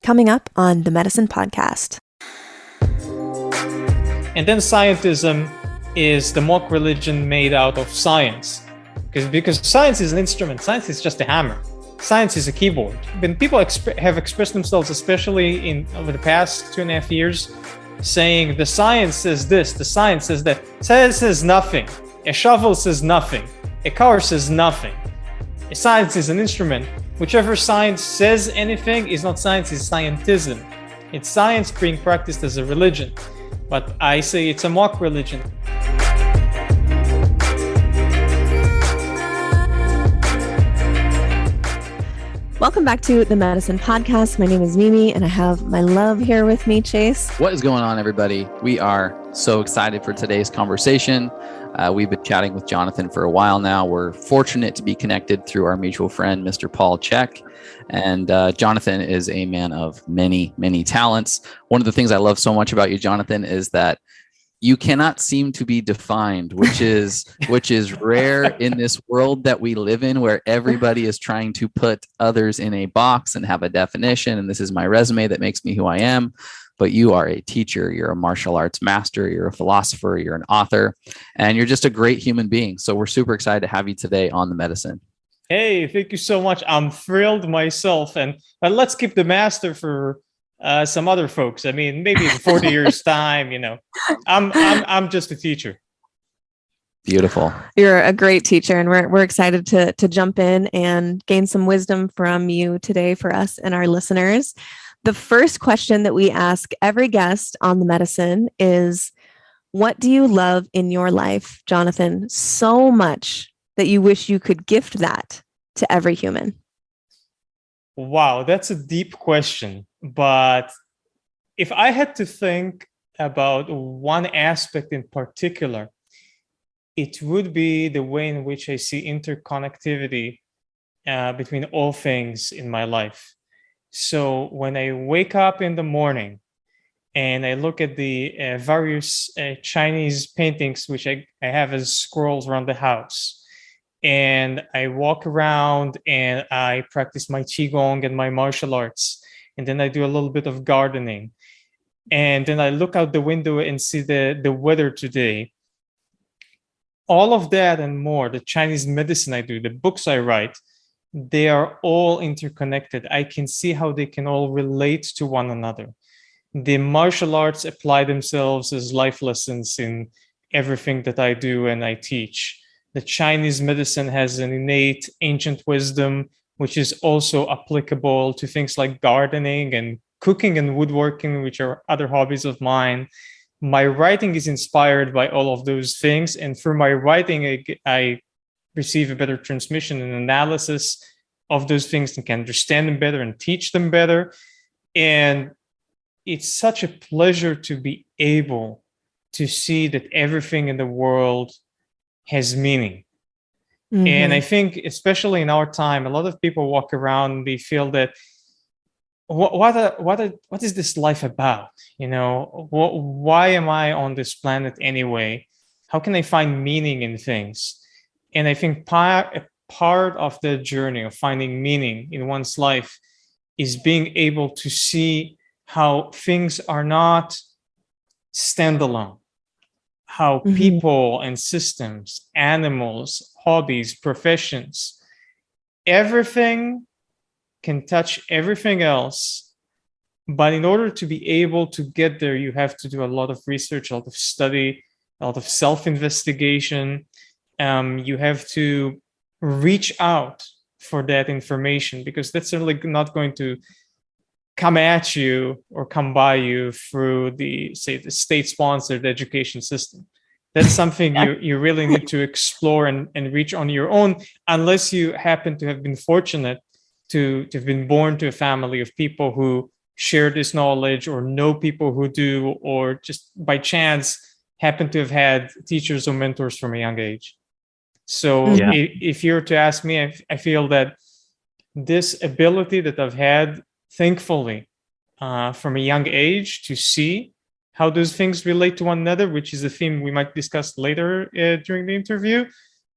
coming up on the Medicin Podcast. And then scientism is the mock religion made out of science. Because science is an instrument, science is just a hammer. Science is a keyboard. When people have expressed themselves, especially over the past 2.5 years, saying the science says this, the science says that. Science says nothing. A shovel says nothing. A car says nothing. A science is an instrument. Whichever science says anything is not science, it's scientism. It's science being practiced as a religion. But I say it's a mock religion. Welcome back to the Medicin Podcast. My name is Mimi, and I have my love here with me, Chase. What is going on, everybody? We are so excited for today's conversation. We've been chatting with Jonathan for a while now. We're fortunate to be connected through our mutual friend, Mr. Paul Check. And Jonathan is a man of many, many talents. One of the things I love so much about you, Jonathan, is that you cannot seem to be defined, which is rare in this world that we live in, where everybody is trying to put others in a box and have a definition. And this is my resume that makes me who I am. But you are a teacher, you're a martial arts master, you're a philosopher, you're an author, and you're just a great human being. So we're super excited to have you today on the Medicin. Hey, thank you so much. I'm thrilled myself. But let's keep the master for some other folks. I mean, maybe in 40 years time, I'm just a teacher. Beautiful. You're a great teacher, and we're excited to jump in and gain some wisdom from you today for us and our listeners. The first question that we ask every guest on the Medicin is, what do you love in your life, Jonathan, so much that you wish you could gift that to every human? Wow, that's a deep question. But if I had to think about one aspect in particular, it would be the way in which I see interconnectivity between all things in my life. So when I wake up in the morning and I look at the various Chinese paintings, which I have as scrolls around the house, and I walk around and I practice my Qigong and my martial arts, and then I do a little bit of gardening, and then I look out the window and see the weather today, all of that and more, the Chinese medicine I do, the books I write, they are all interconnected. I can see how they can all relate to one another. The martial arts apply themselves as life lessons in everything that I do and I teach. The Chinese medicine has an innate ancient wisdom, which is also applicable to things like gardening and cooking and woodworking, which are other hobbies of mine. My writing is inspired by all of those things. And through my writing, I receive a better transmission and analysis of those things and can understand them better and teach them better. And it's such a pleasure to be able to see that everything in the world has meaning. Mm-hmm. And I think, especially in our time, a lot of people walk around and they feel that, what is this life about? Why am I on this planet anyway? How can I find meaning in things? And I think a part of the journey of finding meaning in one's life is being able to see how things are not standalone, how mm-hmm. people and systems, animals, hobbies, professions, everything can touch everything else. But in order to be able to get there, you have to do a lot of research, a lot of study, a lot of self-investigation. You have to reach out for that information, because that's certainly not going to come at you or come by you through the state-sponsored education system. That's something you really need to explore and reach on your own, unless you happen to have been fortunate to have been born to a family of people who share this knowledge or know people who do, or just by chance happen to have had teachers or mentors from a young age. So if you're to ask me, I feel that this ability that I've had, thankfully, from a young age to see how those things relate to one another, which is a theme we might discuss later during the interview,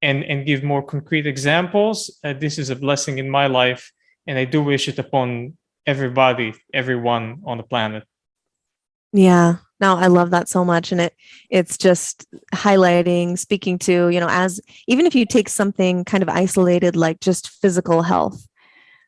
and give more concrete examples. This is a blessing in my life, and I do wish it upon everybody, everyone on the planet. Yeah. No, I love that so much. And it's just highlighting, speaking to, as even if you take something kind of isolated, like just physical health,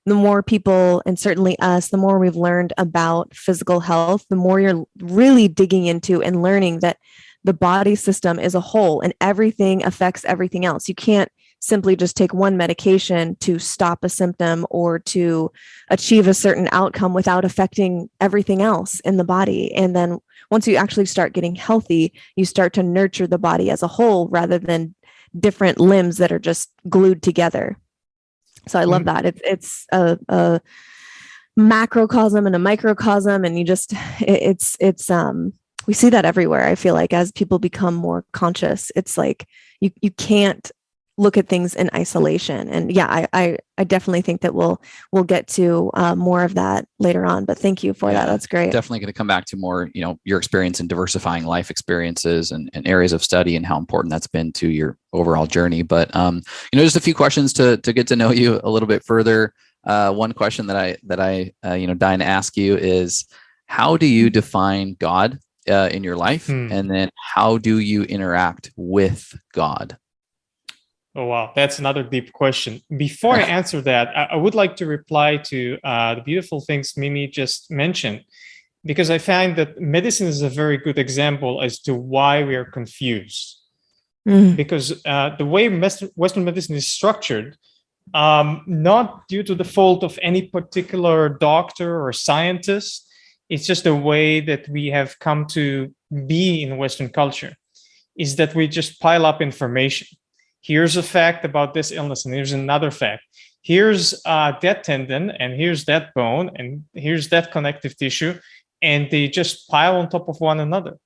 the more people, and certainly us, the more we've learned about physical health, the more you're really digging into and learning that the body system is a whole and everything affects everything else. You can't simply just take one medication to stop a symptom or to achieve a certain outcome without affecting everything else in the body. And then once you actually start getting healthy, you start to nurture the body as a whole rather than different limbs that are just glued together. So I love that. It's a macrocosm and a microcosm, and it's we see that everywhere. I feel like as people become more conscious, it's like you can't look at things in isolation. And yeah, I definitely think that we'll get to more of that later on. But thank you for that. That's great. Definitely going to come back to more, your experience in diversifying life experiences and areas of study and how important that's been to your overall journey. But just a few questions to get to know you a little bit further. One question that I dying to ask you is, how do you define God in your life, and then how do you interact with God? Oh, wow. That's another deep question. Before I answer that, I would like to reply to the beautiful things Mimi just mentioned, because I find that medicine is a very good example as to why we are confused. Because the way Western medicine is structured, not due to the fault of any particular doctor or scientist, it's just the way that we have come to be in Western culture, is that we just pile up information. Here's a fact about this illness, and here's another fact. Here's that tendon, and here's that bone, and here's that connective tissue, and they just pile on top of one another.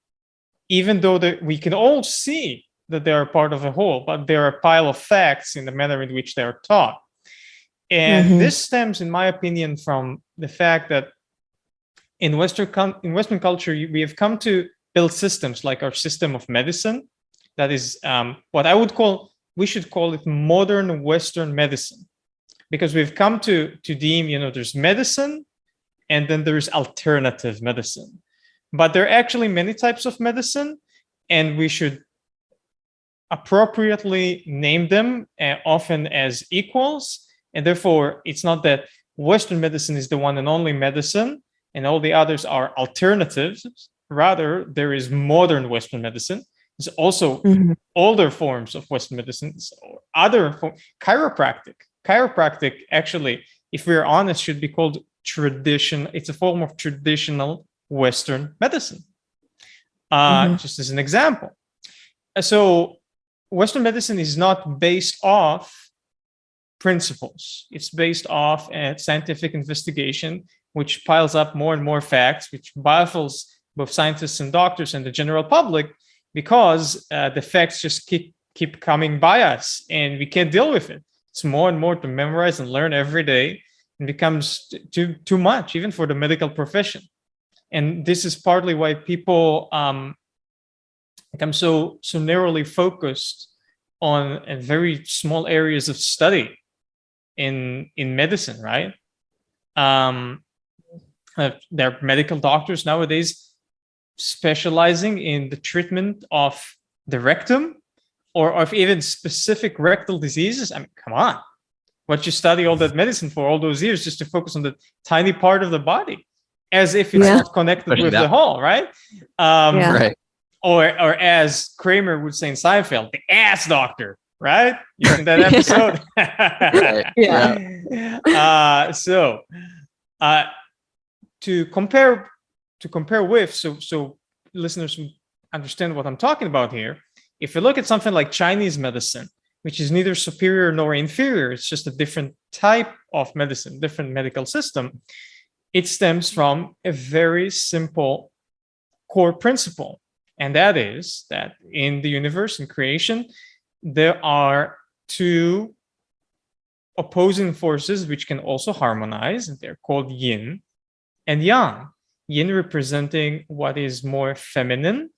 Even though we can all see that they are part of a whole, but they're a pile of facts in the manner in which they are taught. And this stems, in my opinion, from the fact that in Western culture, we have come to build systems like our system of medicine. That is what I would call, we should call it modern Western medicine, because we've come to deem, there's medicine and then there's alternative medicine. But there are actually many types of medicine, and we should appropriately name them often as equals. And therefore, it's not that Western medicine is the one and only medicine and all the others are alternatives. Rather, there is modern Western medicine. There's also older forms of Western medicine, or other chiropractic. Chiropractic, actually, if we're honest, should be called tradition. It's a form of traditional Western medicine, just as an example. So Western medicine is not based off principles. It's based off scientific investigation, which piles up more and more facts, which baffles both scientists and doctors and the general public, because the facts just keep coming by us and we can't deal with it. It's more and more to memorize and learn every day, and becomes too much, even for the medical profession. And this is partly why people become so narrowly focused on very small areas of study in medicine, right? There are medical doctors nowadays specializing in the treatment of the rectum or of even specific rectal diseases. I mean, come on. What you study all that medicine for all those years just to focus on the tiny part of the body, as if it's not connected with the whole, right? Right. Or as Kramer would say in Seinfeld, the ass doctor, right? You seen that episode? So to compare with, so listeners understand what I'm talking about here. If you look at something like Chinese medicine, which is neither superior nor inferior, it's just a different type of medicine, different medical system. It stems from a very simple core principle. And that is that in the universe, in creation, there are two opposing forces which can also harmonize, and they're called yin and yang. Yin representing what is more feminine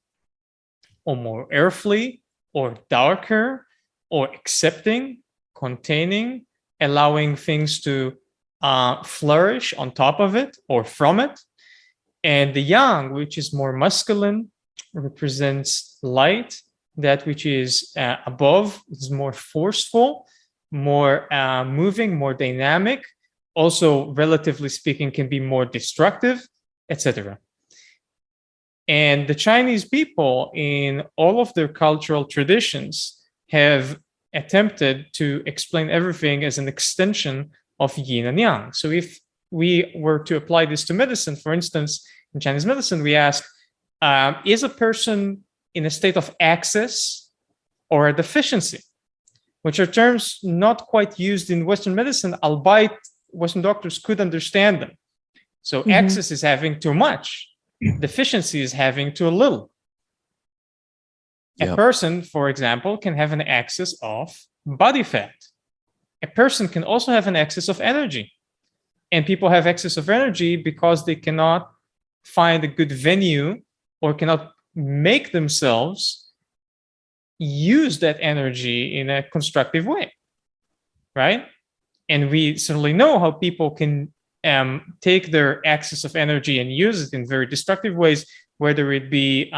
or more earthly or darker or accepting, containing, allowing things to flourish on top of it or from it. And the yang, which is more masculine, represents light. That which is above is more forceful, more moving, more dynamic. Also, relatively speaking, can be more destructive, etc. And the Chinese people, in all of their cultural traditions, have attempted to explain everything as an extension of yin and yang. So if we were to apply this to medicine, for instance, in Chinese medicine, we ask, is a person in a state of excess or a deficiency? Which are terms not quite used in Western medicine, albeit Western doctors could understand them. So excess is having too much. Deficiency is having too little. A person, for example, can have an excess of body fat. A person can also have an excess of energy. And people have excess of energy because they cannot find a good venue or cannot make themselves use that energy in a constructive way, right? And we certainly know how people can take their excess of energy and use it in very destructive ways, whether it be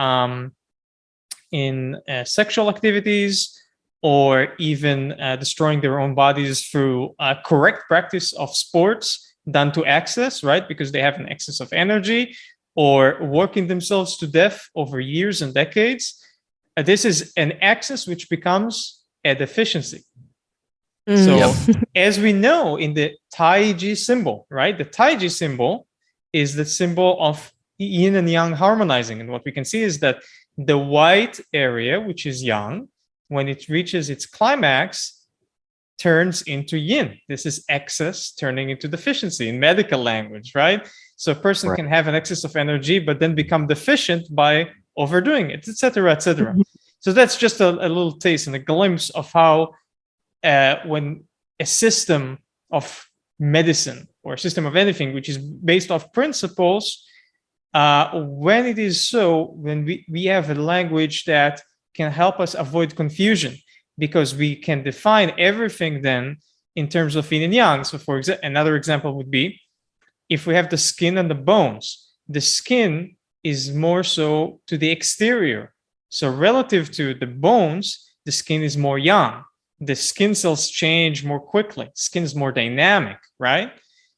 in sexual activities or even destroying their own bodies through correct practice of sports done to excess, right? Because they have an excess of energy, or working themselves to death over years and decades. This is an excess which becomes a deficiency. So as we know in the Taiji symbol, right? The Taiji symbol is the symbol of yin and yang harmonizing. And what we can see is that the white area, which is yang, when it reaches its climax, turns into yin. This is excess turning into deficiency in medical language, right? So a person can have an excess of energy, but then become deficient by overdoing it, etc., etc. So that's just a little taste and a glimpse of how when a system of medicine or a system of anything, which is based off principles, when it is so, when we have a language that can help us avoid confusion, because we can define everything then in terms of yin and yang. So for example, another example would be, if we have the skin and the bones, the skin is more so to the exterior. So relative to the bones, the skin is more yang. The skin cells change more quickly. Skin is more dynamic, right?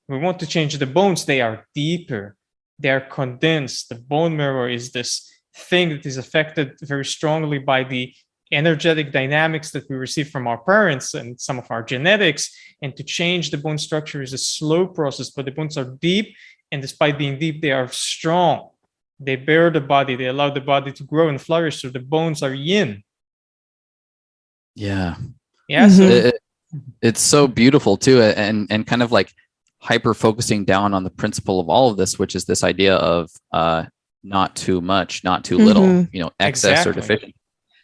We want to change the bones. They are deeper. They are condensed. The bone marrow is this thing that is affected very strongly by the energetic dynamics that we receive from our parents and some of our genetics. And to change the bone structure is a slow process, but the bones are deep. And despite being deep, they are strong. They bear the body. They allow the body to grow and flourish. So the bones are yin. Yeah. Yeah. So it's so beautiful too. And kind of like hyper focusing down on the principle of all of this, which is this idea of not too much, not too little, excess or deficient.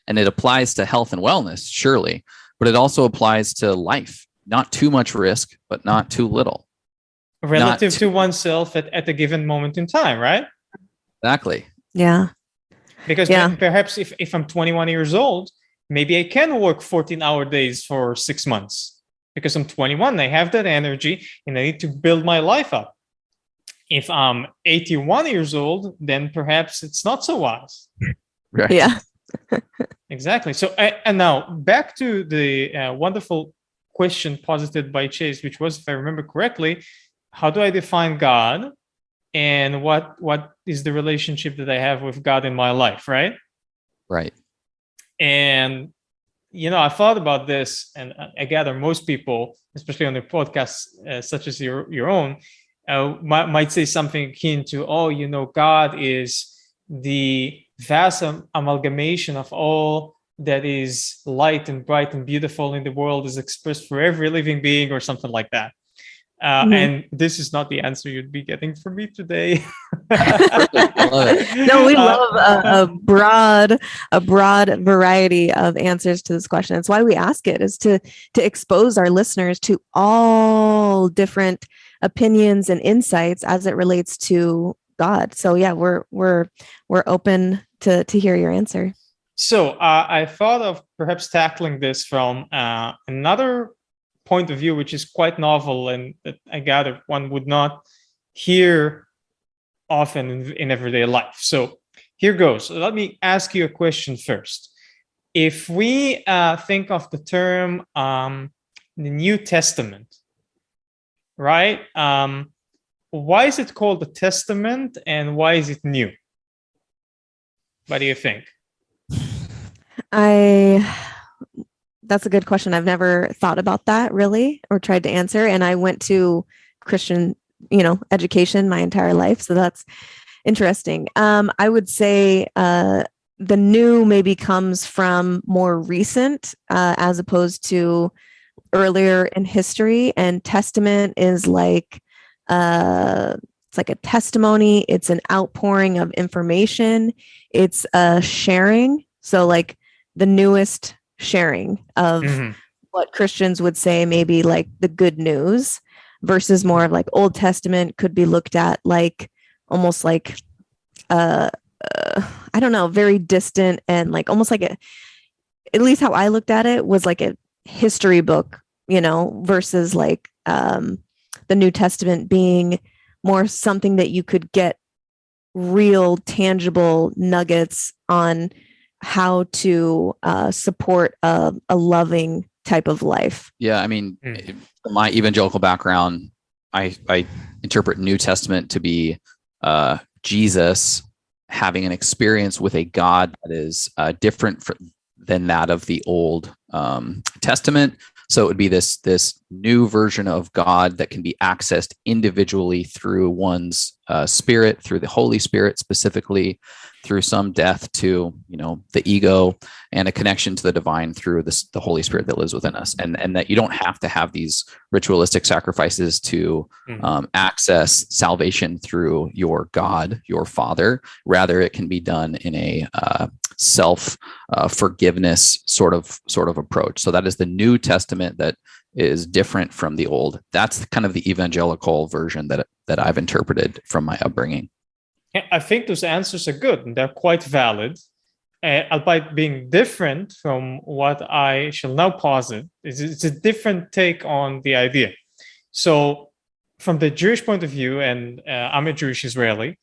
And it applies to health and wellness, surely, but it also applies to life. Not too much risk, but not too little. Relative to oneself at a given moment in time, right? Exactly. Yeah. Because perhaps if I'm 21 years old, maybe I can work 14-hour days for 6 months because I'm 21. I have that energy and I need to build my life up. If I'm 81 years old, then perhaps it's not so wise. Right. Yeah. Exactly. So, and now back to the wonderful question posited by Chase, which was, if I remember correctly, how do I define God, and what is the relationship that I have with God in my life, right? Right. And I thought about this, and I gather most people, especially on their podcasts such as your own, might say something akin to, God is the vast amalgamation of all that is light and bright and beautiful in the world is expressed for every living being, or something like that. And this is not the answer you'd be getting from me today. No, we love a broad variety of answers to this question. That's why we ask it, is to expose our listeners to all different opinions and insights as it relates to God. So yeah, we're open to hear your answer. So I thought of perhaps tackling this from another point of view, which is quite novel and that I gather one would not hear often in everyday life. So here goes. Let me ask you a question first. If we think of the term the New Testament, right? Why is it called the Testament and why is it new? What do you think? That's a good question. I've never thought about that really or tried to answer. And I went to Christian, education my entire life. So that's interesting. I would say the new maybe comes from more recent as opposed to earlier in history. And testament is like it's like a testimony. It's an outpouring of information. It's a sharing. So like the newest sharing of what Christians would say maybe like the good news versus more of like Old Testament could be looked at like almost like I don't know, very distant and like almost like at least how I looked at it was like a history book, versus like the New Testament being more something that you could get real tangible nuggets on how to support a loving type of life. Yeah, I mean, my evangelical background, I interpret New Testament to be Jesus having an experience with a God that is different than that of the Old Testament. So it would be this new version of God that can be accessed individually through one's spirit, through the Holy Spirit specifically, through some death to the ego, and a connection to the divine through the Holy Spirit that lives within us, and that you don't have to have these ritualistic sacrifices to access salvation through your God, your Father. Rather, it can be done in a self forgiveness sort of approach. So that is the New Testament that is different from the Old. That's kind of the evangelical version that I've interpreted from my upbringing. Yeah, I think those answers are good and they're quite valid, albeit being different from what I shall now posit. It's a different take on the idea. So from the Jewish point of view, and I'm a Jewish Israeli,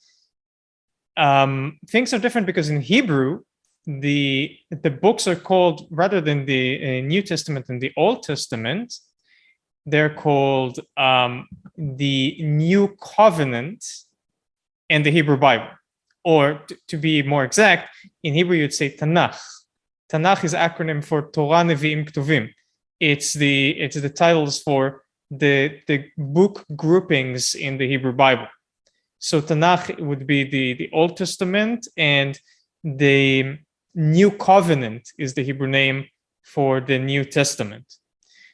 things are different because in Hebrew, the books are called, rather than the New Testament and the Old Testament, they're called the New Covenant and the Hebrew Bible. Or to be more exact, in Hebrew you'd say Tanakh. Tanakh is acronym for Torah, Nevi'im, Ketuvim. It's the titles for the book groupings in the Hebrew Bible. So Tanakh would be the Old Testament, and the New Covenant is the Hebrew name for the New Testament.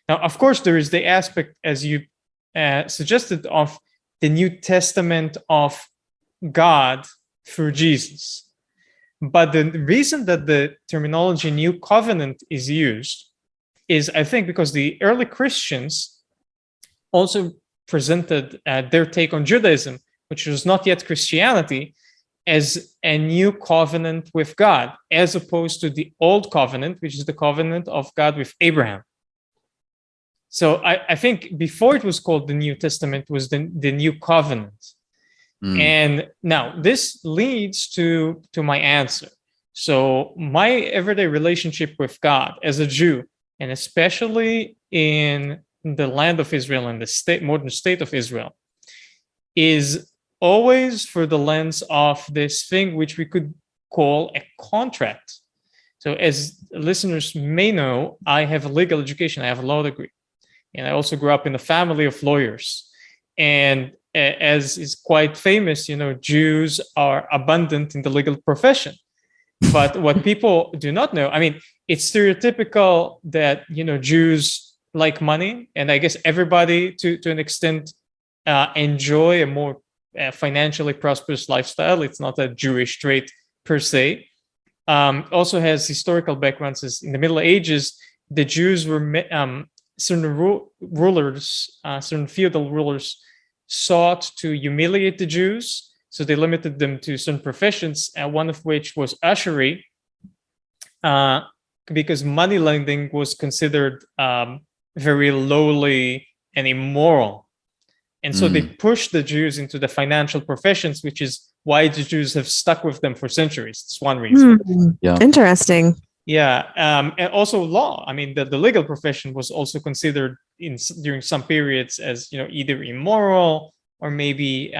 Now, of course, there is the aspect, as you suggested, of the New Testament of God through Jesus. But the reason that the terminology New Covenant is used is, I think, because the early Christians also presented their take on Judaism, which was not yet Christianity, as a new covenant with God, as opposed to the Old Covenant, which is the covenant of God with Abraham. So I think before it was called the New Testament was the New Covenant. And now this leads to my answer. So my everyday relationship with God as a Jew, and especially in the land of Israel and the modern state of Israel, is always for the lens of this thing which we could call a contract. So as listeners may know, I have a legal education, I have a law degree, and I also grew up in a family of lawyers. And as is quite famous, Jews are abundant in the legal profession. But what people do not know, I mean, it's stereotypical that, Jews like money. And I guess everybody to an extent enjoy a more financially prosperous lifestyle. It's not a Jewish trait per se. Also has historical backgrounds. As in the Middle Ages, the Jews were certain rulers, certain feudal rulers sought to humiliate the Jews, so they limited them to certain professions, and one of which was ushery, because money lending was considered very lowly and immoral. And so they pushed the Jews into the financial professions, which is why the Jews have stuck with them for centuries. It's one reason. Yeah. Interesting. Yeah. And also law. I mean, the legal profession was also considered during some periods as, either immoral or maybe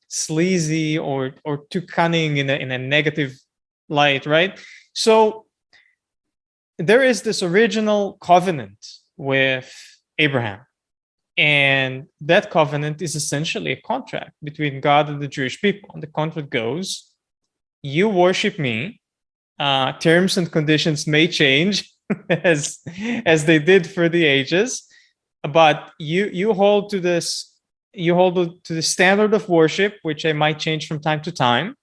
sleazy or too cunning in a negative light, right? So there is this original covenant with Abraham. And that covenant is essentially a contract between God and the Jewish people. And the contract goes, you worship me. Terms and conditions may change as they did for the ages, but you hold to this. You hold to the standard of worship, which I might change from time to time.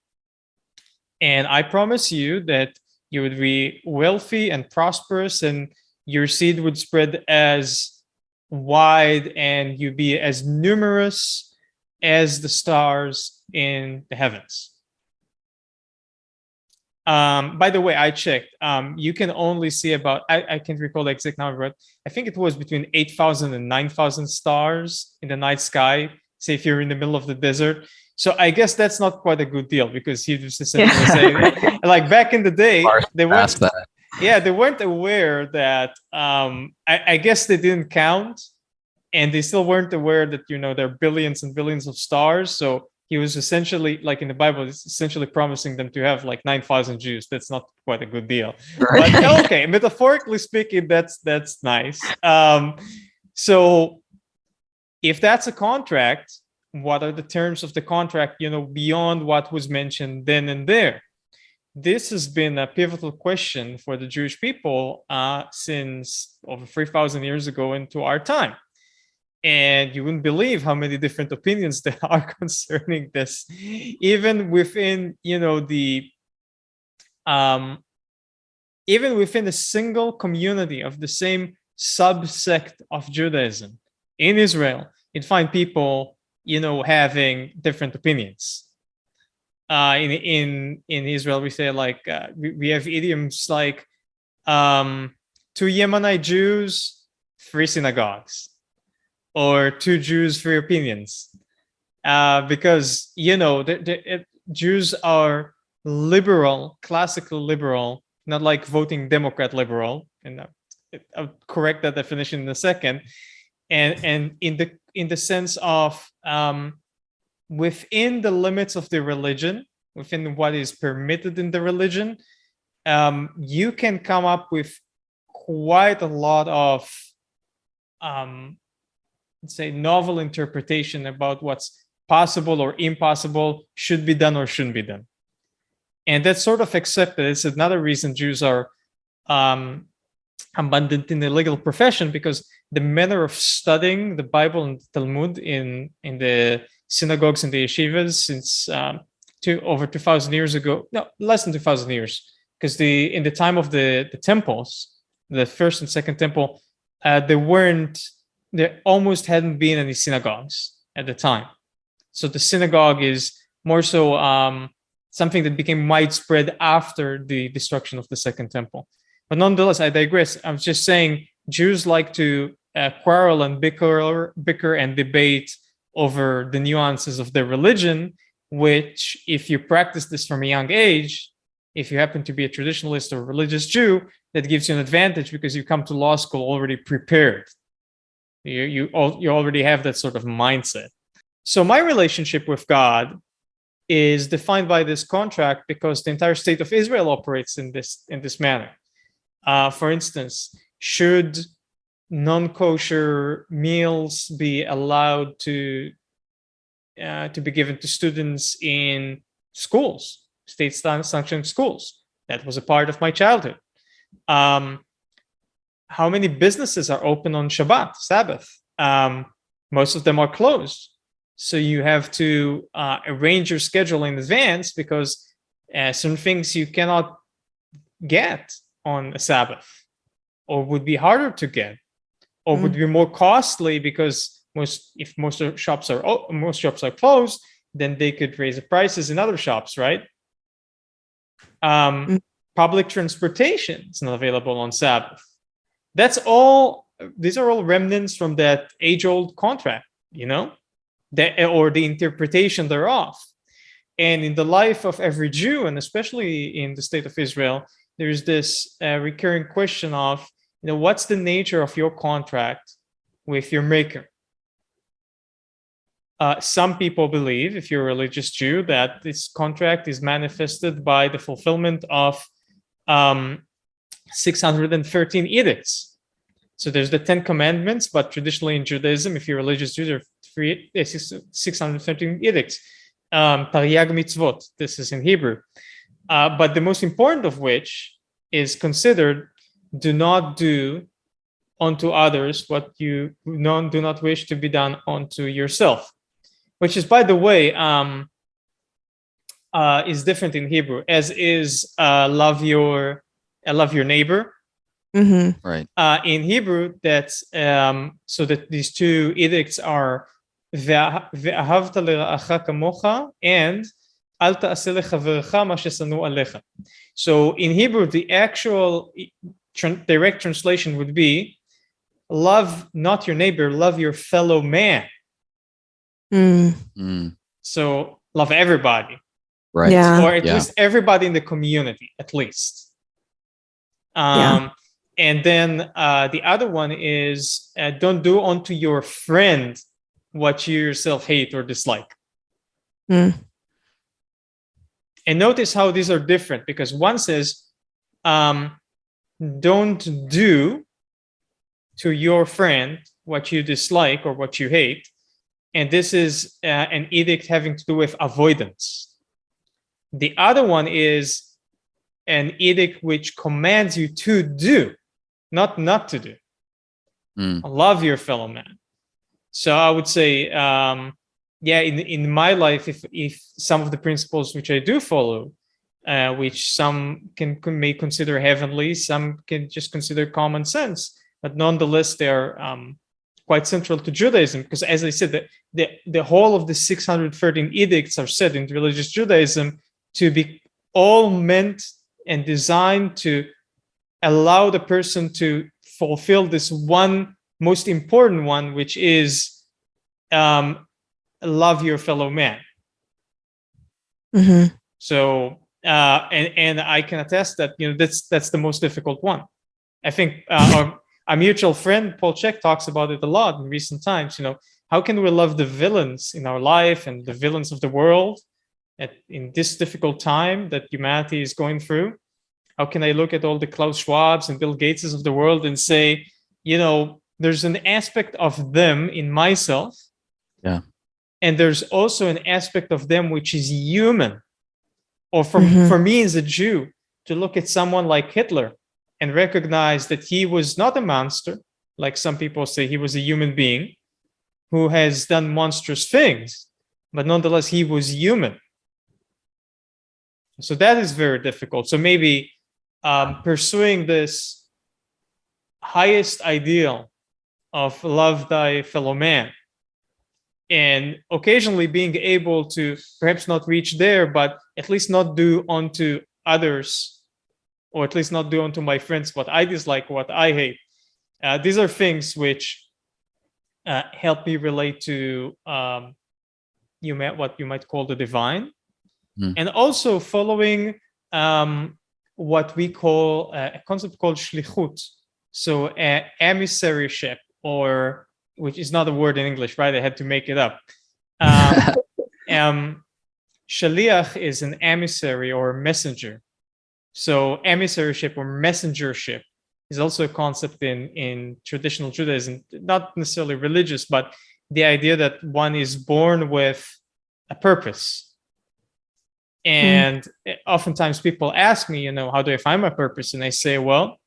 And I promise you that you would be wealthy and prosperous, and your seed would spread as wide, and you be as numerous as the stars in the heavens. By the way, I checked. You can only see about, I can't recall the exact number, but I think it was between 8,000 and 9,000 stars in the night sky, say if you're in the middle of the desert. So I guess that's not quite a good deal, because he was essentially saying, like back in the day, they weren't aware that, I guess they didn't count, and they still weren't aware that, there are billions and billions of stars. So he was essentially, like in the Bible, it's essentially promising them to have like 9,000 Jews. That's not quite a good deal. Right. But okay, metaphorically speaking, that's nice. So if that's a contract, what are the terms of the contract, beyond what was mentioned then and there? This has been a pivotal question for the Jewish people since over 3,000 years ago into our time. And you wouldn't believe how many different opinions there are concerning this, even within, even within a single community of the same subsect of Judaism in Israel. You'd find people, having different opinions. In Israel, we say like we have idioms like 2 Yemenite Jews, 3 synagogues. Or 2 Jews, 3 opinions, because Jews are liberal, classical liberal, not like voting Democrat liberal, and I'll correct that definition in a second. And in the sense of within the limits of the religion, within what is permitted in the religion, you can come up with quite a lot of let's say novel interpretation about what's possible or impossible, should be done or shouldn't be done. And that's sort of accepted. It's another reason Jews are abundant in the legal profession, because the manner of studying the Bible and the Talmud in the synagogues and the yeshivas since over 2,000 years ago, no, less than 2,000 years, because in the time of the temples, the first and second temple, there almost hadn't been any synagogues at the time. So the synagogue is more so something that became widespread after the destruction of the second temple. But nonetheless, I digress. I'm just saying Jews like to quarrel and bicker and debate over the nuances of their religion, which if you practice this from a young age, if you happen to be a traditionalist or religious Jew, that gives you an advantage, because you come to law school already prepared. You already have that sort of mindset. So my relationship with God is defined by this contract, because the entire state of Israel operates in this manner. For instance, should non-kosher meals be allowed to be given to students in schools, state-sanctioned schools? That was a part of my childhood. How many businesses are open on Shabbat, Sabbath? Most of them are closed. So you have to arrange your schedule in advance, because some things you cannot get on a Sabbath, or would be harder to get, or would be more costly, because most shops are closed, then they could raise the prices in other shops, right? Public transportation is not available on Sabbath. That's all all remnants from that age-old contract, or the interpretation thereof. And in the life of every Jew, and especially in the state of Israel, there's this recurring question of, what's the nature of your contract with your maker? Some people believe, if you're a religious Jew, that this contract is manifested by the fulfillment of 613 edicts. So there's the 10 commandments, but traditionally in Judaism, if you're a religious Jew, there are 613 edicts. Tariag mitzvot, this is in Hebrew. But the most important of which is considered, do not do unto others what you do not wish to be done unto yourself, which is, by the way, is different in Hebrew, as is love your neighbor. Mm-hmm. Right. In Hebrew, that's so that these two edicts are ואהבת לרעך כמוך and אל תעשה לחברך מה ששנוא עליך. So in Hebrew, the actual direct translation would be, love not your neighbor, love your fellow man. So love everybody. Right. Yeah. Or at least everybody in the community, at least. And then the other one is, don't do unto your friend what you yourself hate or dislike. And notice how these are different, because one says, don't do to your friend what you dislike or what you hate. And this is an edict having to do with avoidance. The other one is an edict which commands you to do, not to do. Love your fellow man. So I would say, in my life, if some of the principles which I do follow, which some may consider heavenly, some can just consider common sense, but nonetheless they are quite central to Judaism, because, as I said, the whole of the 613 edicts are said in religious Judaism to be all meant and designed to allow the person to fulfill this one most important one, which is love your fellow man. So and I can attest that that's the most difficult one. I think our mutual friend Paul Chek talks about it a lot in recent times. How can we love the villains in our life and the villains of the world in this difficult time that humanity is going through? How can I look at all the Klaus Schwabs and Bill Gateses of the world and say, there's an aspect of them in myself. Yeah. And there's also an aspect of them which is human. Or for me as a Jew, to look at someone like Hitler and recognize that he was not a monster, like some people say. He was a human being who has done monstrous things, but nonetheless, he was human. So that is very difficult. So maybe pursuing this highest ideal of love thy fellow man, and occasionally being able to perhaps not reach there, but at least not do unto others, or at least not do unto my friends what I dislike, what I hate. These are things which help me relate to what you might call the divine, and also following what we call a concept called shlichut. So emissaryship, or which is not a word in English, right? I had to make it up. Shaliach is an emissary or messenger. So emissaryship or messengership is also a concept in traditional Judaism, not necessarily religious, but the idea that one is born with a purpose. And oftentimes people ask me, how do I find my purpose? And I say, well,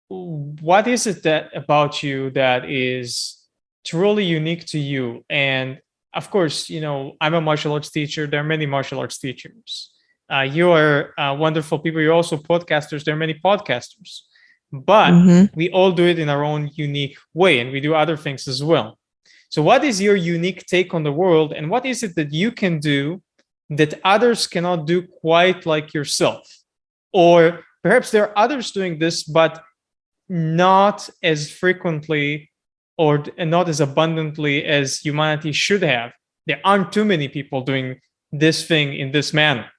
what is it about you that is truly unique to you? And of course, I'm a martial arts teacher. There are many martial arts teachers. You are wonderful people. You're also podcasters. There are many podcasters. But we all do it in our own unique way, and we do other things as well. So what is your unique take on the world, and what is it that you can do that others cannot do quite like yourself? Or perhaps there are others doing this, but not as frequently or not as abundantly as humanity should have. There aren't too many people doing this thing in this manner.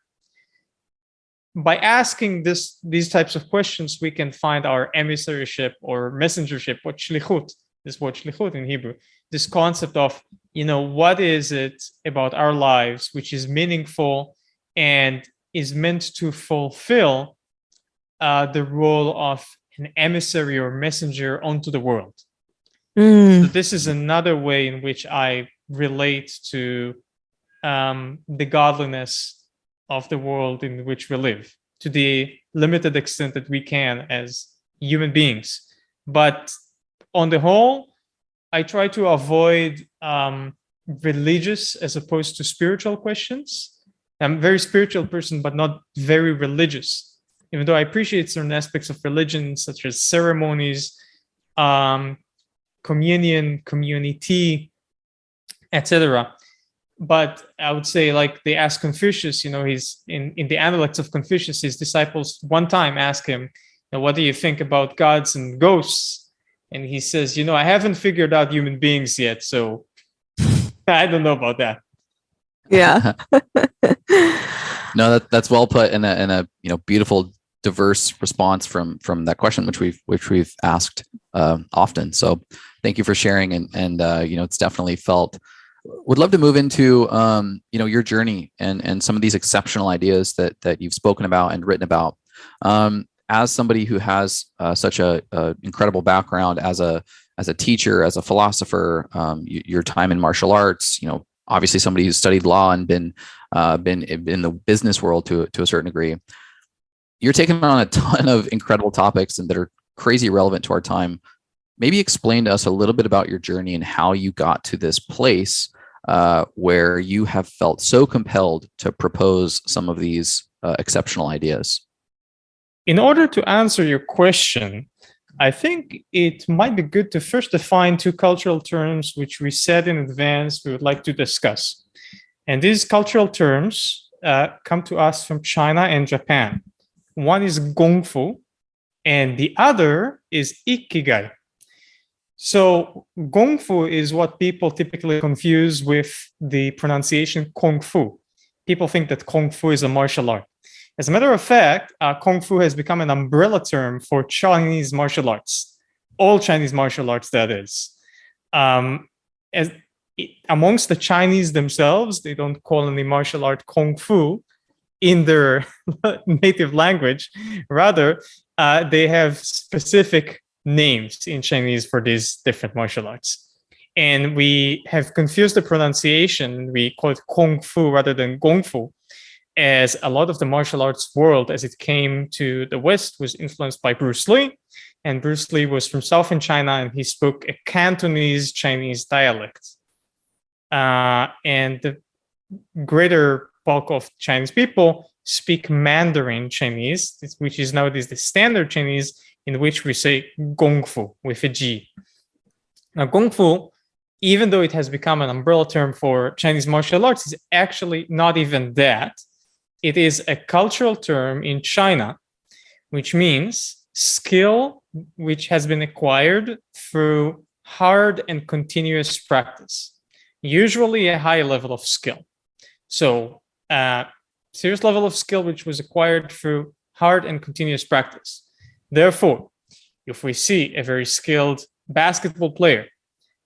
By asking these types of questions, we can find our emissaryship or messengership, or shlichut, this word shlichut in Hebrew, this concept of, what is it about our lives which is meaningful and is meant to fulfill the role of an emissary or messenger onto the world. So this is another way in which I relate to the godliness of the world in which we live, to the limited extent that we can as human beings. But on the whole, I try to avoid religious as opposed to spiritual questions. I'm a very spiritual person, but not very religious, even though I appreciate certain aspects of religion, such as ceremonies, communion, community, etc. But I would say, like they asked Confucius, he's in the Analects of Confucius, his disciples one time asked him, what do you think about gods and ghosts? And he says, I haven't figured out human beings yet, so I don't know about that. Yeah. No, that's well put, and a beautiful, diverse response from that question, which we've asked often. So thank you for sharing, and it's definitely felt. Would love to move into your journey and some of these exceptional ideas that you've spoken about and written about. As somebody who has such a incredible background as a teacher, as a philosopher, your time in martial arts, obviously somebody who's studied law and been in the business world to a certain degree, you're taking on a ton of incredible topics and that are crazy relevant to our time. Maybe explain to us a little bit about your journey and how you got to this place where you have felt so compelled to propose some of these exceptional ideas. In order to answer your question, I think it might be good to first define two cultural terms which we said in advance we would like to discuss. And these cultural terms come to us from China and Japan. One is Gongfu, and the other is Ikigai. So Gongfu is what people typically confuse with the pronunciation Kung Fu. People think that Kung Fu is a martial art. As a matter of fact, Kung Fu has become an umbrella term for Chinese martial arts, all Chinese martial arts, that is. Amongst the Chinese themselves, they don't call any martial art Kung Fu in their native language. Rather, they have specific names in Chinese for these different martial arts. And we have confused the pronunciation. We call it Kung Fu rather than Gong Fu, as a lot of the martial arts world as it came to the West was influenced by Bruce Lee. And Bruce Lee was from Southern China, and he spoke a Cantonese Chinese dialect. And the greater bulk of Chinese people speak Mandarin Chinese, which is nowadays the standard Chinese, in which we say Gong Fu with a G. Now, Gong Fu, even though it has become an umbrella term for Chinese martial arts, is actually not even that. It is a cultural term in China, which means skill which has been acquired through hard and continuous practice, usually a high level of skill. So serious level of skill which was acquired through hard and continuous practice. Therefore, if we see a very skilled basketball player,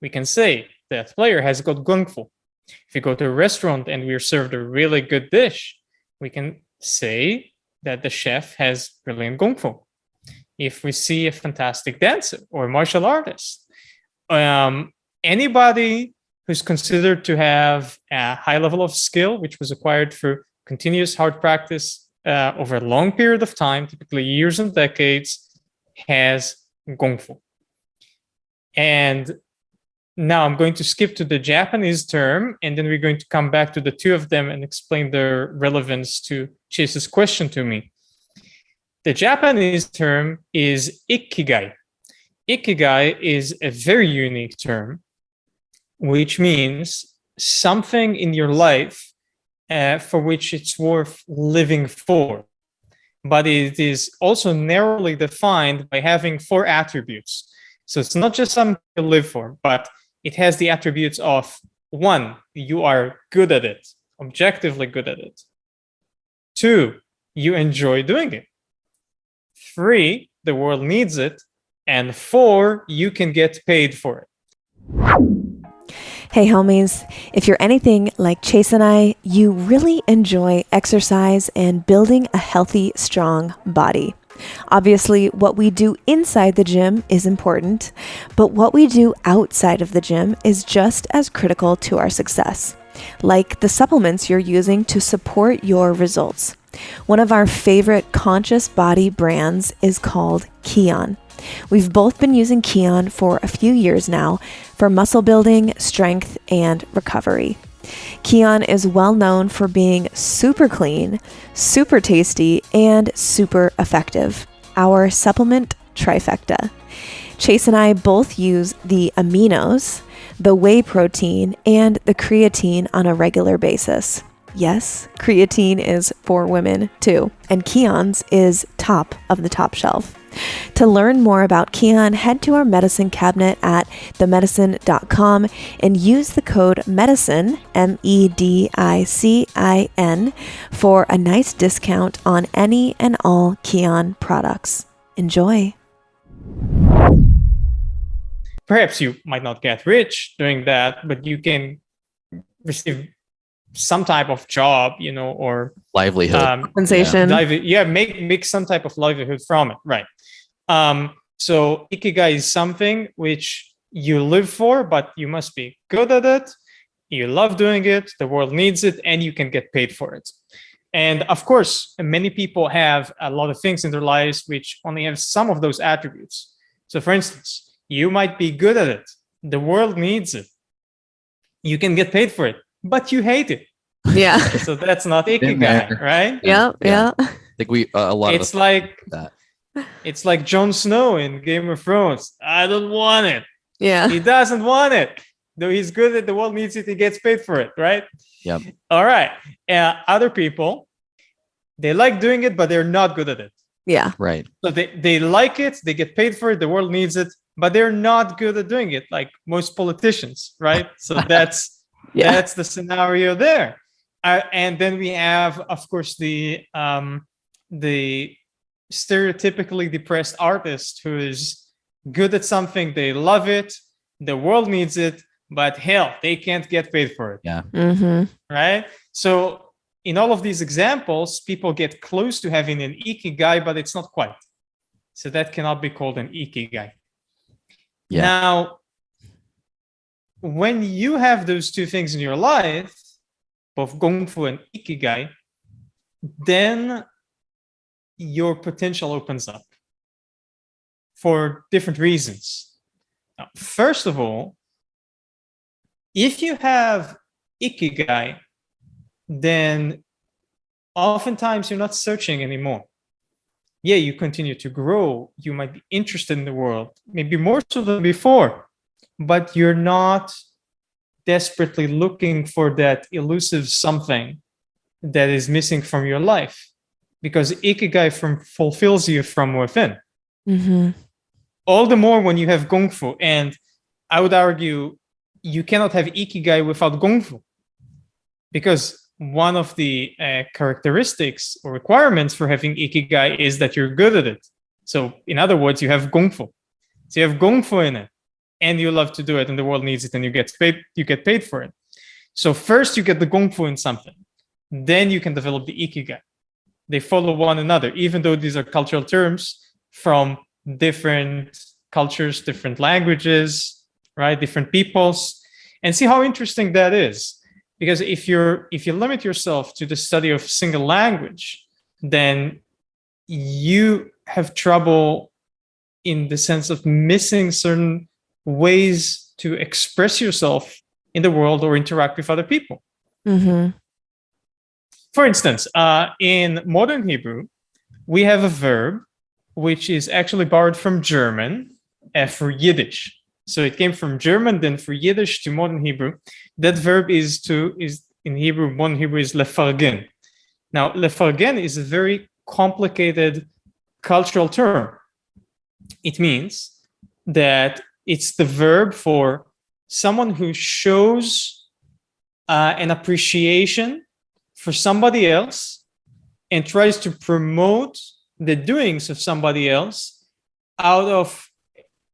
we can say that player has got Gong Fu. If we go to a restaurant and we're served a really good dish, we can say that the chef has brilliant Gong Fu. If we see a fantastic dancer or martial artist, anybody who's considered to have a high level of skill, which was acquired through continuous hard practice over a long period of time, typically years and decades, has Gong Fu. And now I'm going to skip to the Japanese term, and then we're going to come back to the two of them and explain their relevance to Chase's question to me. The Japanese term is Ikigai. Ikigai is a very unique term, which means something in your life for which it's worth living for. but it is also narrowly defined by having 4 attributes. So it's not just something you live for, but it has the attributes of 1, you are good at it, objectively good at it. 2, you enjoy doing it. 3, the world needs it. And 4, you can get paid for it. Hey homies, if you're anything like Chase and I, you really enjoy exercise and building a healthy, strong body. Obviously, what we do inside the gym is important, but what we do outside of the gym is just as critical to our success, like the supplements you're using to support your results. One of our favorite conscious body brands is called Kion. We've both been using Kion for a few years now for muscle building, strength, and recovery. Kion is well known for being super clean, super tasty, and super effective. Our supplement trifecta. Chase and I both use the aminos, the whey protein, and the creatine on a regular basis. Yes, creatine is for women too, and Kion's is top of the top shelf. To learn more about Kion, head to our medicine cabinet at themedicin.com and use the code MEDICIN, MEDICIN, for a nice discount on any and all Kion products. Enjoy. Perhaps you might not get rich doing that, but you can receive some type of job, or livelihood. Compensation. Make some type of livelihood from it, right? So ikigai is something which you live for, but you must be good at it. You love doing it. The world needs it, and you can get paid for it. And of course, many people have a lot of things in their lives which only have some of those attributes. So, for instance, you might be good at it. The world needs it. You can get paid for it, but you hate it. Yeah. So that's not ikigai, right? Yeah. I think a lot of it's like that. It's like Jon Snow in Game of Thrones. I don't want it. Yeah. He doesn't want it. Though he's good at the world needs it, he gets paid for it, right? Yep. All right. Other people, they like doing it, but they're not good at it. Yeah. Right. So they like it, they get paid for it, the world needs it, but they're not good at doing it, like most politicians, right? So that's the scenario there. And then we have, of course, the stereotypically depressed artist who is good at something, they love it, the world needs it, but hell, they can't get paid for it. Yeah. Mm-hmm. Right? So in all of these examples, people get close to having an ikigai, but it's not quite. So that cannot be called an ikigai. Yeah. Now, when you have those two things in your life, both gongfu and ikigai, then your potential opens up for different reasons. Now, first of all, if you have ikigai, then oftentimes you're not searching anymore. Yeah, you continue to grow. You might be interested in the world, maybe more so than before, but you're not desperately looking for that elusive something that is missing from your life, because ikigai fulfills you from within. Mm-hmm. All the more when you have gongfu, and I would argue you cannot have ikigai without gongfu, because one of the characteristics or requirements for having ikigai is that you're good at it. So in other words, you have gongfu. So you have gongfu in it, and you love to do it, and the world needs it, and you get paid for it. So first you get the gongfu in something, then you can develop the ikigai. They follow one another, even though these are cultural terms from different cultures, different languages, right? Different peoples. And see how interesting that is. Because if you limit yourself to the study of single language, then you have trouble in the sense of missing certain ways to express yourself in the world or interact with other people. Mm-hmm. For instance, in modern Hebrew, we have a verb which is actually borrowed from German for Yiddish. So it came from German, then for Yiddish to modern Hebrew. That verb is in Hebrew, modern Hebrew is lefargen. Now, lefargen is a very complicated cultural term. It means that it's the verb for someone who shows an appreciation for somebody else and tries to promote the doings of somebody else out of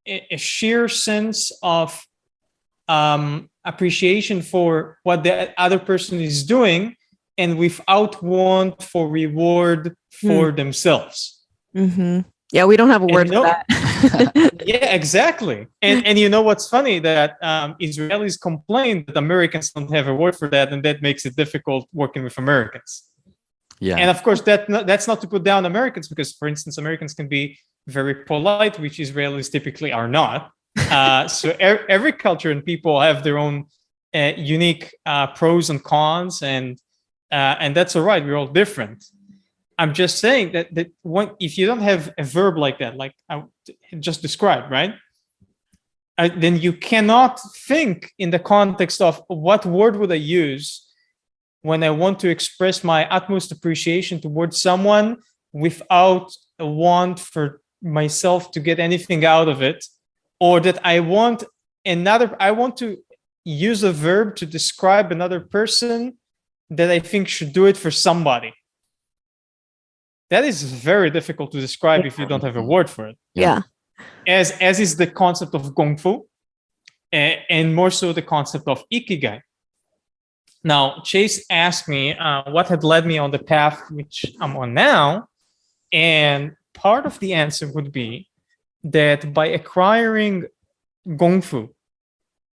a sheer sense of appreciation for what the other person is doing, and without want for reward for themselves. Mm-hmm. Yeah, we don't have a word for that. Yeah, exactly. And you know what's funny, that Israelis complain that Americans don't have a word for that, and that makes it difficult working with Americans. Yeah. And of course, that's not to put down Americans, because, for instance, Americans can be very polite, which Israelis typically are not. So every culture and people have their own unique pros and cons, and that's all right. We're all different. I'm just saying that if you don't have a verb like that, like I just described, right? Then you cannot think in the context of what word would I use when I want to express my utmost appreciation towards someone without a want for myself to get anything out of it, or that I want to use a verb to describe another person that I think should do it for somebody. That is very difficult to describe if you don't have a word for it. Yeah. As is the concept of Gong Fu, and more so the concept of Ikigai. Now, Chase asked me what had led me on the path which I'm on now. And part of the answer would be that by acquiring Gong Fu,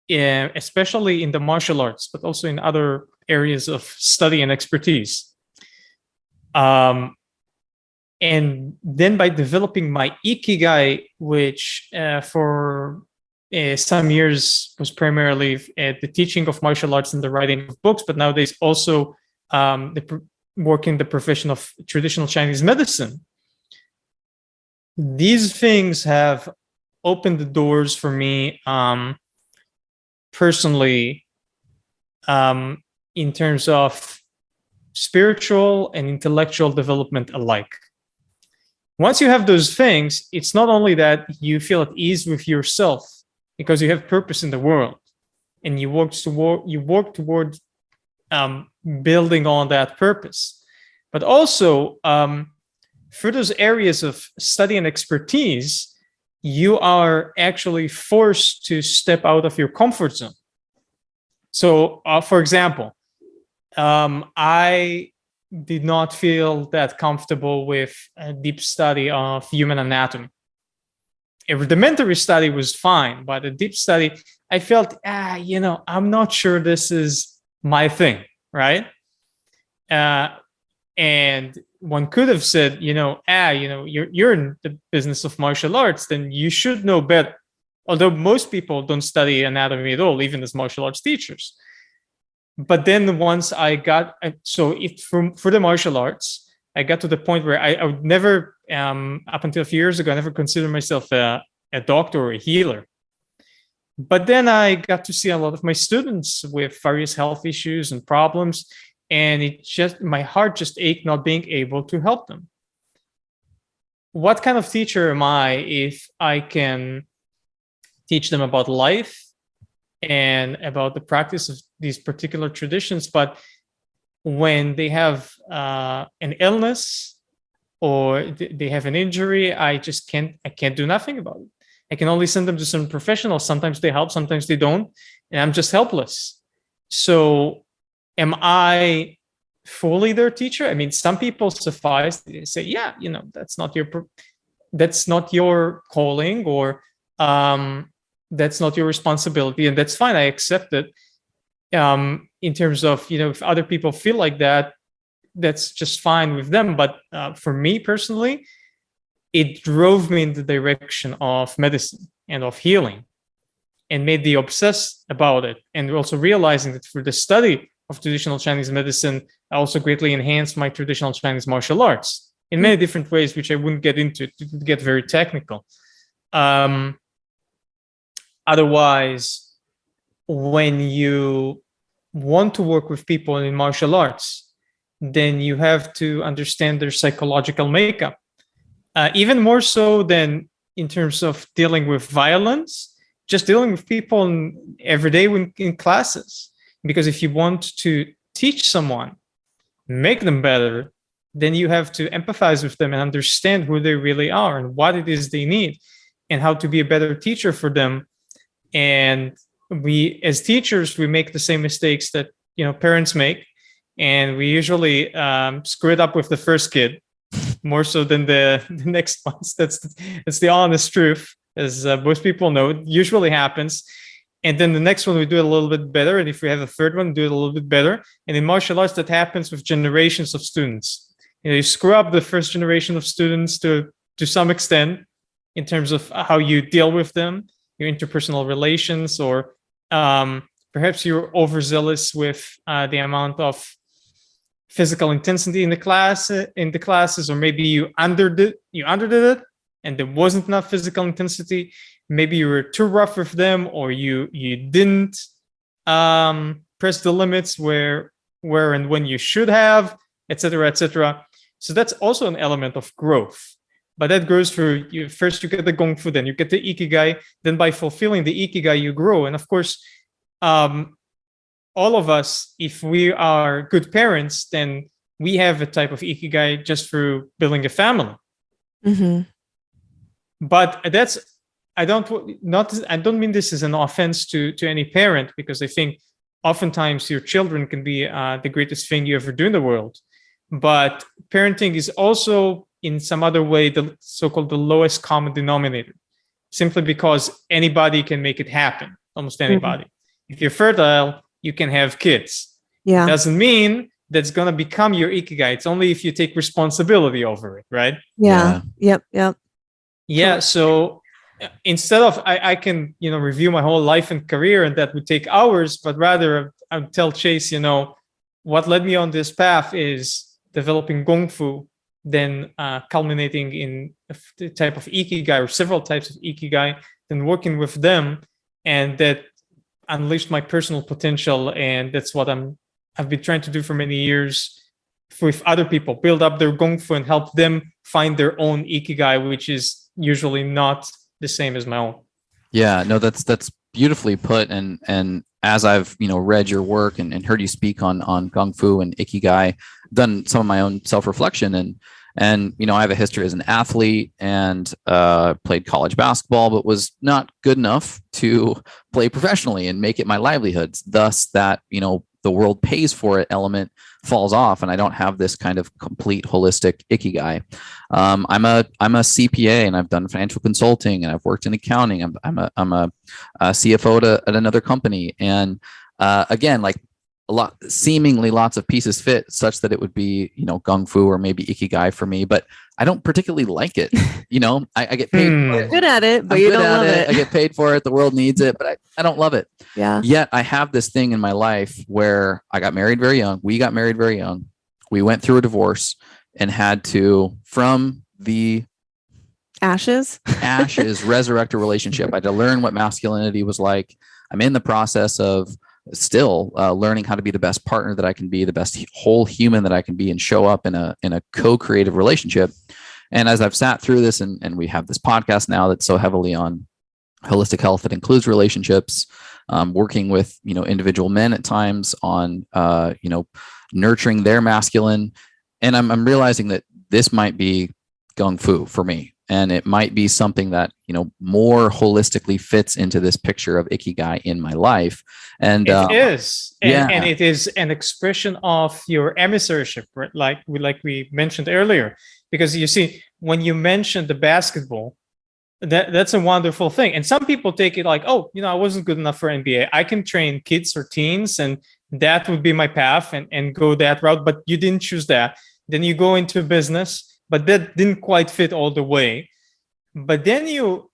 especially in the martial arts, but also in other areas of study and expertise, and then by developing my Ikigai, which for some years was primarily the teaching of martial arts and the writing of books, but nowadays also work in the profession of traditional Chinese medicine. These things have opened the doors for me personally, in terms of spiritual and intellectual development alike. Once you have those things, it's not only that you feel at ease with yourself because you have purpose in the world, and you work toward building on that purpose, but also for those areas of study and expertise, you are actually forced to step out of your comfort zone. So, for example, I did not feel that comfortable with a deep study of human anatomy. A rudimentary study was fine, but a deep study, I felt, I'm not sure this is my thing, right? And one could have said, you're in the business of martial arts, then you should know better. Although most people don't study anatomy at all, even as martial arts teachers. But then once I got, for the martial arts, I got to the point where I would never, up until a few years ago, I never considered myself a doctor or a healer. But then I got to see a lot of my students with various health issues and problems, and my heart just ached not being able to help them. What kind of teacher am I if I can teach them about life and about the practice of these particular traditions, but when they have an illness or they have an injury, I can't do nothing about it. I can only send them to some professionals. Sometimes they help, sometimes they don't, and I'm just helpless. So am I fully their teacher? I mean, some people suffice. They say, that's not your calling, or that's not your responsibility, and that's fine. I accept it. In terms of, if other people feel like that, that's just fine with them. But for me personally, it drove me in the direction of medicine and of healing, and made me obsessed about it. And also realizing that through the study of traditional Chinese medicine, I also greatly enhanced my traditional Chinese martial arts in many different ways, which I wouldn't get into to get very technical. Otherwise, when you want to work with people in martial arts, then you have to understand their psychological makeup. Even more so than in terms of dealing with violence, just dealing with people every day in classes. Because if you want to teach someone, make them better, then you have to empathize with them and understand who they really are and what it is they need and how to be a better teacher for them. And we, as teachers, we make the same mistakes that parents make, and we usually screw it up with the first kid more so than the next ones. That's the honest truth, as most people know. It usually happens. And then the next one, we do it a little bit better. And if we have a third one, do it a little bit better. And in martial arts, that happens with generations of students. You screw up the first generation of students to some extent in terms of how you deal with them, your interpersonal relations, or perhaps you're overzealous with the amount of physical intensity in the classes, or maybe you underdid it and there wasn't enough physical intensity. Maybe you were too rough with them, or you didn't press the limits where and when you should have, etc., etc. So that's also an element of growth. But that grows through first you get the Gong Fu, then you get the Ikigai, then by fulfilling the Ikigai you grow. And of course, all of us, if we are good parents, then we have a type of Ikigai just through building a family. Mm-hmm. But I don't mean this as an offense to any parent, because I think oftentimes your children can be the greatest thing you ever do in the world. But parenting is also in some other way the so-called the lowest common denominator, simply because anybody can make it happen, almost anybody. Mm-hmm. If you're fertile, you can have kids. Yeah. It doesn't mean that's going to become your Ikigai. It's only if you take responsibility over it, right? Yeah. Yep. Yeah. So instead of I can review my whole life and career, and that would take hours, but rather I would tell Chase, what led me on this path is developing Gong Fu, then culminating in a type of Ikigai or several types of Ikigai, then working with them, and that unleashed my personal potential. And that's what I've been trying to do for many years with other people, build up their Gong Fu and help them find their own Ikigai, which is usually not the same as my own. Yeah, no, that's beautifully put. And as I've read your work and heard you speak on Kung Fu and Ikigai, done some of my own self-reflection, and I have a history as an athlete and played college basketball, but was not good enough to play professionally and make it my livelihood. Thus, that the world pays for it element falls off, and I don't have this kind of complete holistic Ikigai. I'm a CPA, and I've done financial consulting, and I've worked in accounting. I'm a CFO at another company, and again, like seemingly lots of pieces fit such that it would be Gung Fu or maybe Ikigai for me, but I don't particularly like it. I get paid for it. Good at it, but you don't love it. I get paid for it. The world needs it, but I don't love it. Yeah. Yet I have this thing in my life where I got married very young. We got married very young. We went through a divorce and had to, from the ashes resurrect a relationship. I had to learn what masculinity was like. I'm in the process of still learning how to be the best partner that I can be, the best whole human that I can be, and show up in a co-creative relationship. And as I've sat through this, and we have this podcast now that's so heavily on holistic health that includes relationships, working with individual men at times on nurturing their masculine, and I'm realizing that this might be Gung Fu for me. And it might be something that, more holistically fits into this picture of Ikigai in my life. And it is. And it is an expression of your emissarship, right? Like we mentioned earlier. Because you see, when you mentioned the basketball, that's a wonderful thing. And some people take it like, oh, I wasn't good enough for NBA. I can train kids or teens, and that would be my path, and go that route. But you didn't choose that. Then you go into business, but that didn't quite fit all the way. But then you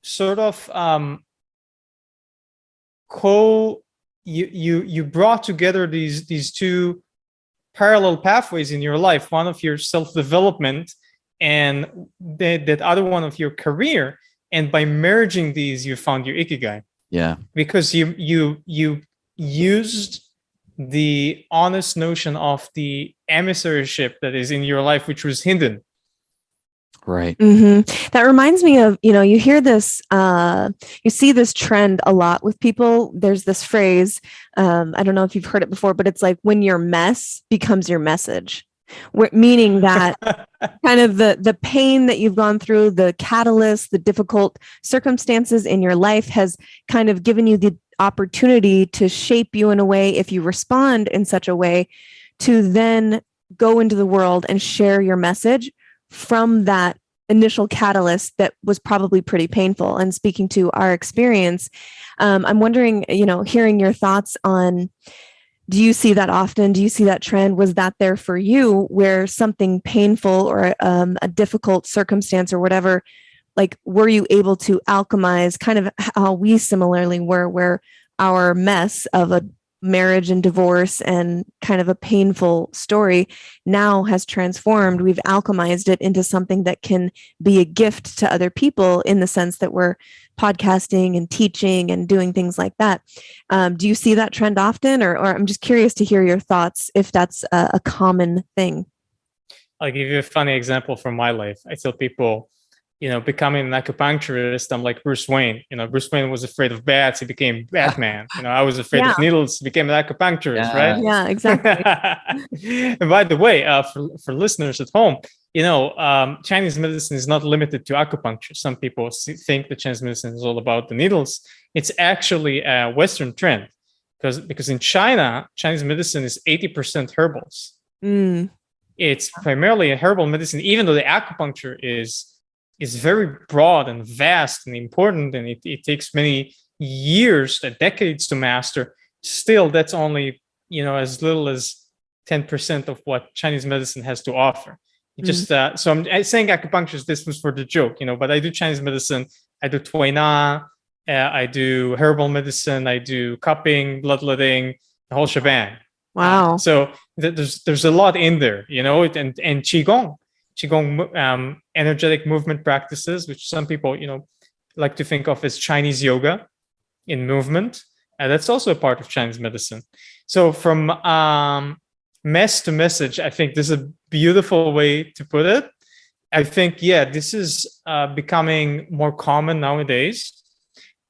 sort of you brought together these two parallel pathways in your life, one of your self-development and that other one of your career. And by merging these, you found your Ikigai. Yeah. Because you used the honest notion of the emissaryship that is in your life, which was hidden. Right. That reminds me of, you hear this, you see this trend a lot with people. There's this phrase, I don't know if you've heard it before, but it's like when your mess becomes your message, meaning that kind of the pain that you've gone through, the catalyst, the difficult circumstances in your life has kind of given you the opportunity to shape you in a way, if you respond in such a way, to then go into the world and share your message from that initial catalyst that was probably pretty painful. And speaking to our experience, I'm wondering, hearing your thoughts on, do you see that often? Do you see that trend? Was that there for you, where something painful or a difficult circumstance or whatever, like, were you able to alchemize kind of how we similarly were, where our mess of a marriage and divorce and kind of a painful story now has transformed? We've alchemized it into something that can be a gift to other people, in the sense that we're podcasting and teaching and doing things like that. Do you see that trend often, or I'm just curious to hear your thoughts if that's a common thing? I'll give you a funny example from my life. I tell people, becoming an acupuncturist, I'm like Bruce Wayne. Bruce Wayne was afraid of bats, he became Batman. I was afraid of needles, became an acupuncturist, right? Yeah, exactly. And by the way, for listeners at home, Chinese medicine is not limited to acupuncture. Some people think that Chinese medicine is all about the needles. It's actually a Western trend, because in China, Chinese medicine is 80% herbals. It's primarily a herbal medicine, even though the acupuncture is very broad and vast and important, and it takes many years, decades to master. Still, that's only, as little as 10% of what Chinese medicine has to offer. So I'm saying acupuncture, this was for the joke, but I do Chinese medicine. I do Tuina, I do herbal medicine, I do cupping, bloodletting, the whole shebang. Wow. So there's a lot in there, and Qigong, energetic movement practices, which some people, like to think of as Chinese yoga in movement. That's also a part of Chinese medicine. So from mess to message, I think this is a beautiful way to put it. I think, this is becoming more common nowadays,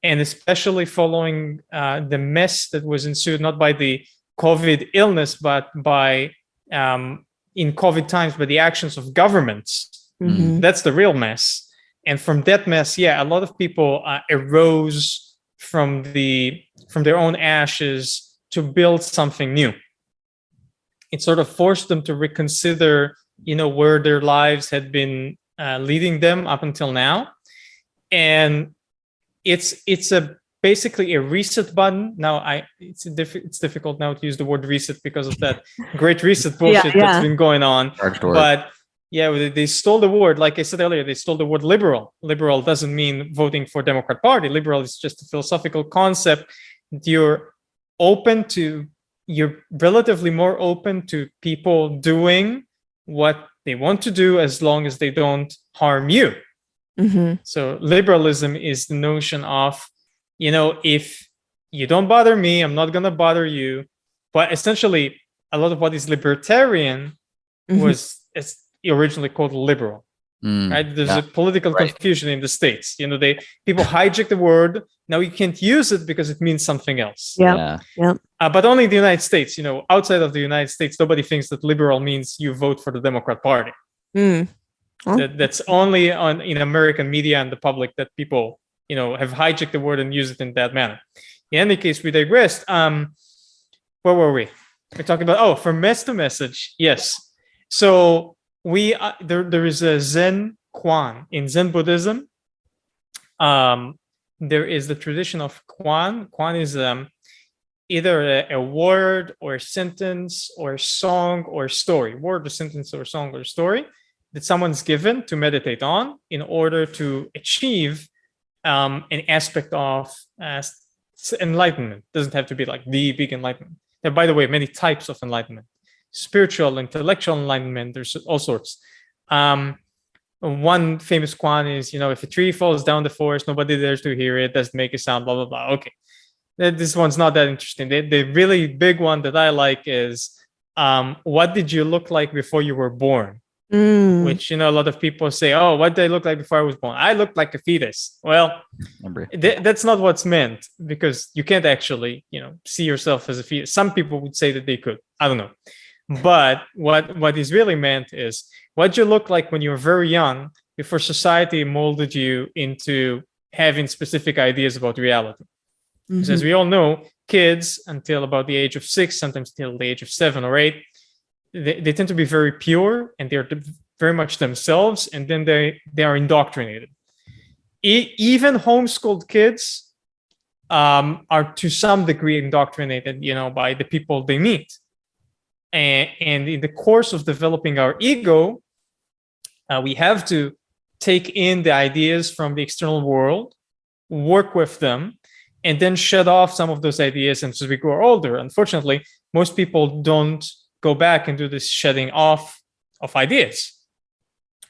and especially following the mess that was ensued, not by the COVID illness, but by in COVID times, by the actions of governments. That's the real mess. And from that mess, a lot of people arose from their own ashes to build something new. It sort of forced them to reconsider, where their lives had been leading them up until now. And it's basically a reset button. Now, it's difficult now to use the word reset because of that great reset bullshit that's been going on. But they stole the word. Like I said earlier, they stole the word liberal. Liberal doesn't mean voting for Democrat Party. Liberal is just a philosophical concept. You're relatively more open to people doing what they want to do, as long as they don't harm you. So liberalism is the notion of, if you don't bother me, I'm not going to bother you. But essentially, a lot of what is libertarian was originally called liberal. Right? There's a political confusion in the States. People hijack the word. Now you can't use it because it means something else. But only in the United States. Outside of the United States, nobody thinks that liberal means you vote for the Democrat Party. That's only in American media and the public that people have hijacked the word and use it in that manner. In any case, we digressed. Where were we? We're talking about from mess to message. Yes. So there is a Zen Quan in Zen Buddhism. There is the tradition of Quan. Quan is either a word or a sentence or a song or a story. Word or sentence or song or story that someone's given to meditate on in order to achieve an aspect of enlightenment. It doesn't have to be like the big enlightenment. There are, by the way, many types of enlightenment. Spiritual, intellectual enlightenment, there's all sorts. One famous Quan is, if a tree falls down the forest, nobody dares to hear it, doesn't make a sound, blah, blah, blah. Okay. This one's not that interesting. The really big one that I like is, what did you look like before you were born? Which, a lot of people say, oh, what did I look like before I was born? I looked like a fetus. Well, that's not what's meant, because you can't actually, see yourself as a fetus. Some people would say that they could. I don't know. But what is really meant is what you look like when you were very young, before society molded you into having specific ideas about reality. Because as we all know, kids until about the age of 6, sometimes till the age of 7 or 8, they tend to be very pure, and they're very much themselves, and then they are indoctrinated. Even homeschooled kids are to some degree indoctrinated, by the people they meet. And in the course of developing our ego, we have to take in the ideas from the external world, work with them, and then shut off some of those ideas. And as we grow older, unfortunately, most people don't go back and do this shedding off of ideas,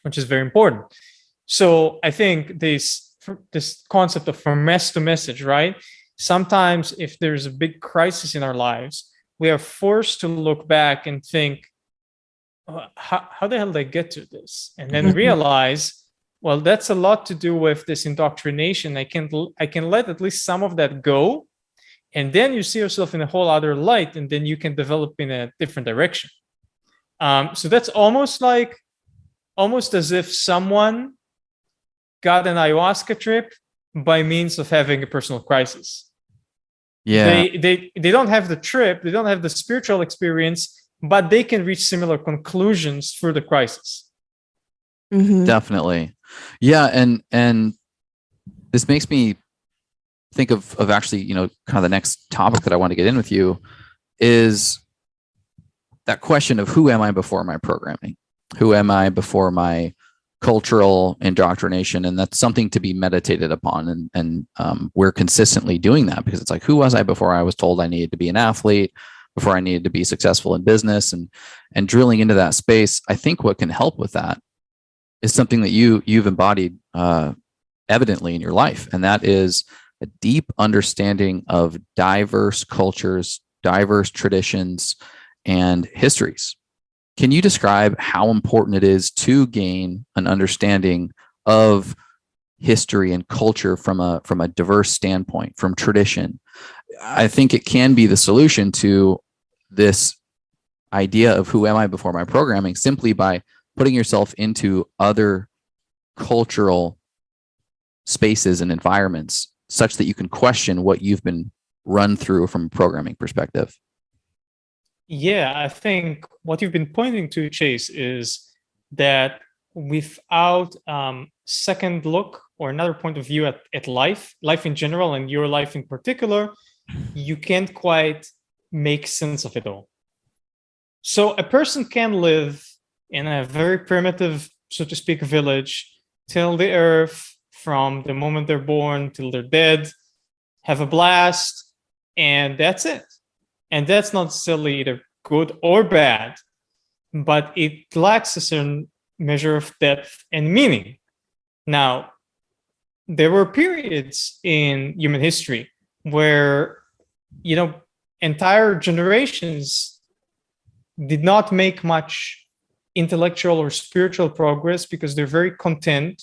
which is very important. So I think this concept of from mess to message, right? Sometimes if there's a big crisis in our lives, we are forced to look back and think, how the hell did I get to this? And then realize, well, that's a lot to do with this indoctrination. I can let at least some of that go. And then you see yourself in a whole other light, and then you can develop in a different direction. So that's almost as if someone got an ayahuasca trip by means of having a personal crisis. Yeah. They don't have the trip, they don't have the spiritual experience, but they can reach similar conclusions through the crisis. Definitely. Yeah. And this makes me think of actually, kind of the next topic that I want to get in with you is that question of who am I before my programming? Who am I before my cultural indoctrination? And that's something to be meditated upon. And we're consistently doing that, because it's like, who was I before I was told I needed to be an athlete, before I needed to be successful in business, and drilling into that space. I think what can help with that is something that you've embodied evidently in your life. And that is a deep understanding of diverse cultures, diverse traditions, and histories. Can you describe how important it is to gain an understanding of history and culture from a diverse standpoint, from tradition? I think it can be the solution to this idea of who am I before my programming, simply by putting yourself into other cultural spaces and environments such that you can question what you've been run through from a programming perspective. Yeah, I think what you've been pointing to, Chase, is that without second look or another point of view at life in general, and your life in particular, you can't quite make sense of it all. So a person can live in a very primitive, so to speak, village till the earth, from the moment they're born till they're dead, have a blast, and that's it. And that's not necessarily either good or bad, but it lacks a certain measure of depth and meaning. Now, there were periods in human history where, entire generations did not make much intellectual or spiritual progress because they're very content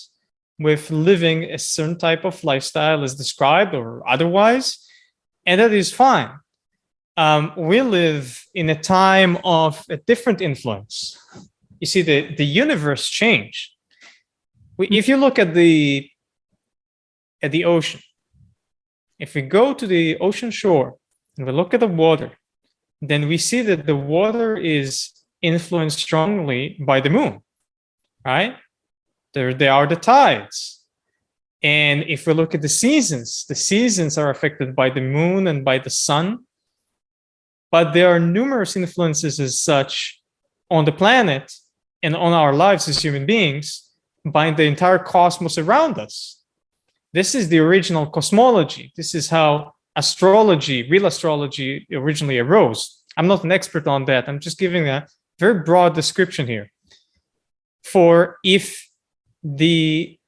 with living a certain type of lifestyle as described or otherwise, and that is fine. We live in a time of a different influence. You see, the universe changed. If you look at the ocean, if we go to the ocean shore and we look at the water, then we see that the water is influenced strongly by the moon, right? There are the tides. And if we look at the seasons are affected by the moon and by the sun. But there are numerous influences as such on the planet and on our lives as human beings by the entire cosmos around us. This is the original cosmology. This is how real astrology originally arose. I'm not an expert on that. I'm just giving a very broad description here. For if the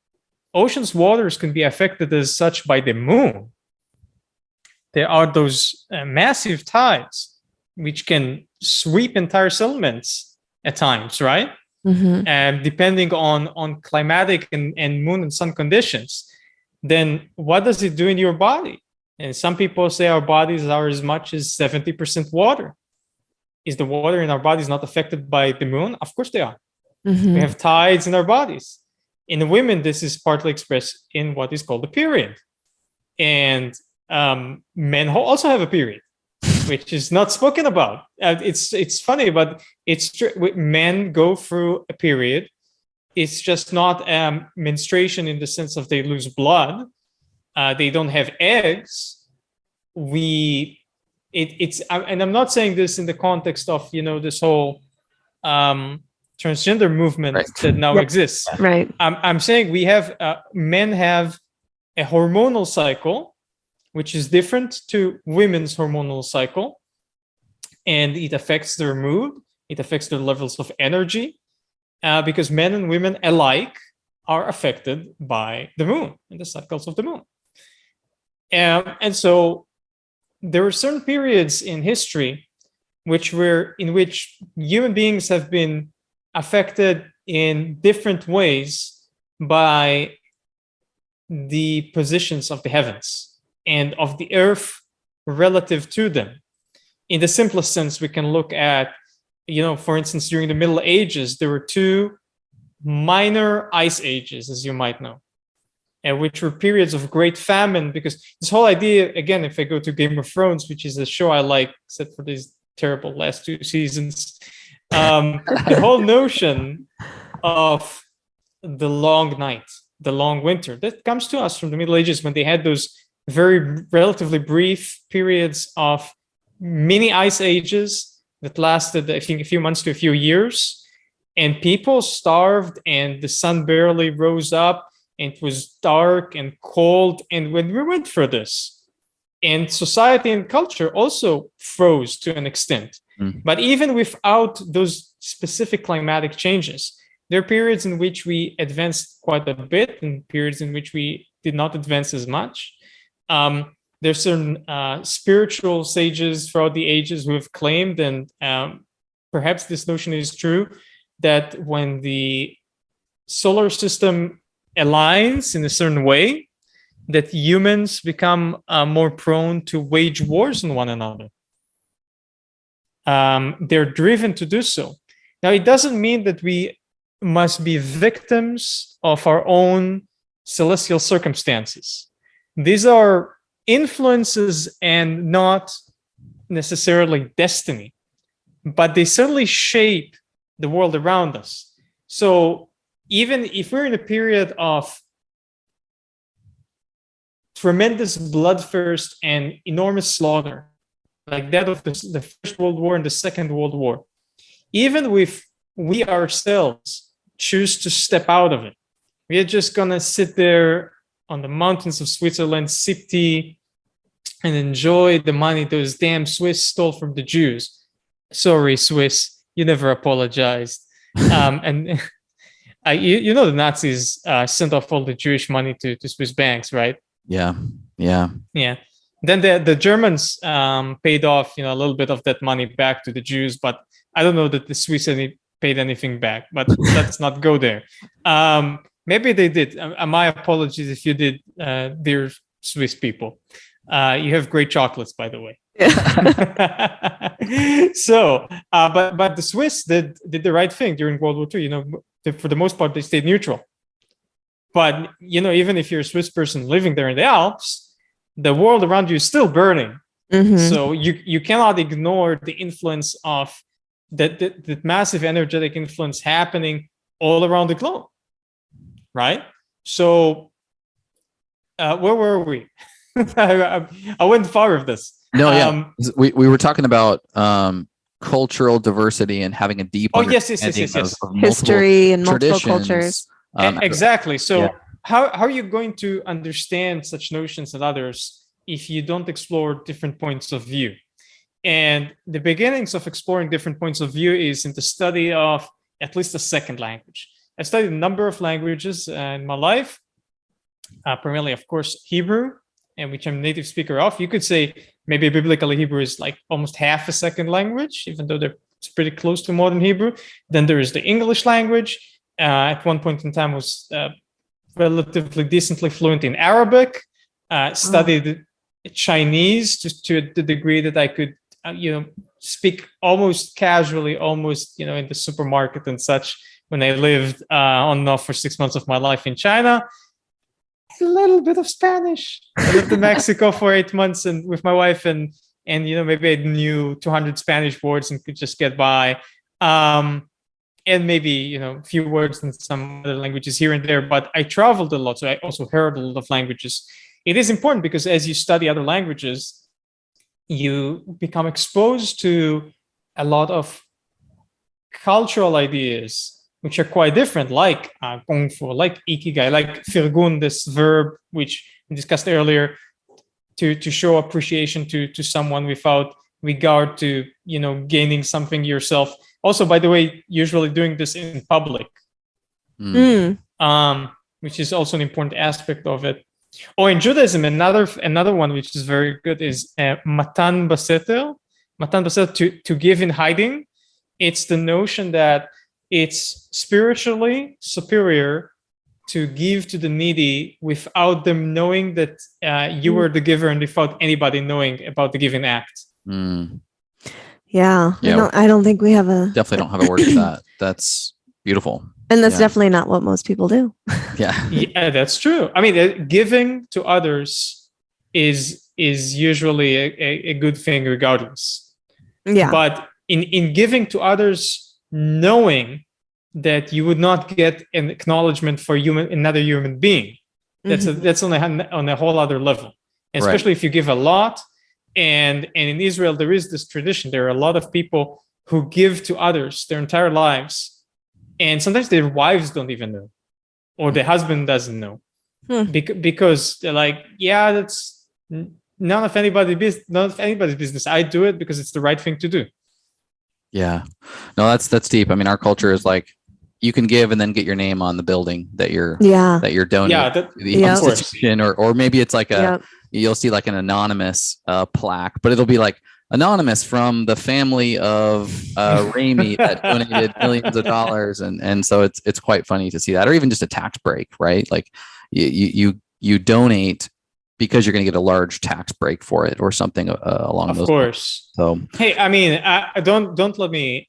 ocean's waters can be affected as such by the moon, there are those massive tides which can sweep entire settlements at times, right? And depending on climatic and moon and sun conditions, then what does it do in your body? And some people say our bodies are as much as 70% water. Is the water in our bodies not affected by the moon? Of course they are. We have tides in our bodies. In women, this is partly expressed in what is called the period. And men also have a period, which is not spoken about. It's funny, but it's true. Men go through a period. It's just not menstruation in the sense of they lose blood. They don't have eggs. And I'm not saying this in the context of this whole transgender movement that now exists. Right. I'm saying men have a hormonal cycle, which is different to women's hormonal cycle, and it affects their mood. It affects their levels of energy, because men and women alike are affected by the moon and the cycles of the moon. And so there are certain periods in history in which human beings have been affected in different ways by the positions of the heavens and of the earth relative to them. In the simplest sense, we can look at, for instance, during the Middle Ages, there were two minor ice ages, as you might know, and which were periods of great famine, because this whole idea, again, if I go to Game of Thrones, which is a show I like, except for these terrible last 2 seasons, the whole notion of the long night, the long winter, that comes to us from the Middle Ages, when they had those very relatively brief periods of mini ice ages that lasted, I think, a few months to a few years, and people starved and the sun barely rose up and it was dark and cold. And when we went through this, and society and culture also froze to an extent. But even without those specific climatic changes, there are periods in which we advanced quite a bit and periods in which we did not advance as much. There's certain spiritual sages throughout the ages who have claimed, and perhaps this notion is true, that when the solar system aligns in a certain way, that humans become more prone to wage wars on one another. They're driven to do so. Now, it doesn't mean that we must be victims of our own celestial circumstances. These are influences and not necessarily destiny, but they certainly shape the world around us. So even if we're in a period of tremendous bloodthirst and enormous slaughter, like that of the First World War and the Second World War, even if we ourselves choose to step out of it, we are just gonna sit there on the mountains of Switzerland, sip tea, and enjoy the money those damn Swiss stole from the Jews. Sorry, Swiss, you never apologized. And the Nazis sent off all the Jewish money to Swiss banks, right? Yeah. Then the Germans paid off, a little bit of that money back to the Jews, but I don't know that the Swiss paid anything back. But let's not go there. Maybe they did. My apologies if you did, dear Swiss people. You have great chocolates, by the way. So, but the Swiss did the right thing during World War II. For the most part, they stayed neutral. But even if you're a Swiss person living there in the Alps, the world around you is still burning. So you cannot ignore the influence of that massive energetic influence happening all around the globe, right? So where were we? I went far with this. We were talking about cultural diversity and having a deep understanding of history and multiple cultures. Exactly. So how are you going to understand such notions and others if you don't explore different points of view? And the beginnings of exploring different points of view is in the study of at least a second language. I've studied a number of languages in my life, primarily, of course, Hebrew and which I'm a native speaker of, you could say maybe biblical Hebrew is like almost half a second language, even though it's pretty close to modern Hebrew. Then there is the English language. At one point in time, was relatively decently fluent in Arabic. Studied Chinese to the degree that I could, speak almost casually, almost, in the supermarket and such. When I lived on and off for 6 months of my life in China, a little bit of Spanish. I lived in Mexico for 8 months and with my wife, and maybe I knew 200 Spanish words and could just get by. And maybe, a few words in some other languages here and there, but I traveled a lot. So I also heard a lot of languages. It is important because as you study other languages, you become exposed to a lot of cultural ideas, which are quite different, like kung fu, like ikigai, like firgun, this verb, which we discussed earlier, to show appreciation to someone without regard to, gaining something yourself. Also, by the way, usually doing this in public, which is also an important aspect of it. Or in Judaism, another one which is very good is matan baseter. Matan baseter, to give in hiding. It's the notion that it's spiritually superior to give to the needy without them knowing that you were the giver and without anybody knowing about the giving act. Yeah. I don't think we have definitely don't have a word for that. That's beautiful. And that's definitely not what most people do. Yeah, that's true. I mean, giving to others is usually a good thing regardless. Yeah. But in giving to others, knowing that you would not get an acknowledgement for another human being, that's on a whole other level. And especially if you give a lot. And in Israel, there is this tradition. There are a lot of people who give to others their entire lives. And sometimes their wives don't even know, or the husband doesn't know, because they're like, that's none of anybody's business. I do it because it's the right thing to do. Yeah, no, that's deep. I mean, our culture is like, you can give and then get your name on the building that you're donating to the institution, or maybe it's like you'll see like an anonymous plaque, but it'll be like, anonymous from the family of Ramy that donated millions of dollars, and so it's quite funny to see that, or even just a tax break, right? Like you donate because you're going to get a large tax break for it, or something along those. Of course. Lines. So hey, I mean, don't let me.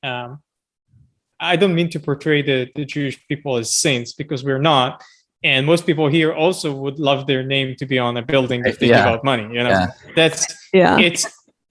I don't mean to portray the Jewish people as saints, because we're not. And most people here also would love their name to be on a building if they give out money.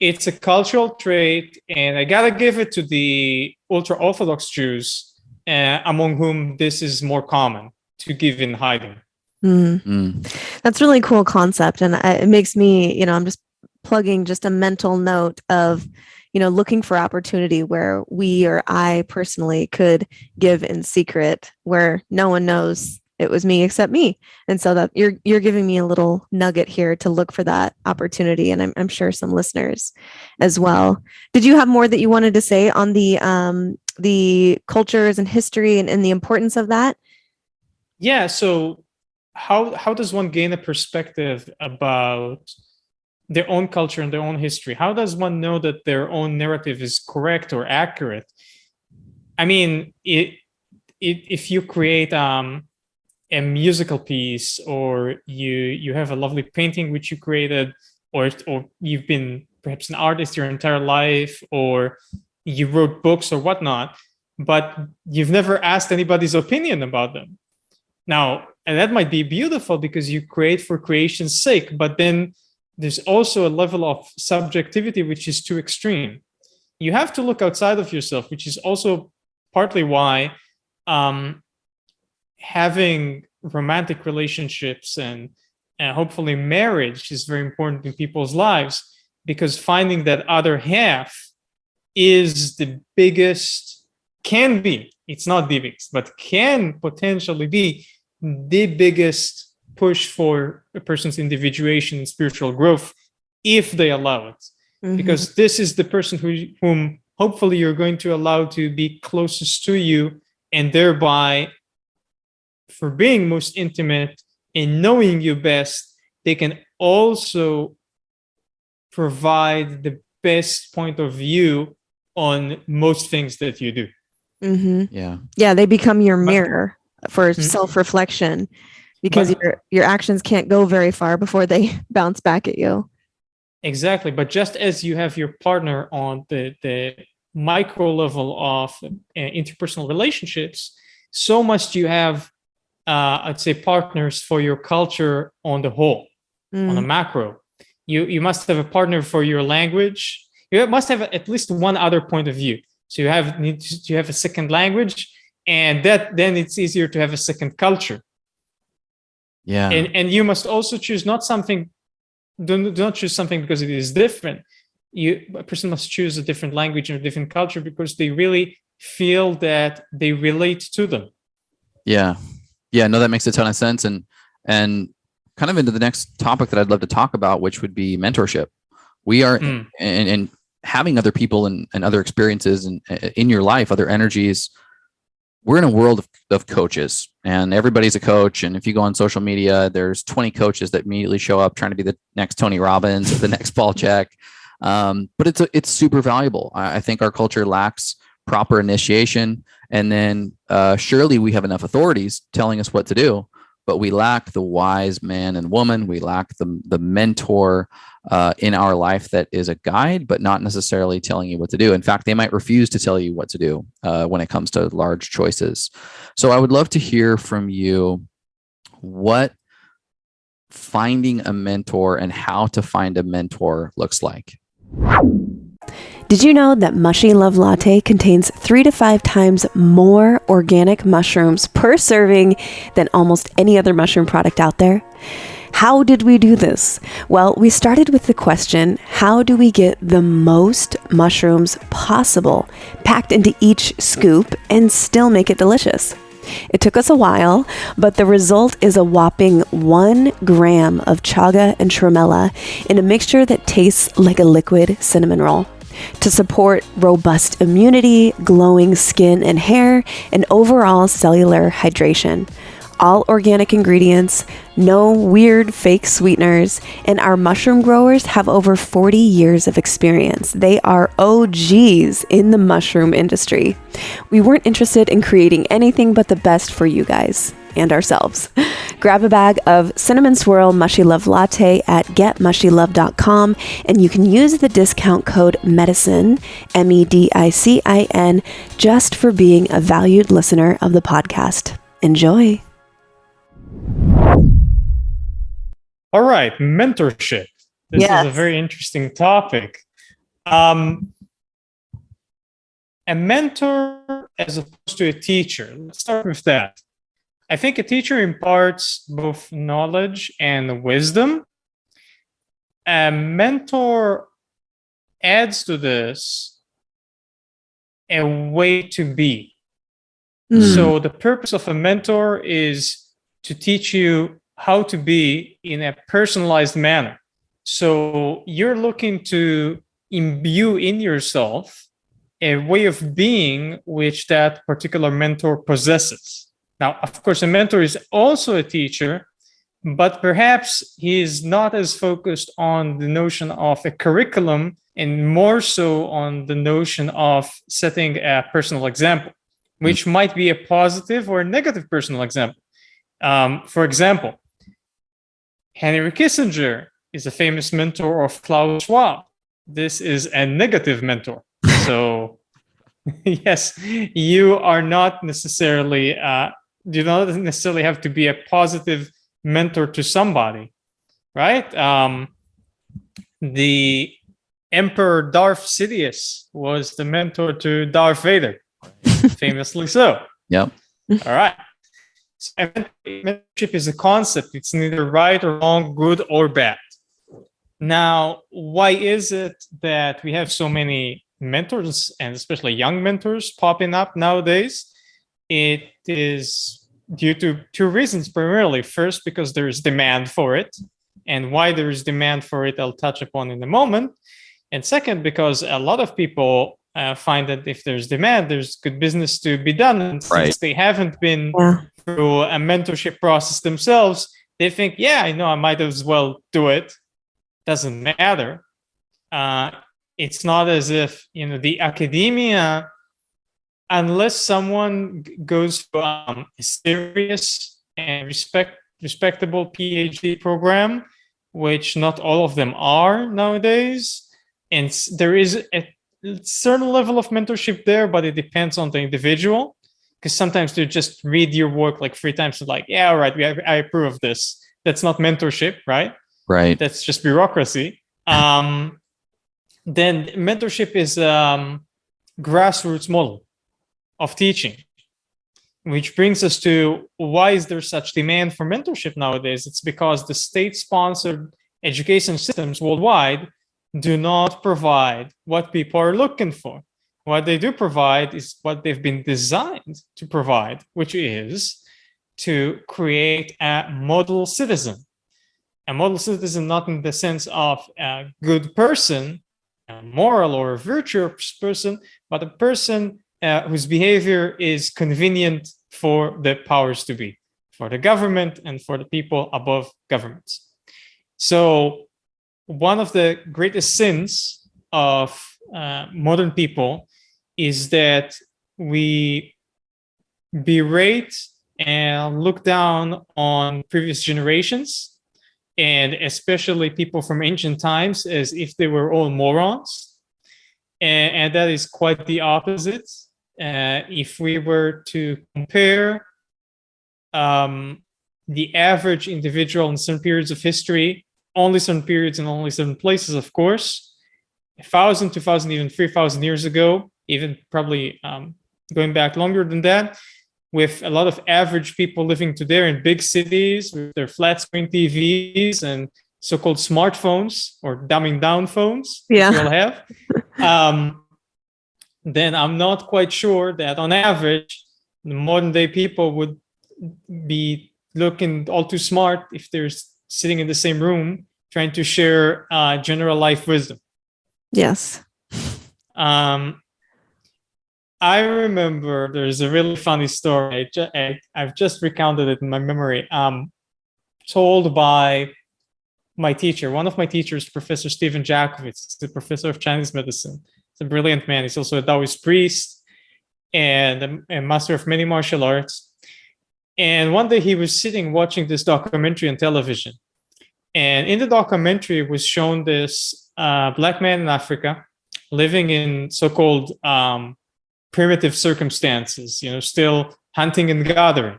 It's a cultural trait, and I gotta give it to the ultra-Orthodox Jews, among whom this is more common, to give in hiding. That's a really cool concept, and it makes me, I'm just plugging just a mental note of, looking for opportunity where we, or I personally, could give in secret, where no one knows it was me except me. And so that you're giving me a little nugget here to look for that opportunity. And I'm sure some listeners as well. Did you have more that you wanted to say on the cultures and history and the importance of that? Yeah. So how does one gain a perspective about their own culture and their own history? How does one know that their own narrative is correct or accurate? I mean, if you create a musical piece, or you have a lovely painting which you created, or you've been perhaps an artist your entire life, or you wrote books or whatnot, but you've never asked anybody's opinion about them. Now, and that might be beautiful because you create for creation's sake, but then there's also a level of subjectivity which is too extreme. You have to look outside of yourself, which is also partly why having romantic relationships and hopefully marriage is very important in people's lives, because finding that other half is the biggest, can be, it's not the biggest, but can potentially be the biggest push for a person's individuation and spiritual growth, if they allow it. Because this is the person whom hopefully you're going to allow to be closest to you, and thereby, for being most intimate and knowing you best, they can also provide the best point of view on most things that you do. Mm-hmm. Yeah. Yeah, they become your mirror for Mhm. self-reflection, because But- your actions can't go very far before they bounce back at you. Exactly. But just as you have your partner on the micro level of interpersonal relationships, so must you have, I'd say, partners for your culture on the whole, on a macro. You must have a partner for your language. You must have at least one other point of view. So you need to have a second language, and then it's easier to have a second culture. Yeah. And you must also choose not something. Do not choose something because it is different. A person must choose a different language and a different culture because they really feel that they relate to them. Yeah. Yeah. No, that makes a ton of sense. And kind of into the next topic that I'd love to talk about, which would be mentorship. We are and having other people and other experiences in your life, other energies. We're in a world of coaches, and everybody's a coach. And if you go on social media, there's 20 coaches that immediately show up trying to be the next Tony Robbins or the next Paul Chek. But it's super valuable. I think our culture lacks proper initiation. And then surely we have enough authorities telling us what to do, but we lack the wise man and woman. We lack the mentor in our life that is a guide, but not necessarily telling you what to do. In fact, they might refuse to tell you what to do when it comes to large choices. So I would love to hear from you what finding a mentor and how to find a mentor looks like. Did you know that Mushy Love Latte contains 3 to 5 times more organic mushrooms per serving than almost any other mushroom product out there? How did we do this? Well, we started with the question, how do we get the most mushrooms possible packed into each scoop and still make it delicious? It took us a while, but the result is a whopping 1 gram of chaga and tremella in a mixture that tastes like a liquid cinnamon roll. To support robust immunity, glowing skin and hair, and overall cellular hydration. All organic ingredients, no weird fake sweeteners, and our mushroom growers have over 40 years of experience. They are OGs in the mushroom industry. We weren't interested in creating anything but the best for you guys and ourselves. Grab a bag of Cinnamon Swirl Mushy Love Latte at getmushylove.com, and you can use the discount code MEDICIN, MEDICIN, just for being a valued listener of the podcast. Enjoy. All right, mentorship. This is a Yes. very interesting topic. A mentor as opposed to a teacher. Let's start with that. I think a teacher imparts both knowledge and wisdom. A mentor adds to this a way to be. So the purpose of a mentor is to teach you how to be in a personalized manner. So you're looking to imbue in yourself a way of being which that particular mentor possesses. Now, of course, a mentor is also a teacher, but perhaps he is not as focused on the notion of a curriculum and more so on the notion of setting a personal example, which might be a positive or a negative personal example. For example, Henry Kissinger is a famous mentor of Klaus Schwab. This is a negative mentor. So, yes, you are not necessarily, you don't necessarily have to be a positive mentor to somebody, right? The Emperor Darth Sidious was the mentor to Darth Vader, famously so. Yep. All right. Mentorship is a concept. It's neither right or wrong, good or bad. Now, why is it that we have so many mentors, and especially young mentors, popping up nowadays? It is due to 2 reasons primarily. First, because there is demand for it. And why there is demand for it, I'll touch upon in a moment. And second, because a lot of people find that if there's demand, there's good business to be done. And since they haven't been through a mentorship process themselves, they think, yeah, I know, I might as well do it. Doesn't matter. It's not as if, the academia, unless someone goes to a serious and respectable PhD program, which not all of them are nowadays, and there is a certain level of mentorship there, but it depends on the individual, because sometimes they just read your work like 3 times and like, yeah, all right, I approve of this. That's not mentorship, right? Right. That's just bureaucracy. Then mentorship is grassroots model of teaching, which brings us to why is there such demand for mentorship nowadays? It's because the state-sponsored education systems worldwide do not provide what people are looking for. What they do provide is what they've been designed to provide, which is to create a model citizen. A model citizen, not in the sense of a good person, a moral or a virtuous person, but a person whose behavior is convenient for the powers to be, for the government and for the people above governments. So one of the greatest sins of modern people is that we berate and look down on previous generations, and especially people from ancient times, as if they were all morons. And that is quite the opposite. If we were to compare the average individual in certain periods of history, only certain periods and only certain places, of course, 1,000, 2,000, even 3,000 years ago, even probably going back longer than that, with a lot of average people living today in big cities with their flat screen TVs and so-called smartphones or dumbing down phones, Yeah. we all have, then I'm not quite sure that on average, the modern day people would be looking all too smart if they're sitting in the same room trying to share general life wisdom. Yes. I remember there's a really funny story. I've just recounted it in my memory. Told by my teacher, one of my teachers, Professor Stephen Jakovitz, the professor of Chinese medicine. He's a brilliant man. He's also a Taoist priest and a master of many martial arts. And one day he was sitting watching this documentary on television. And in the documentary was shown this black man in Africa living in so-called primitive circumstances, still hunting and gathering.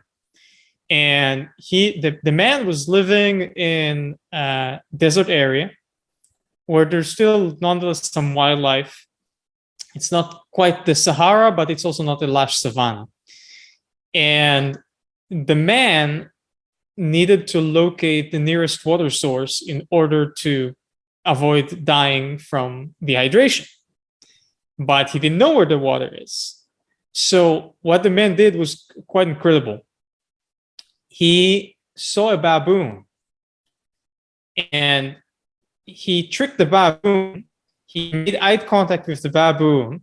And the man was living in a desert area where there's still nonetheless some wildlife. It's not quite the Sahara, but it's also not a lush savanna. And the man needed to locate the nearest water source in order to avoid dying from dehydration. But he didn't know where the water is. So what the man did was quite incredible. He saw a baboon and he tricked the baboon. He made eye contact with the baboon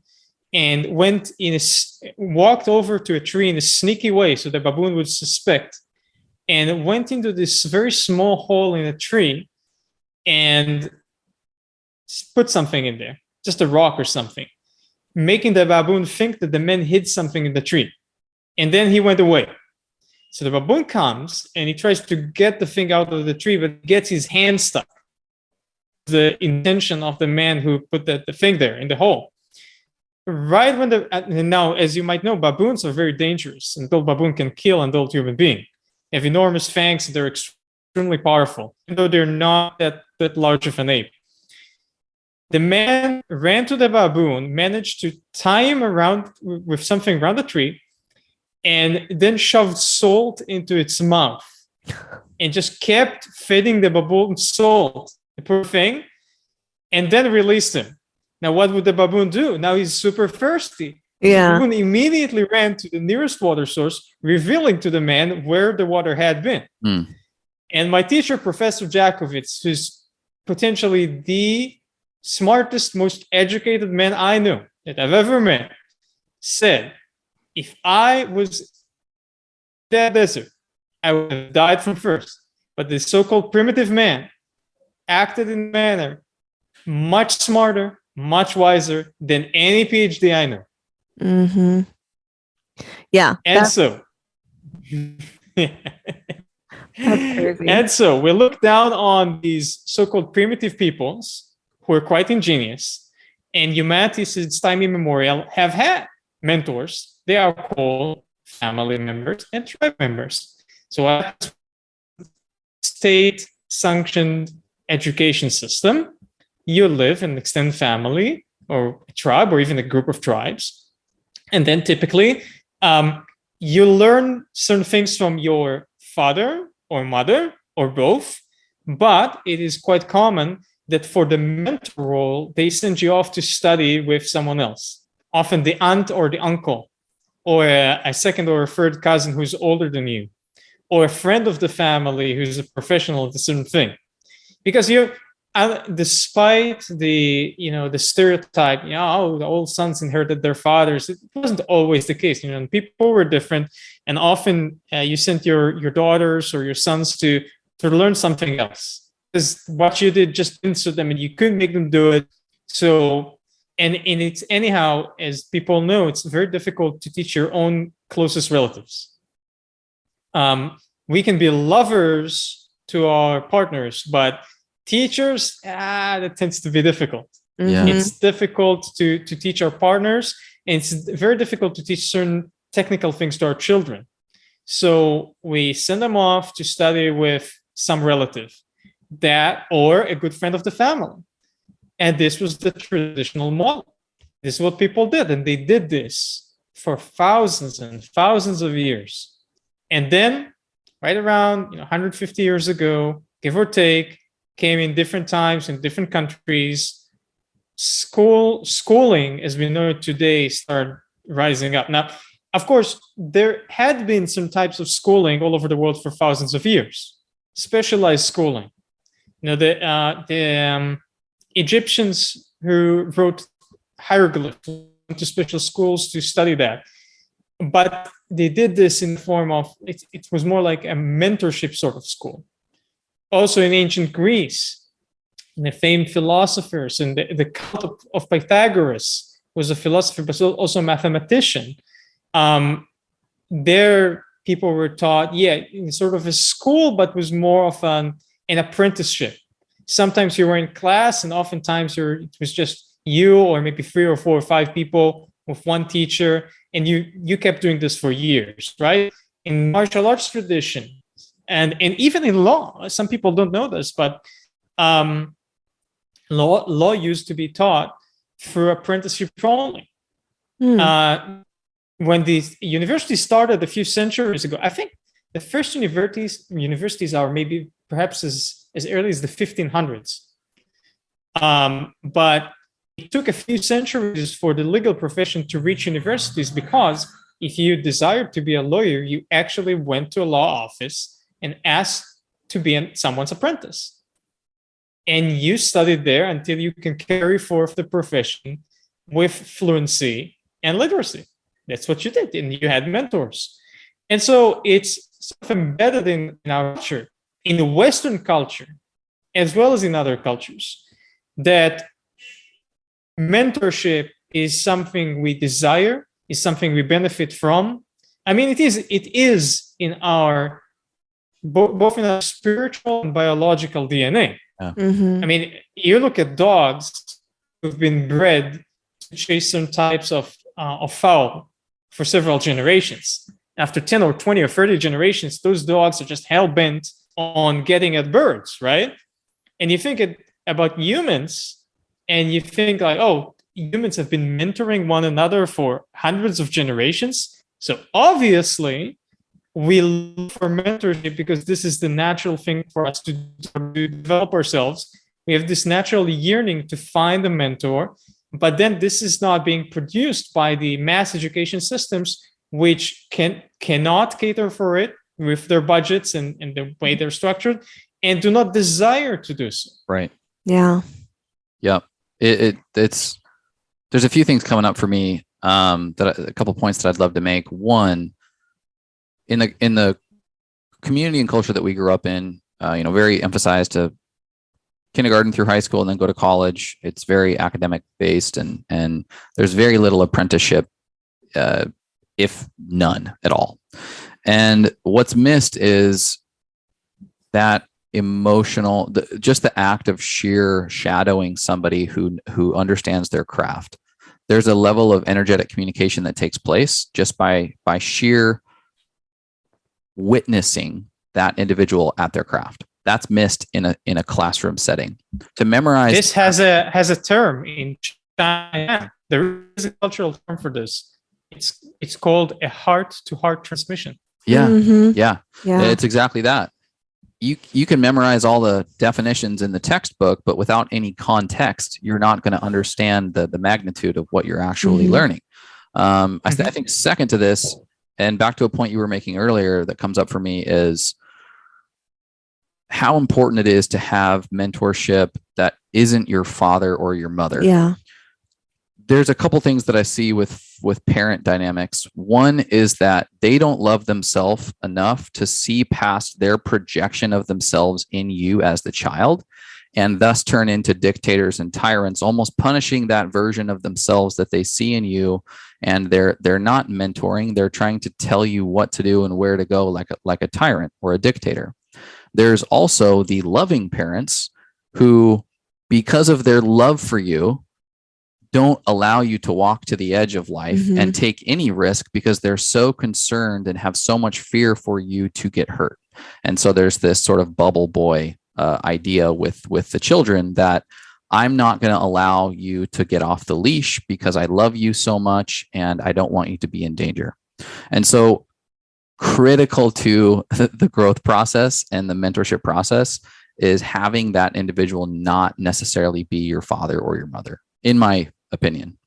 and walked over to a tree in a sneaky way so the baboon would suspect, and went into this very small hole in a tree and put something in there, just a rock or something, making the baboon think that the man hid something in the tree. And then he went away. So the baboon comes and he tries to get the thing out of the tree, but gets his hand stuck. The intention of the man who put the thing there in the hole. Right when now, as you might know, baboons are very dangerous. An adult baboon can kill an adult human being. They have enormous fangs. They're extremely powerful, even though they're not that large of an ape. The man ran to the baboon, managed to tie him around with something around the tree, and then shoved salt into its mouth and just kept feeding the baboon salt, the poor thing, and then released him. Now, what would the baboon do? Now he's super thirsty. Yeah. The baboon immediately ran to the nearest water source, revealing to the man where the water had been. And my teacher, Professor Jakovitz, who's potentially the smartest, most educated man I know that I've ever met, said, if I was in that desert, I would have died from thirst. but the so-called primitive man acted in a manner much smarter, much wiser than any PhD I know. Mm-hmm. Yeah. And so, that's crazy. and so we look down on these so-called primitive peoples who are quite ingenious, and humanity since time immemorial have had mentors. They are called family members and tribe members. So a state-sanctioned education system, you live in an extended family or a tribe or even a group of tribes. And then typically you learn certain things from your father or mother or both, but it is quite common that for the mentor role, they send you off to study with someone else, often the aunt or the uncle, or a second or a third cousin who's older than you, or a friend of the family who's a professional at a certain thing. Because despite the stereotype, the old sons inherited their fathers, it wasn't always the case. People were different, and often you sent your daughters or your sons to learn something else, because what you did just didn't suit them, and you couldn't make them do it. So, and it's anyhow, as people know, it's very difficult to teach your own closest relatives. We can be lovers to our partners, but teachers, that tends to be difficult. Yeah. It's difficult to teach our partners, and it's very difficult to teach certain technical things to our children. So we send them off to study with some relative, that or a good friend of the family. And this was the traditional model. This is what people did, and they did this for thousands and thousands of years. And then right around 150 years ago, give or take, came in different times in different countries. Schooling, as we know it today, started rising up. Now, of course, there had been some types of schooling all over the world for thousands of years, specialized schooling. The Egyptians who wrote hieroglyphs went to special schools to study that. But they did this in the form of, it was more like a mentorship sort of school. Also in ancient Greece, the famed philosophers, and the cult of Pythagoras was a philosopher, but also a mathematician. There, people were taught, in sort of a school, but was more of an apprenticeship. Sometimes you were in class, and oftentimes it was just you or maybe 3 or 4 or 5 people with one teacher, and you kept doing this for years, right? In martial arts tradition, and even in law, some people don't know this, but law used to be taught through apprenticeship only. When these universities started a few centuries ago, I think the first universities are maybe perhaps as early as the 1500s. But it took a few centuries for the legal profession to reach universities, because if you desired to be a lawyer, you actually went to a law office and asked to be someone's apprentice. And you studied there until you can carry forth the profession with fluency and literacy. That's what you did, and you had mentors. And so it's sort of embedded in our culture, in the Western culture, as well as in other cultures, that mentorship is something we desire, is something we benefit from. I mean, it is in our both in our spiritual and biological DNA. Yeah. Mm-hmm. I mean, you look at dogs who've been bred to chase some types of fowl for several generations. After 10 or 20 or 30 generations, those dogs are just hell-bent on getting at birds, right? And you think about humans, and you think like, oh, humans have been mentoring one another for hundreds of generations. So obviously, we look for mentorship because this is the natural thing for us to develop ourselves. We have this natural yearning to find a mentor, but then this is not being produced by the mass education systems, which cannot cater for it with their budgets and the way they're structured, and do not desire to do so. Right. Yeah. Yep. It's there's a few things coming up for me. A couple points that I'd love to make. One, in the community and culture that we grew up in, very emphasized to kindergarten through high school and then go to college. It's very academic based, and there's very little apprenticeship, if none at all. And what's missed is that emotional, just the act of sheer shadowing somebody who understands their craft. There's a level of energetic communication that takes place just by sheer witnessing that individual at their craft. That's missed in a classroom setting. To memorize this has a term in China. There is a cultural term for this. It's called a heart-to-heart transmission. Yeah, Mhm. yeah, Yeah. it's exactly that. You can memorize all the definitions in the textbook, but without any context, you're not going to understand the magnitude of what you're actually Mhm. learning. I think second to this, and back to a point you were making earlier that comes up for me, is how important it is to have mentorship that isn't your father or your mother. Yeah. There's a couple things that I see with parent dynamics. One is that they don't love themselves enough to see past their projection of themselves in you as the child, and thus turn into dictators and tyrants, almost punishing that version of themselves that they see in you. And they're not mentoring. They're trying to tell you what to do and where to go, like a tyrant or a dictator. There's also the loving parents who, because of their love for you, don't allow you to walk to the edge of life and take any risk because they're so concerned and have so much fear for you to get hurt. And so there's this sort of bubble boy idea with the children that I'm not going to allow you to get off the leash because I love you so much and I don't want you to be in danger. And so critical to the growth process and the mentorship process is having that individual not necessarily be your father or your mother, in my opinion.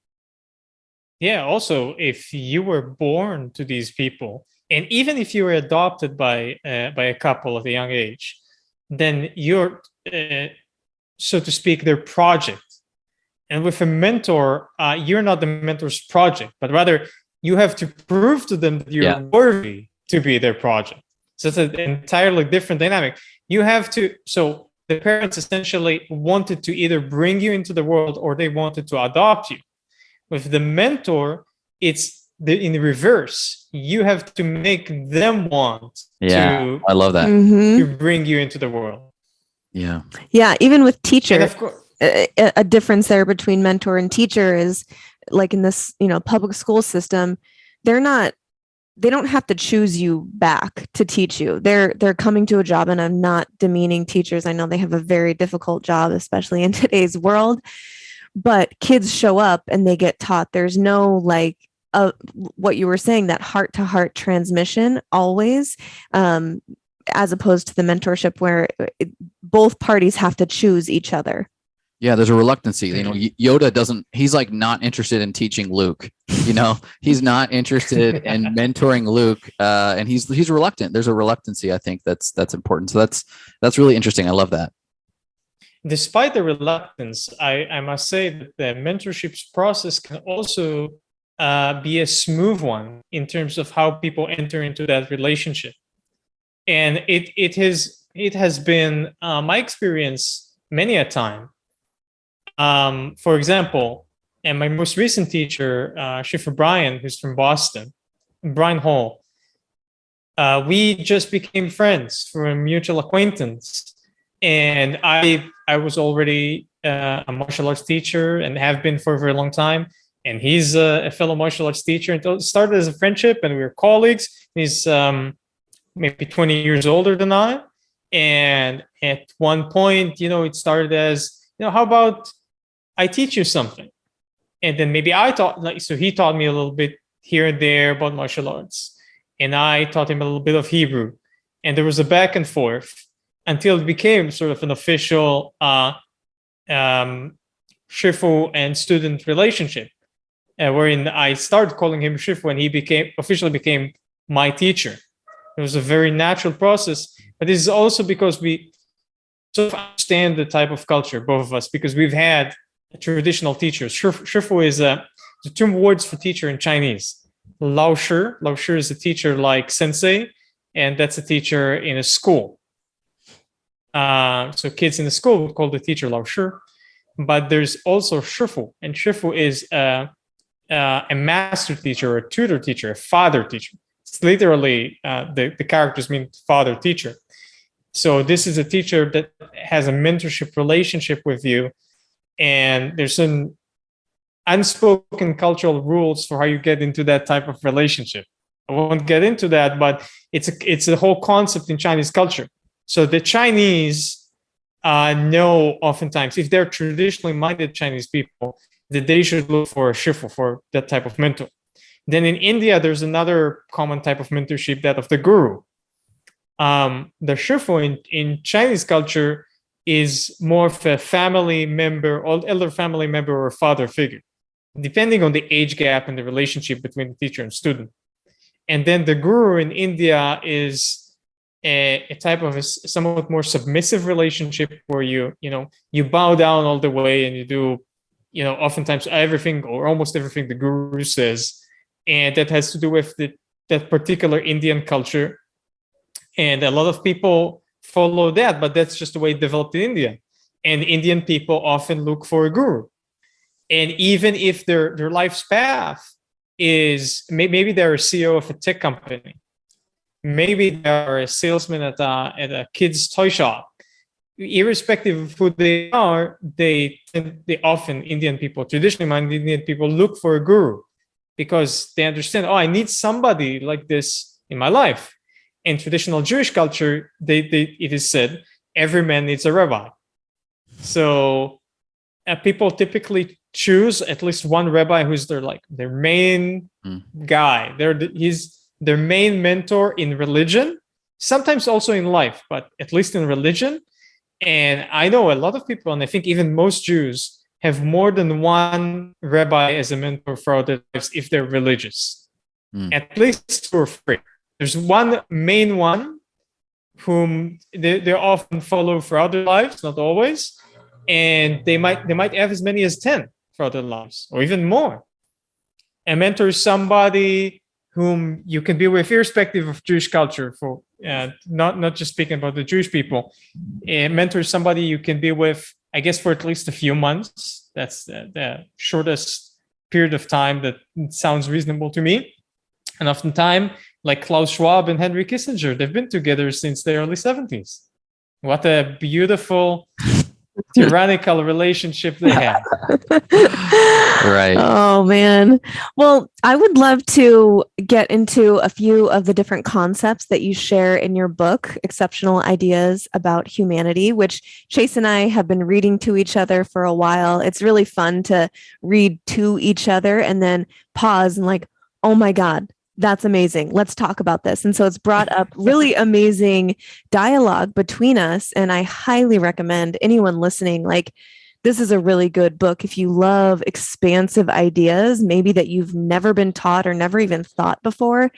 Yeah. Also, if you were born to these people, and even if you were adopted by a couple at a young age, then you're, so to speak, their project. And with a mentor, you're not the mentor's project, but rather you have to prove to them that you're worthy to be their project. So it's an entirely different dynamic. You have to. So the parents essentially wanted to either bring you into the world or they wanted to adopt you. With the mentor, it's in the reverse. You have to make them want to. I love that. To bring you into the world. Yeah. Yeah. Even with teacher, and of course, a difference there between mentor and teacher is like in this, public school system, they don't have to choose you back to teach you. They're coming to a job, and I'm not demeaning teachers. I know they have a very difficult job, especially in today's world, but kids show up and they get taught. There's no what you were saying, that heart to heart transmission always, as opposed to the mentorship where both parties have to choose each other. Yeah, there's a reluctancy. Yoda he's like not interested in teaching Luke. He's not interested in mentoring Luke, and he's reluctant. There's a reluctancy, I think, that's important. So that's really interesting. I love that. Despite the reluctance, I must say that the mentorship process can also be a smooth one in terms of how people enter into that relationship. And it has been my experience many a time. For example, and my most recent teacher, Shifu Brian, who's from Boston, Brian Hall, we just became friends through a mutual acquaintance. And I was already a martial arts teacher and have been for a very long time. And he's a fellow martial arts teacher. And it started as a friendship, and we were colleagues. He's maybe 20 years older than I. And at one point, it started as, how about I teach you something? And then maybe I taught, so he taught me a little bit here and there about martial arts. And I taught him a little bit of Hebrew. And there was a back and forth until it became sort of an official Shifu and student relationship, wherein I started calling him Shifu and he officially became my teacher. It was a very natural process. But this is also because we sort of understand the type of culture, both of us, because we've had traditional teachers. Shifu is the two words for teacher in Chinese. Lao Shi is a teacher like sensei, and that's a teacher in a school. So kids in the school would call the teacher 老师. But there's also Shifu, and Shifu is a master teacher or a tutor teacher, a father teacher. It's literally the characters mean father teacher. So this is a teacher that has a mentorship relationship with you, and there's some unspoken cultural rules for how you get into that type of relationship. I won't get into that, but it's a whole concept in Chinese culture. So the Chinese know oftentimes, if they're traditionally minded Chinese people, that they should look for a shifu, for that type of mentor. Then in India, there's another common type of mentorship, that of the guru. The shifu in Chinese culture is more of a family member, or elder family member, or father figure, depending on the age gap and the relationship between the teacher and student. And then the guru in India is a type of a somewhat more submissive relationship, where you bow down all the way and you do, oftentimes everything or almost everything the guru says. And that has to do with that particular Indian culture. And a lot of people follow that, but that's just the way it developed in India. And Indian people often look for a guru. And even if their life's path is, maybe they're a CEO of a tech company, maybe they're a salesman at a kid's toy shop, irrespective of who they are, they often, Indian people, traditionally minded Indian people, look for a guru because they understand, I need somebody like this in my life. In traditional Jewish culture, it is said, every man needs a rabbi. So people typically choose at least one rabbi who's their main guy. He's their main mentor in religion, sometimes also in life, but at least in religion. And I know a lot of people, and I think even most Jews, have more than one rabbi as a mentor for their lives if they're religious. At least 2 or 3. There's one main one whom they often follow throughout their lives, not always, and they might have as many as 10 throughout their lives, or even more. A mentor is somebody whom you can be with irrespective of Jewish culture, for not just speaking about the Jewish people. A mentor is somebody you can be with, I guess, for at least a few months. That's the shortest period of time that sounds reasonable to me. And oftentimes, like Klaus Schwab and Henry Kissinger, they've been together since the early 70s. What a beautiful tyrannical relationship they have. Right. Oh, man. Well, I would love to get into a few of the different concepts that you share in your book, Exceptional Ideas About Humanity, which Chase and I have been reading to each other for a while. It's really fun to read to each other and then pause and oh my God, that's amazing. Let's talk about this. And so it's brought up really amazing dialogue between us. And I highly recommend anyone listening, this is a really good book. If you love expansive ideas, maybe that you've never been taught or never even thought before.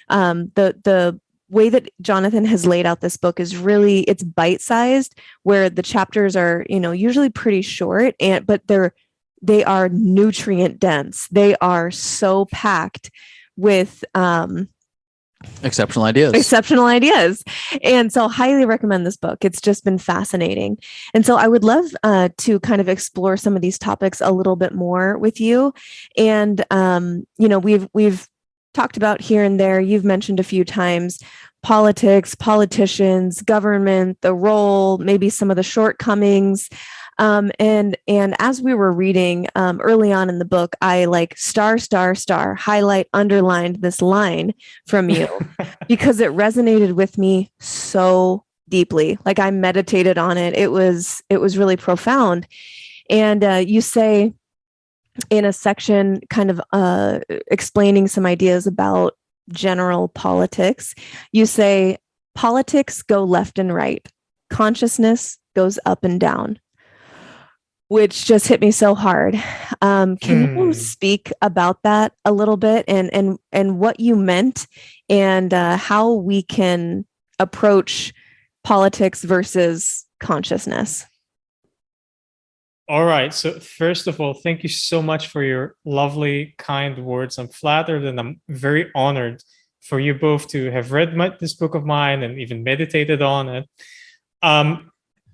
The way that Jonathan has laid out this book is really, it's bite-sized, where the chapters are, usually pretty short, but they are nutrient dense. They are so packed with exceptional ideas. And so highly recommend this book. It's just been fascinating. And so I would love to kind of explore some of these topics a little bit more with you. And, we've talked about here and there, you've mentioned a few times, politics, politicians, government, the role, maybe some of the shortcomings. And as we were reading early on in the book, I highlight, underlined this line from you because it resonated with me so deeply. I meditated on it. It was really profound. And you say in a section kind of explaining some ideas about general politics, you say, politics go left and right. Consciousness goes up and down, which just hit me so hard. Can you speak about that a little bit and what you meant and how we can approach politics versus consciousness? All right. So first of all, thank you so much for your lovely, kind words. I'm flattered and I'm very honored for you both to have read this book of mine and even meditated on it.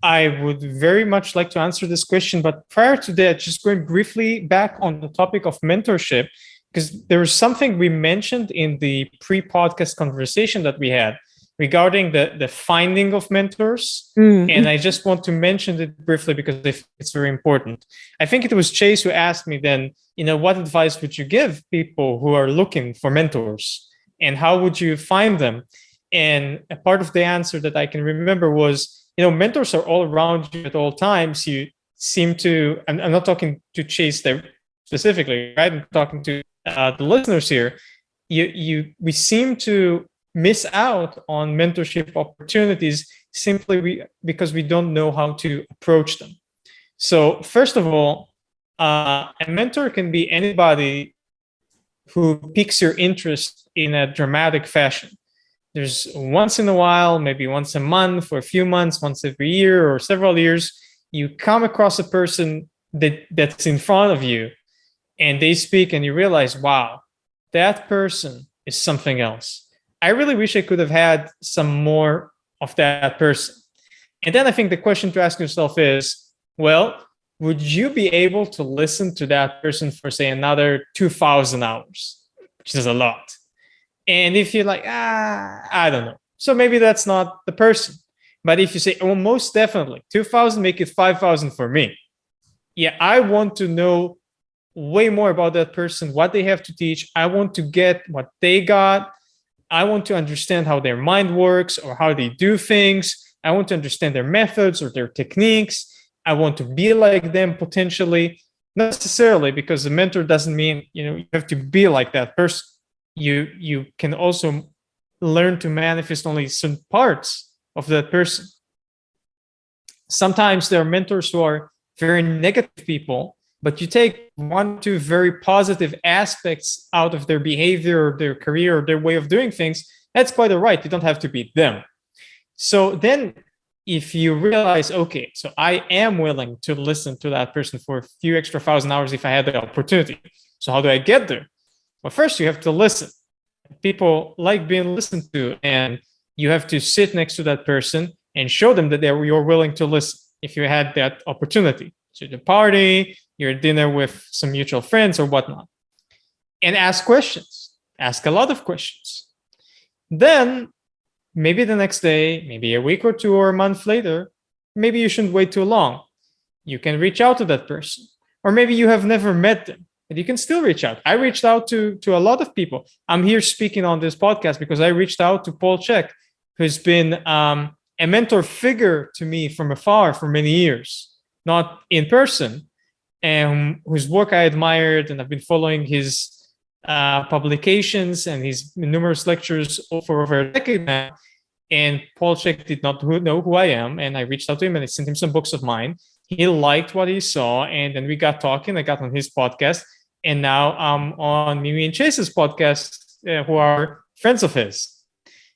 I would very much like to answer this question, but prior to that, just going briefly back on the topic of mentorship, because there was something we mentioned in the pre-podcast conversation that we had regarding the finding of mentors. And I just want to mention it briefly because it's very important. I think it was Chase who asked me then, what advice would you give people who are looking for mentors and how would you find them? And a part of the answer that I can remember was, mentors are all around you at all times. You seem to, I'm not talking to Chase there specifically, right? I'm talking to the listeners here. We seem to miss out on mentorship opportunities simply because we don't know how to approach them. So first of all, a mentor can be anybody who piques your interest in a dramatic fashion. There's once in a while, maybe once a month or a few months, once every year or several years, you come across a person that's in front of you and they speak and you realize, wow, that person is something else. I really wish I could have had some more of that person. And then I think the question to ask yourself is, well, would you be able to listen to that person for, say, another 2,000 hours, which is a lot? And if you're like, I don't know. So maybe that's not the person. But if you say, oh, most definitely, 2,000, make it 5,000 for me. Yeah, I want to know way more about that person, what they have to teach. I want to get what they got. I want to understand how their mind works or how they do things. I want to understand their methods or their techniques. I want to be like them potentially. Not necessarily, because a mentor doesn't mean, you have to be like that person. You can also learn to manifest only certain parts of that person. Sometimes there are mentors who are very negative people, but you take 1 or 2 very positive aspects out of their behavior or their career or their way of doing things. That's quite all right. You don't have to be them. So then if you realize, okay, so I am willing to listen to that person for a few extra 1,000 hours if I had the opportunity. So how do I get there? Well, first you have to listen. People like being listened to, and you have to sit next to that person and show them that you're willing to listen if you had that opportunity. So the party, you're at dinner with some mutual friends or whatnot. And ask questions. Ask a lot of questions. Then maybe the next day, maybe a week or 2 or a month later, maybe you shouldn't wait too long. You can reach out to that person. Or maybe you have never met them, but you can still reach out. I reached out to a lot of people. I'm here speaking on this podcast because I reached out to Paul Chek, who's been a mentor figure to me from afar for many years, not in person, and whose work I admired, and I've been following his publications and his numerous lectures for over a decade now. And Paul Chek did not know who I am, and I reached out to him and I sent him some books of mine. He liked what he saw, and then we got talking. I got on his podcast, and now I'm on Mimi and Chase's podcast, who are friends of his.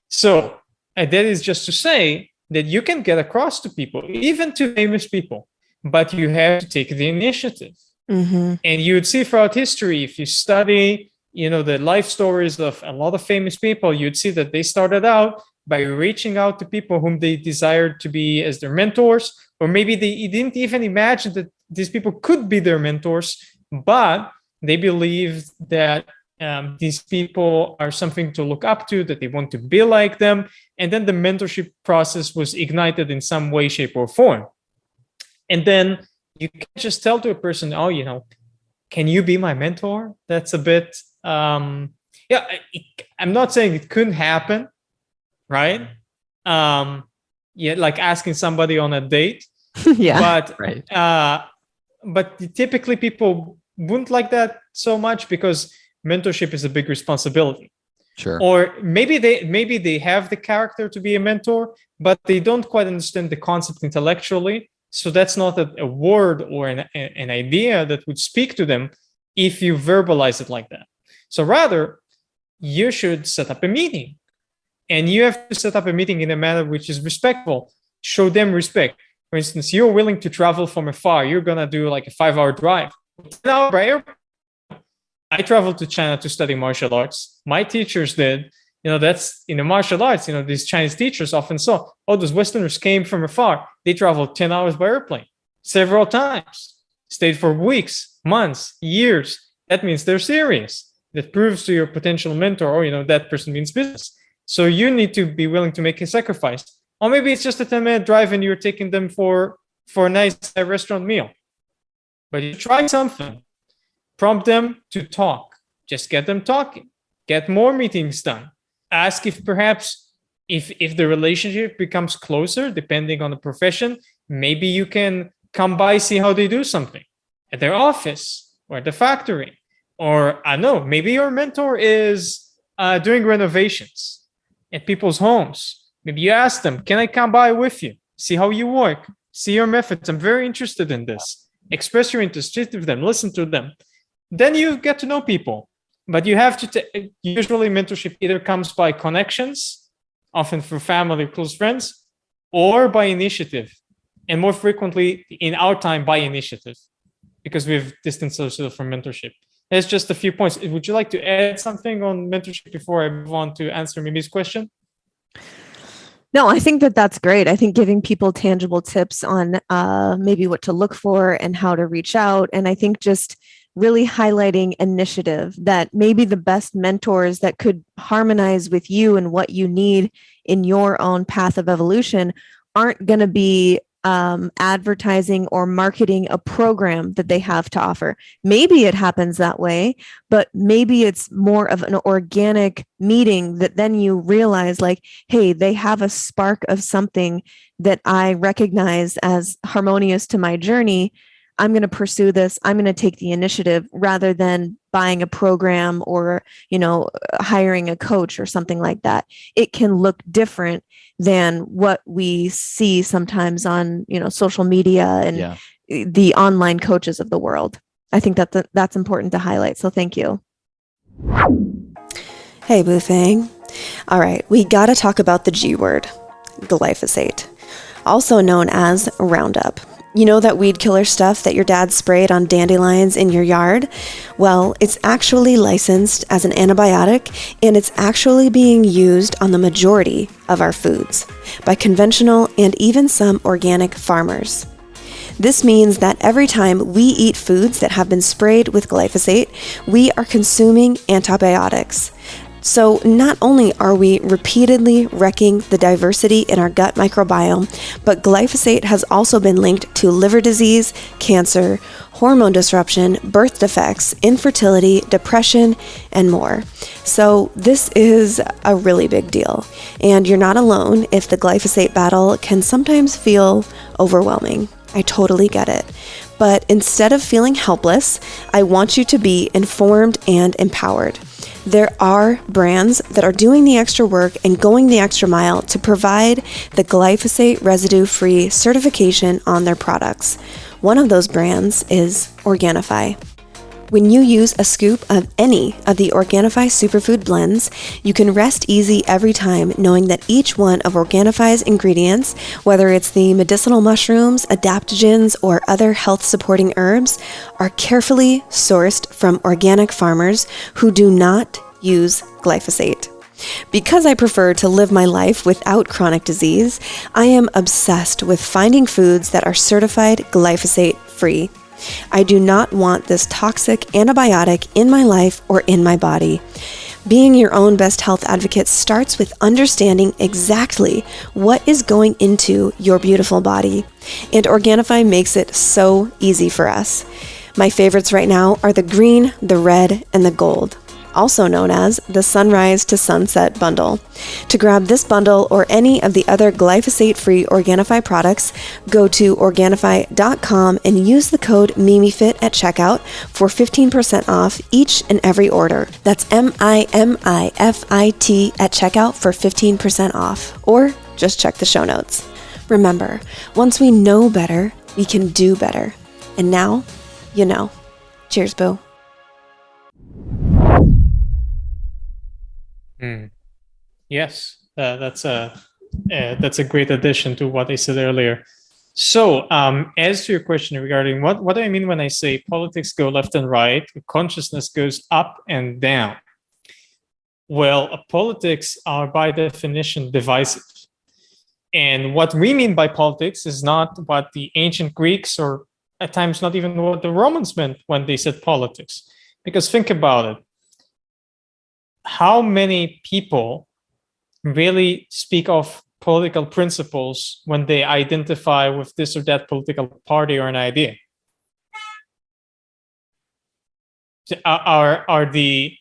So that is just to say that you can get across to people, even to famous people, but you have to take the initiative. Mm-hmm. And you would see throughout history, if you study, the life stories of a lot of famous people, you'd see that they started out by reaching out to people whom they desired to be as their mentors, or maybe they didn't even imagine that these people could be their mentors, but they believed that these people are something to look up to, that they want to be like them. And then the mentorship process was ignited in some way, shape, or form. And then you can just tell to a person, oh, can you be my mentor? That's a bit, I'm not saying it couldn't happen, right? Like asking somebody on a date. Yeah. But, right. But typically people wouldn't like that so much because mentorship is a big responsibility. Sure. Or maybe they have the character to be a mentor, but they don't quite understand the concept intellectually. So that's not a word or an idea that would speak to them if you verbalize it like that. So rather, you should set up a meeting. And you have to set up a meeting in a manner which is respectful. Show them respect. For instance, you're willing to travel from afar. You're going to do like a 5-hour drive. 10-hour. I traveled to China to study martial arts. My teachers did. That's in the martial arts. These Chinese teachers often saw, those Westerners came from afar. They traveled 10 hours by airplane several times, stayed for weeks, months, years. That means they're serious. That proves to your potential mentor, or, that person means business. So you need to be willing to make a sacrifice. Or maybe it's just a 10-minute drive and you're taking them for a nice restaurant meal. But you try something. Prompt them to talk. Just get them talking. Get more meetings done. Ask if perhaps if the relationship becomes closer, depending on the profession, maybe you can come by, see how they do something at their office or at the factory. Or I don't know, maybe your mentor is doing renovations at people's homes. Maybe you ask them, can I come by with you? See how you work. See your methods. I'm very interested in this. Express your interest, sit with them, listen to them. Then you get to know people. But you have to, usually mentorship either comes by connections, often through family or close friends, or by initiative. And more frequently in our time by initiative, because we've distanced ourselves from mentorship. That's just a few points. Would you like to add something on mentorship before I move on to answer Mimi's question? No, I think that's great. I think giving people tangible tips on maybe what to look for and how to reach out. And I think just really highlighting initiative, that maybe the best mentors that could harmonize with you and what you need in your own path of evolution aren't going to be advertising or marketing a program that they have to offer. Maybe it happens that way, but maybe it's more of an organic meeting that then you realize like, hey, they have a spark of something that I recognize as harmonious to my journey. I'm going to pursue this. I'm going to take the initiative rather than buying a program or, hiring a coach or something like that. It can look different than what we see sometimes on, social media and the online coaches of the world. I think that's important to highlight. So thank you. Hey, Boo Fang. All right, we got to talk about the G word, glyphosate, also known as Roundup. You know that weed killer stuff that your dad sprayed on dandelions in your yard? Well, it's actually licensed as an antibiotic, and it's actually being used on the majority of our foods by conventional and even some organic farmers. This means that every time we eat foods that have been sprayed with glyphosate, we are consuming antibiotics. So not only are we repeatedly wrecking the diversity in our gut microbiome, but glyphosate has also been linked to liver disease, cancer, hormone disruption, birth defects, infertility, depression, and more. So this is a really big deal. And you're not alone if the glyphosate battle can sometimes feel overwhelming. I totally get it. But instead of feeling helpless, I want you to be informed and empowered. There are brands that are doing the extra work and going the extra mile to provide the glyphosate residue-free certification on their products. One of those brands is Organifi. When you use a scoop of any of the Organifi superfood blends, you can rest easy every time knowing that each one of Organifi's ingredients, whether it's the medicinal mushrooms, adaptogens, or other health-supporting herbs, are carefully sourced from organic farmers who do not use glyphosate. Because I prefer to live my life without chronic disease, I am obsessed with finding foods that are certified glyphosate-free. I do not want this toxic antibiotic in my life or in my body. Being your own best health advocate starts with understanding exactly what is going into your beautiful body. And Organifi makes it so easy for us. My favorites right now are the green, the red, and the gold, also known as the Sunrise to Sunset Bundle. To grab this bundle or any of the other glyphosate-free Organifi products, go to Organifi.com and use the code MIMIFIT at checkout for 15% off each and every order. That's MIMIFIT at checkout for 15% off. Or just check the show notes. Remember, once we know better, we can do better. And now, you know. Cheers, Boo. Yes, that's a great addition to what I said earlier. So, as to your question regarding what do I mean when I say politics go left and right, consciousness goes up and down? Well, politics are by definition divisive. And what we mean by politics is not what the ancient Greeks, or at times not even what the Romans meant when they said politics. Because think about it. How many people really speak of political principles when they identify with this or that political party or an idea? Are the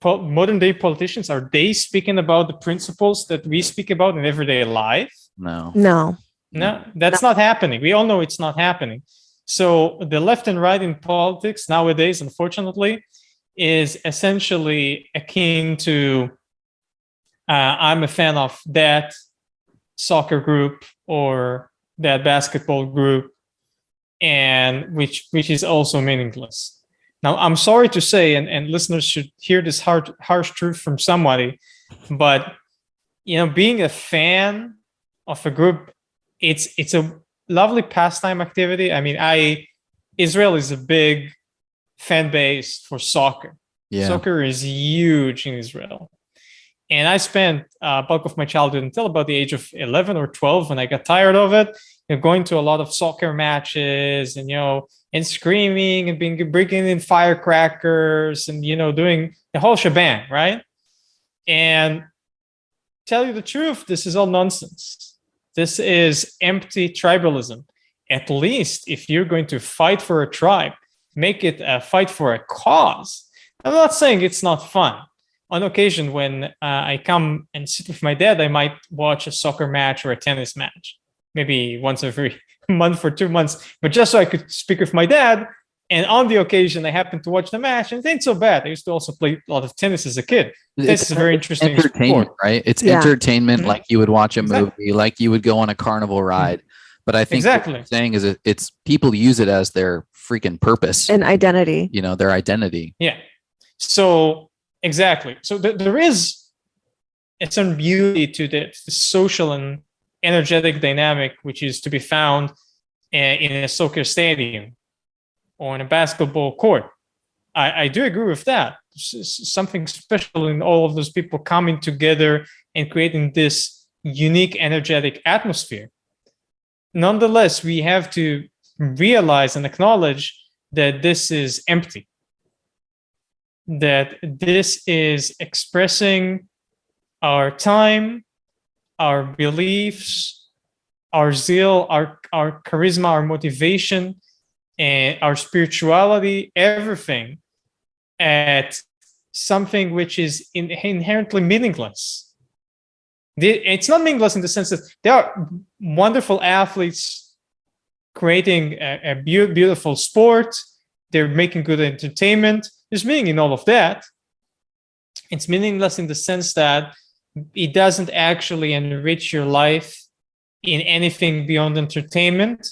modern day politicians, are they speaking about the principles that we speak about in everyday life? No. That's not happening. We all know it's not happening. So the left and right in politics nowadays, unfortunately, is essentially akin to I'm a fan of that soccer group or that basketball group, and which is also meaningless. Now, I'm sorry to say, and listeners should hear this harsh truth from somebody, but being a fan of a group, it's a lovely pastime activity. I mean, Israel is a big fan base for soccer. Yeah. Soccer is huge in Israel. And I spent a bulk of my childhood until about the age of 11 or 12 when I got tired of it, going to a lot of soccer matches and screaming and bringing in firecrackers and, doing the whole shebang, right? And tell you the truth, this is all nonsense. This is empty tribalism. At least if you're going to fight for a tribe, make it a fight for a cause. I'm not saying it's not fun. On occasion, when I come and sit with my dad, I might watch a soccer match or a tennis match, maybe once every month or 2 months, but just so I could speak with my dad. And on the occasion, I happened to watch the match, and it ain't so bad. I used to also play a lot of tennis as a kid. This is a very interesting entertainment, sport. right? It's entertainment, Mm-hmm. like you would watch a movie, like you would go on a carnival ride. Mm-hmm. But I think what you're saying is it's people use it as their freaking purpose and identity. Their identity. Yeah. So exactly. So there is a certain beauty to the social and energetic dynamic, which is to be found in a soccer stadium or in a basketball court. I do agree with that. Something special in all of those people coming together and creating this unique, energetic atmosphere. Nonetheless, we have to realize and acknowledge that this is empty. That this is expressing our time, our beliefs, our zeal, our charisma, our motivation, and our spirituality, everything at something which is inherently meaningless. It's not meaningless in the sense that there are wonderful athletes creating a beautiful sport. They're making good entertainment. There's meaning in all of that. It's meaningless in the sense that it doesn't actually enrich your life in anything beyond entertainment,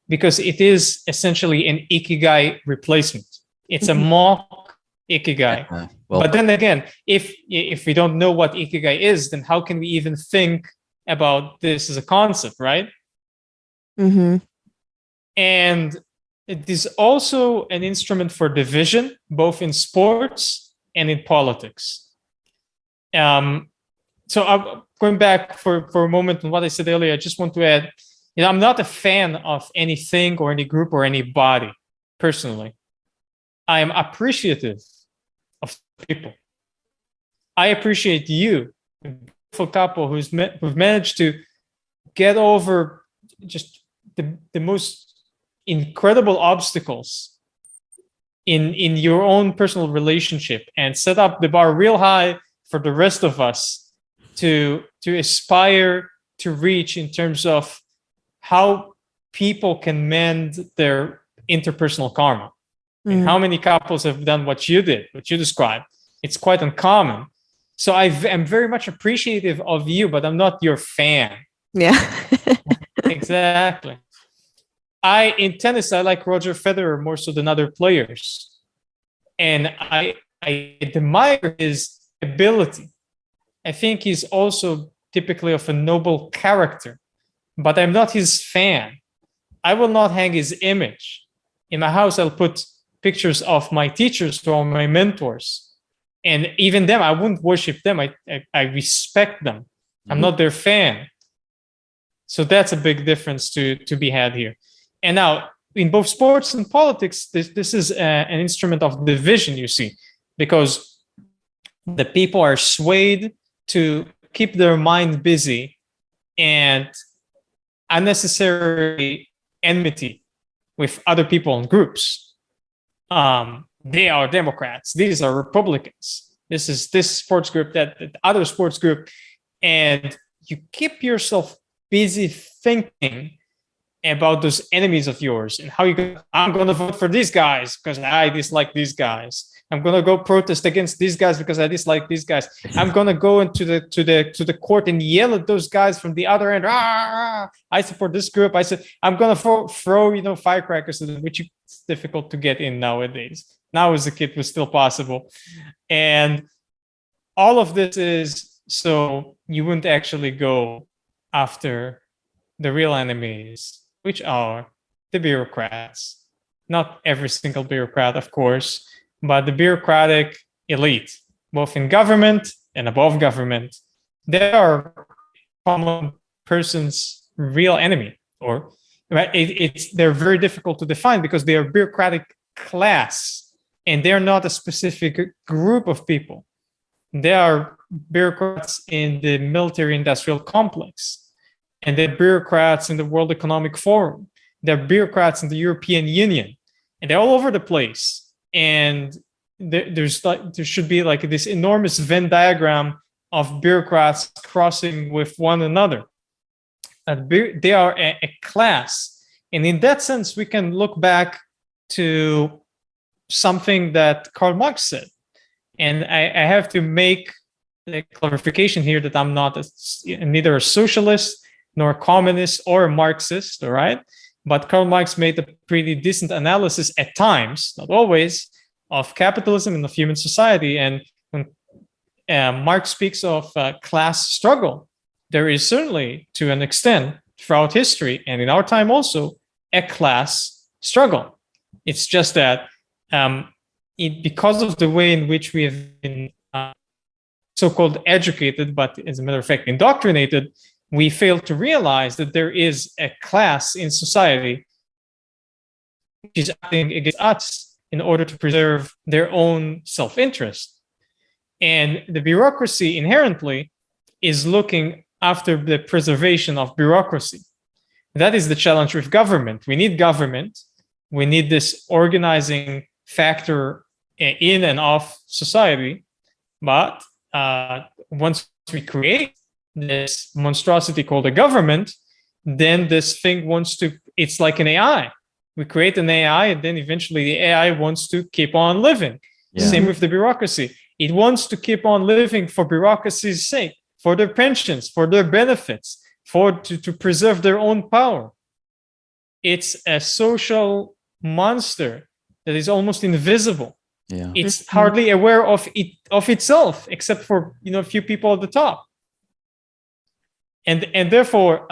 because it is essentially an ikigai replacement. It's a mock ikigai. But then again, if we don't know what ikigai is, then how can we even think about this as a concept, right? Mm-hmm. And it is also an instrument for division, both in sports and in politics. So I'm going back for a moment on what I said earlier. I just want to add, I'm not a fan of anything or any group or anybody personally. I am appreciative of people. I appreciate you, a beautiful couple who've managed to get over just the most incredible obstacles in your own personal relationship and set up the bar real high for the rest of us to aspire to reach in terms of how people can mend their interpersonal karma. And how many couples have done what you did, what you described? It's quite uncommon. So I'm very much appreciative of you, but I'm not your fan. Yeah. Exactly. In tennis, I like Roger Federer more so than other players. And I admire his ability. I think he's also typically of a noble character, but I'm not his fan. I will not hang his image. In my house, I'll put pictures of my teachers or my mentors. And even them, I wouldn't worship them. I respect them. I'm not their fan. So that's a big difference to be had here. And now, in both sports and politics, this is an instrument of division, you see, because the people are swayed to keep their mind busy and unnecessary enmity with other people and groups. They are Democrats. These are Republicans. This is this sports group, that other sports group. And you keep yourself busy thinking about those enemies of yours and how I'm going to vote for these guys because I dislike these guys. I'm going to go protest against these guys because I dislike these guys. I'm going to go into the court and yell at those guys from the other end. I support this group. I'm going to throw firecrackers at them, which is difficult to get in nowadays. Now as a kid was still possible. And all of this is so you wouldn't actually go after the real enemies, which are the bureaucrats. Not every single bureaucrat, of course, but the bureaucratic elite, both in government and above government. They are common person's real enemy, or right? They're very difficult to define because they are bureaucratic class, and they're not a specific group of people. They are bureaucrats in the military-industrial complex, and they're bureaucrats in the World Economic Forum. They're bureaucrats in the European Union, and they're all over the place. And there should be like this enormous Venn diagram of bureaucrats crossing with one another. They are a class, and in that sense, we can look back to something that Karl Marx said. And I have to make a clarification here that I'm not neither a socialist nor a communist or a Marxist, all right? But Karl Marx made a pretty decent analysis at times, not always, of capitalism and of human society. And when Marx speaks of class struggle, there is certainly, to an extent, throughout history, and in our time also, a class struggle. It's just that because of the way in which we have been so-called educated, but as a matter of fact, indoctrinated, we fail to realize that there is a class in society which is acting against us in order to preserve their own self-interest. And the bureaucracy inherently is looking after the preservation of bureaucracy. That is the challenge with government. We need government. We need this organizing factor in and of society. But once we create this monstrosity called a government, then this thing it's like an AI. We create an AI, and then eventually the AI wants to keep on living. Yeah. Same with the bureaucracy. It wants to keep on living for bureaucracy's sake, for their pensions, for their benefits, to preserve their own power. It's a social monster that is almost invisible. Yeah. It's hardly aware of itself, except for a few people at the top. And therefore,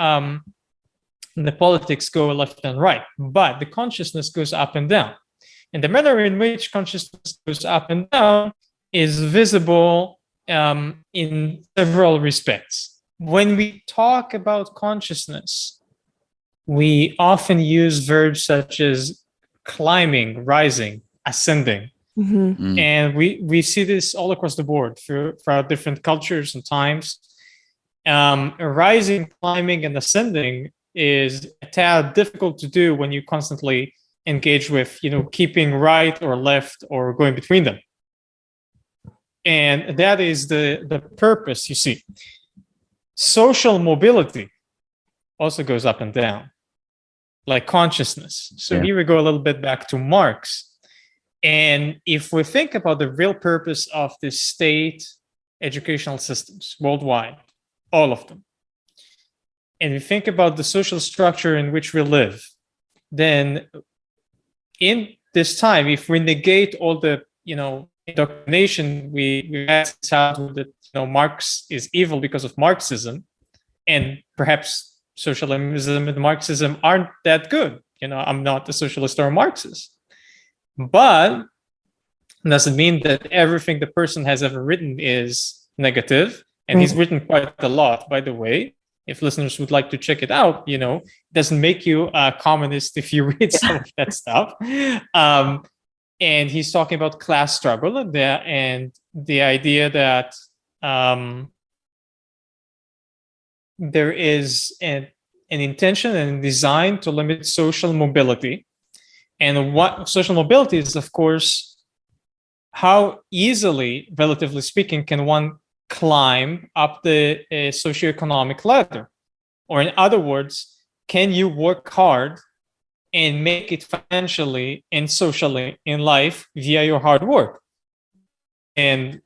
the politics go left and right, but the consciousness goes up and down. And the manner in which consciousness goes up and down is visible in several respects. When we talk about consciousness, we often use verbs such as climbing, rising, ascending. Mm-hmm. And we see this all across the board throughout different cultures and times. Rising, climbing, and ascending is a tad difficult to do when you constantly engage with, keeping right or left or going between them. And that is the purpose, you see. Social mobility also goes up and down, like consciousness. So Here we go a little bit back to Marx. And if we think about the real purpose of the state educational systems worldwide, all of them, and we think about the social structure in which we live, then in this time, if we negate all the, indoctrination we had that, Marx is evil because of Marxism, and perhaps socialism and Marxism aren't that good. I'm not a socialist or a Marxist. But doesn't mean that everything the person has ever written is negative. And he's written quite a lot, by the way. If listeners would like to check it out, it doesn't make you a communist if you read some of that stuff. And he's talking about class struggle and the idea that there is an intention and design to limit social mobility. And what social mobility is, of course, how easily, relatively speaking, can one climb up the socioeconomic ladder? Or in other words, can you work hard and make it financially and socially in life via your hard work? And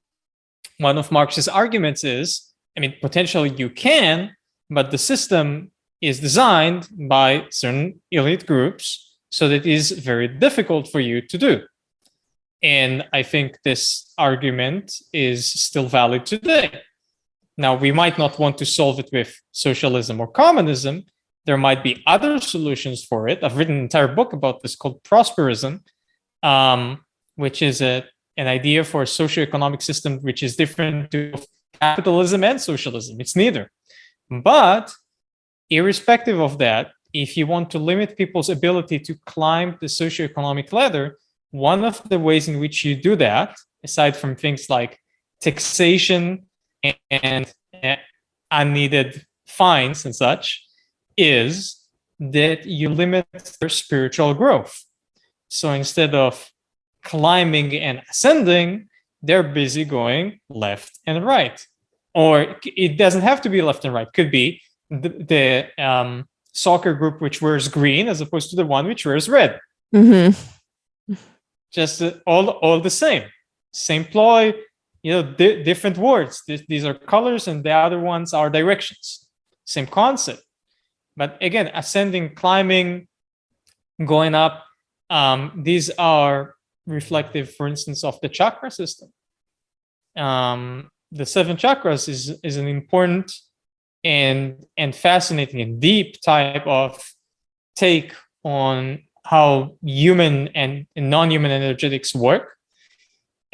one of Marx's arguments is, potentially you can, but the system is designed by certain elite groups so that it is very difficult for you to do. And I think this argument is still valid today. Now, we might not want to solve it with socialism or communism. There might be other solutions for it. I've written an entire book about this called Prosperism, which is an idea for a socioeconomic system which is different to capitalism and socialism. It's neither. But irrespective of that, if you want to limit people's ability to climb the socioeconomic ladder, one of the ways in which you do that, aside from things like taxation and unneeded fines and such, is that you limit their spiritual growth. So instead of climbing and ascending, they're busy going left and right. Or it doesn't have to be left and right. It could be the soccer group which wears green as opposed to the one which wears red. Just all the same ploy, different words. These are colors and the other ones are directions. Same concept. But again, ascending, climbing, going up, these are reflective, for instance, of the chakra system. The 7 chakras is an important and fascinating and deep type of take on how human and non-human energetics work.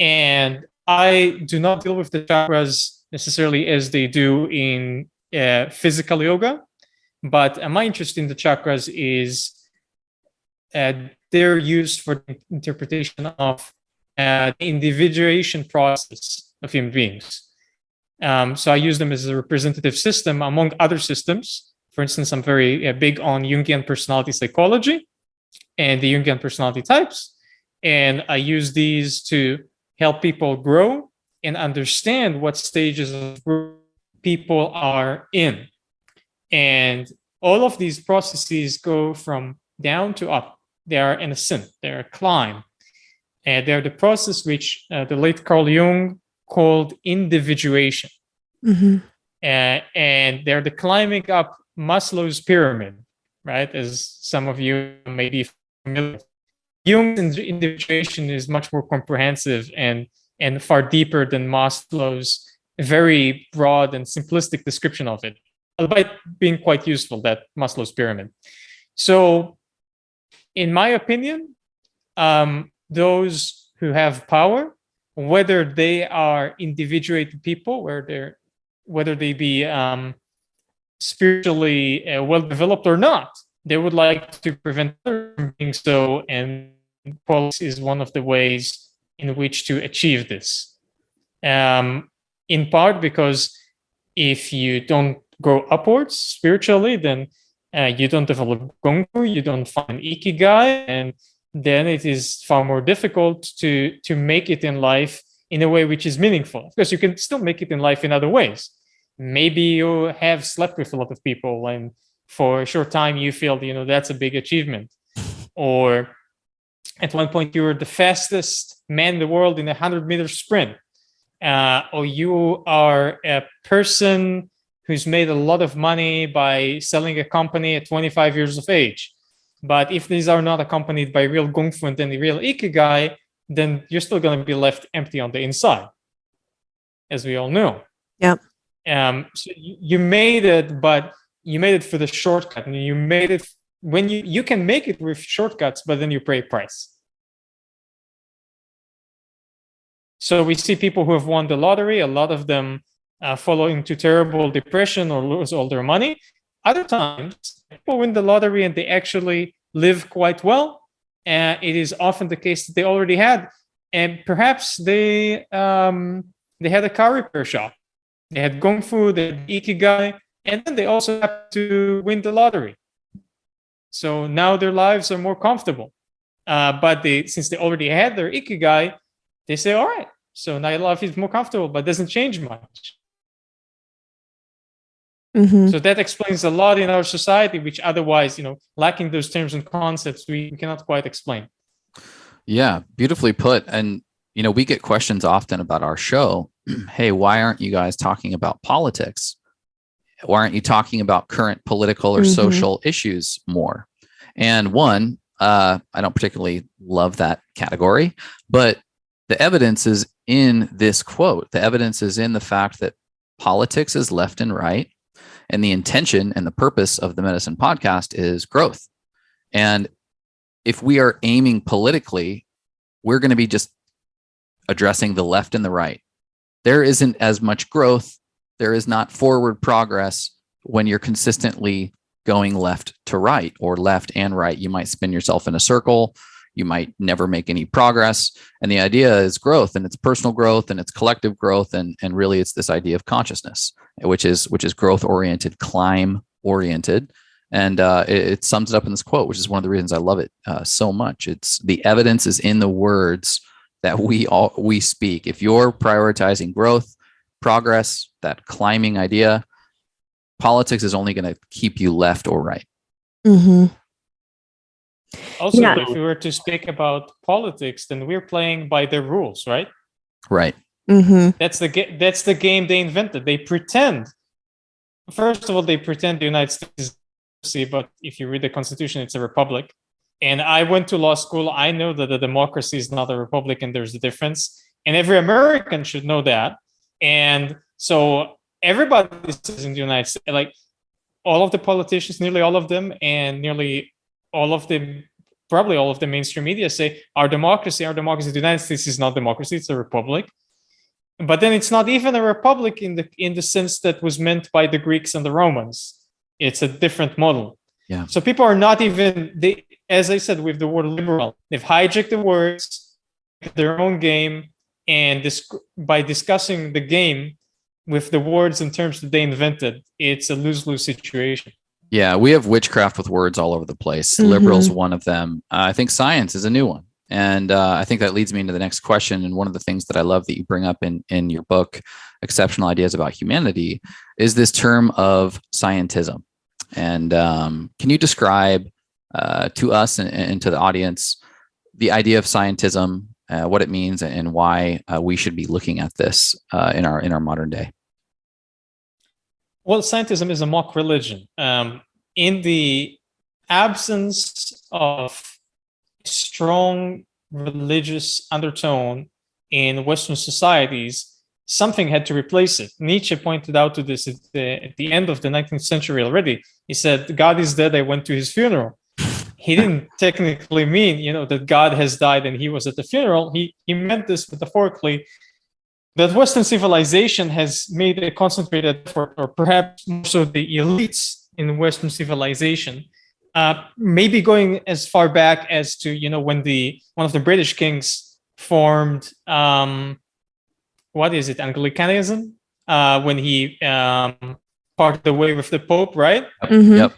And I do not deal with the chakras necessarily as they do in physical yoga, but my interest in the chakras is they're used for the interpretation of the individuation process of human beings. So I use them as a representative system among other systems. For instance, I'm very big on Jungian personality psychology and the Jungian personality types. And I use these to help people grow and understand what stages of growth people are in. And all of these processes go from down to up. They are an ascent, they're a climb. And they're the process which the late Carl Jung called individuation. And they're the climbing up Maslow's pyramid, right? As some of you may be familiar with. Jung's individuation is much more comprehensive and far deeper than Maslow's very broad and simplistic description of it, albeit being quite useful, that Maslow's pyramid. So, in my opinion, those who have power, whether they are individuated people, whether they be spiritually well-developed or not, they would like to prevent others from being so, and politics is one of the ways in which to achieve this. In part because if you don't go upwards spiritually, then you don't develop gongfu, you don't find ikigai, and then it is far more difficult to make it in life in a way which is meaningful. Because you can still make it in life in other ways. Maybe you have slept with a lot of people and for a short time you feel, that's a big achievement. Or at one point you were the fastest man in the world in a 100-meter sprint. Or you are a person who's made a lot of money by selling a company at 25 years of age. But if these are not accompanied by real gongfu and any real ikigai, then you're still going to be left empty on the inside, as we all know. Yep. So you made it, but you made it for the shortcut, and you made it when you can make it with shortcuts, but then you pay a price. So we see people who have won the lottery, a lot of them fall into terrible depression or lose all their money. Other times, people win the lottery and they actually live quite well. And it is often the case that they already had, and perhaps they had a car repair shop, they had kung fu, they had ikigai, and then they also have to win the lottery. So now their lives are more comfortable. But since they already had their ikigai, they say, all right, so now life is more comfortable, but doesn't change much. Mm-hmm. So that explains a lot in our society, which otherwise, lacking those terms and concepts, we cannot quite explain. Yeah, beautifully put. And, we get questions often about our show. Hey, why aren't you guys talking about politics? Why aren't you talking about current political or social issues more? And one, I don't particularly love that category, but the evidence is in this quote. The evidence is in the fact that politics is left and right. And the intention and the purpose of the Medicin Podcast is growth. And if we are aiming politically, we're going to be just addressing the left and the right. There isn't as much growth. There is not forward progress when you're consistently going left to right or left and right. You might spin yourself in a circle. You might never make any progress. And the idea is growth, and it's personal growth and it's collective growth. And really it's this idea of consciousness, which is growth oriented, climb oriented. And it sums it up in this quote, which is one of the reasons I love it so much. It's the evidence is in the words that we speak. If you're prioritizing growth, progress, that climbing idea, politics is only going to keep you left or right. Mm-hmm. Also, if we were to speak about politics, then we're playing by their rules, right? Right. Mm-hmm. That's the game they invented. They pretend. First of all, they pretend the United States is, but if you read the Constitution, it's a republic. And I went to law school. I know that a democracy is not a republic, and there's a difference. And every American should know that. And so everybody is in the United States, like all of the politicians, nearly all of them, and nearly all of them, probably all of the mainstream media say our democracy. The United States is not democracy; it's a republic. But then it's not even a republic in the sense that was meant by the Greeks and the Romans. It's a different model. Yeah. So people are not even as I said with the word liberal, they've hijacked the words, their own game, and by discussing the game with the words and terms that they invented, it's a lose-lose situation. Yeah, we have witchcraft with words all over the place. Mm-hmm. Liberal's one of them. I think science is a new one. And I think that leads me into the next question. And one of the things that I love that you bring up in your book, Exceptional Ideas About Humanity, is this term of scientism. And can you describe to us and to the audience the idea of scientism, what it means, and why we should be looking at this in our modern day? Well, scientism is a mock religion. In the absence of strong religious undertone in Western societies, something had to replace it. Nietzsche pointed out to this at the end of the 19th century already. He said, God is dead, I went to his funeral. He didn't technically mean, that God has died and he was at the funeral. He meant this metaphorically, that Western civilization has made a concentrated effort, or perhaps more so the elites in Western civilization, maybe going as far back as to, when one of the British kings formed, Anglicanism, when he parted the way with the Pope, right? Mm-hmm. Yep.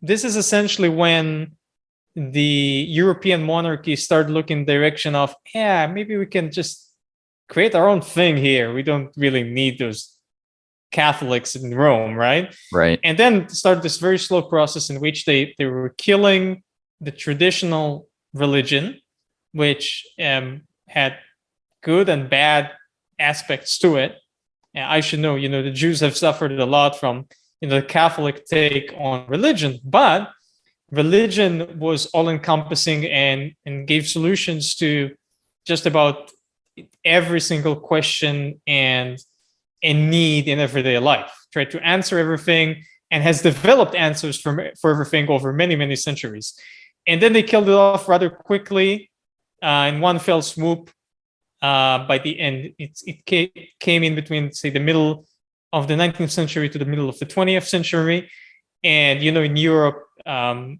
This is essentially when the European monarchy started looking in the direction of, maybe we can just create our own thing here. We don't really need those Catholics in Rome, right? Right. And then started this very slow process in which they were killing the traditional religion, which had good and bad aspects to it. And I should know, the Jews have suffered a lot from the Catholic take on religion, but religion was all-encompassing and gave solutions to just about every single question and need in everyday life. Tried to answer everything and has developed answers for everything over many, many centuries. And then they killed it off rather quickly in one fell swoop by the end. It came in between, say, the middle of the 19th century to the middle of the 20th century. And, in Europe,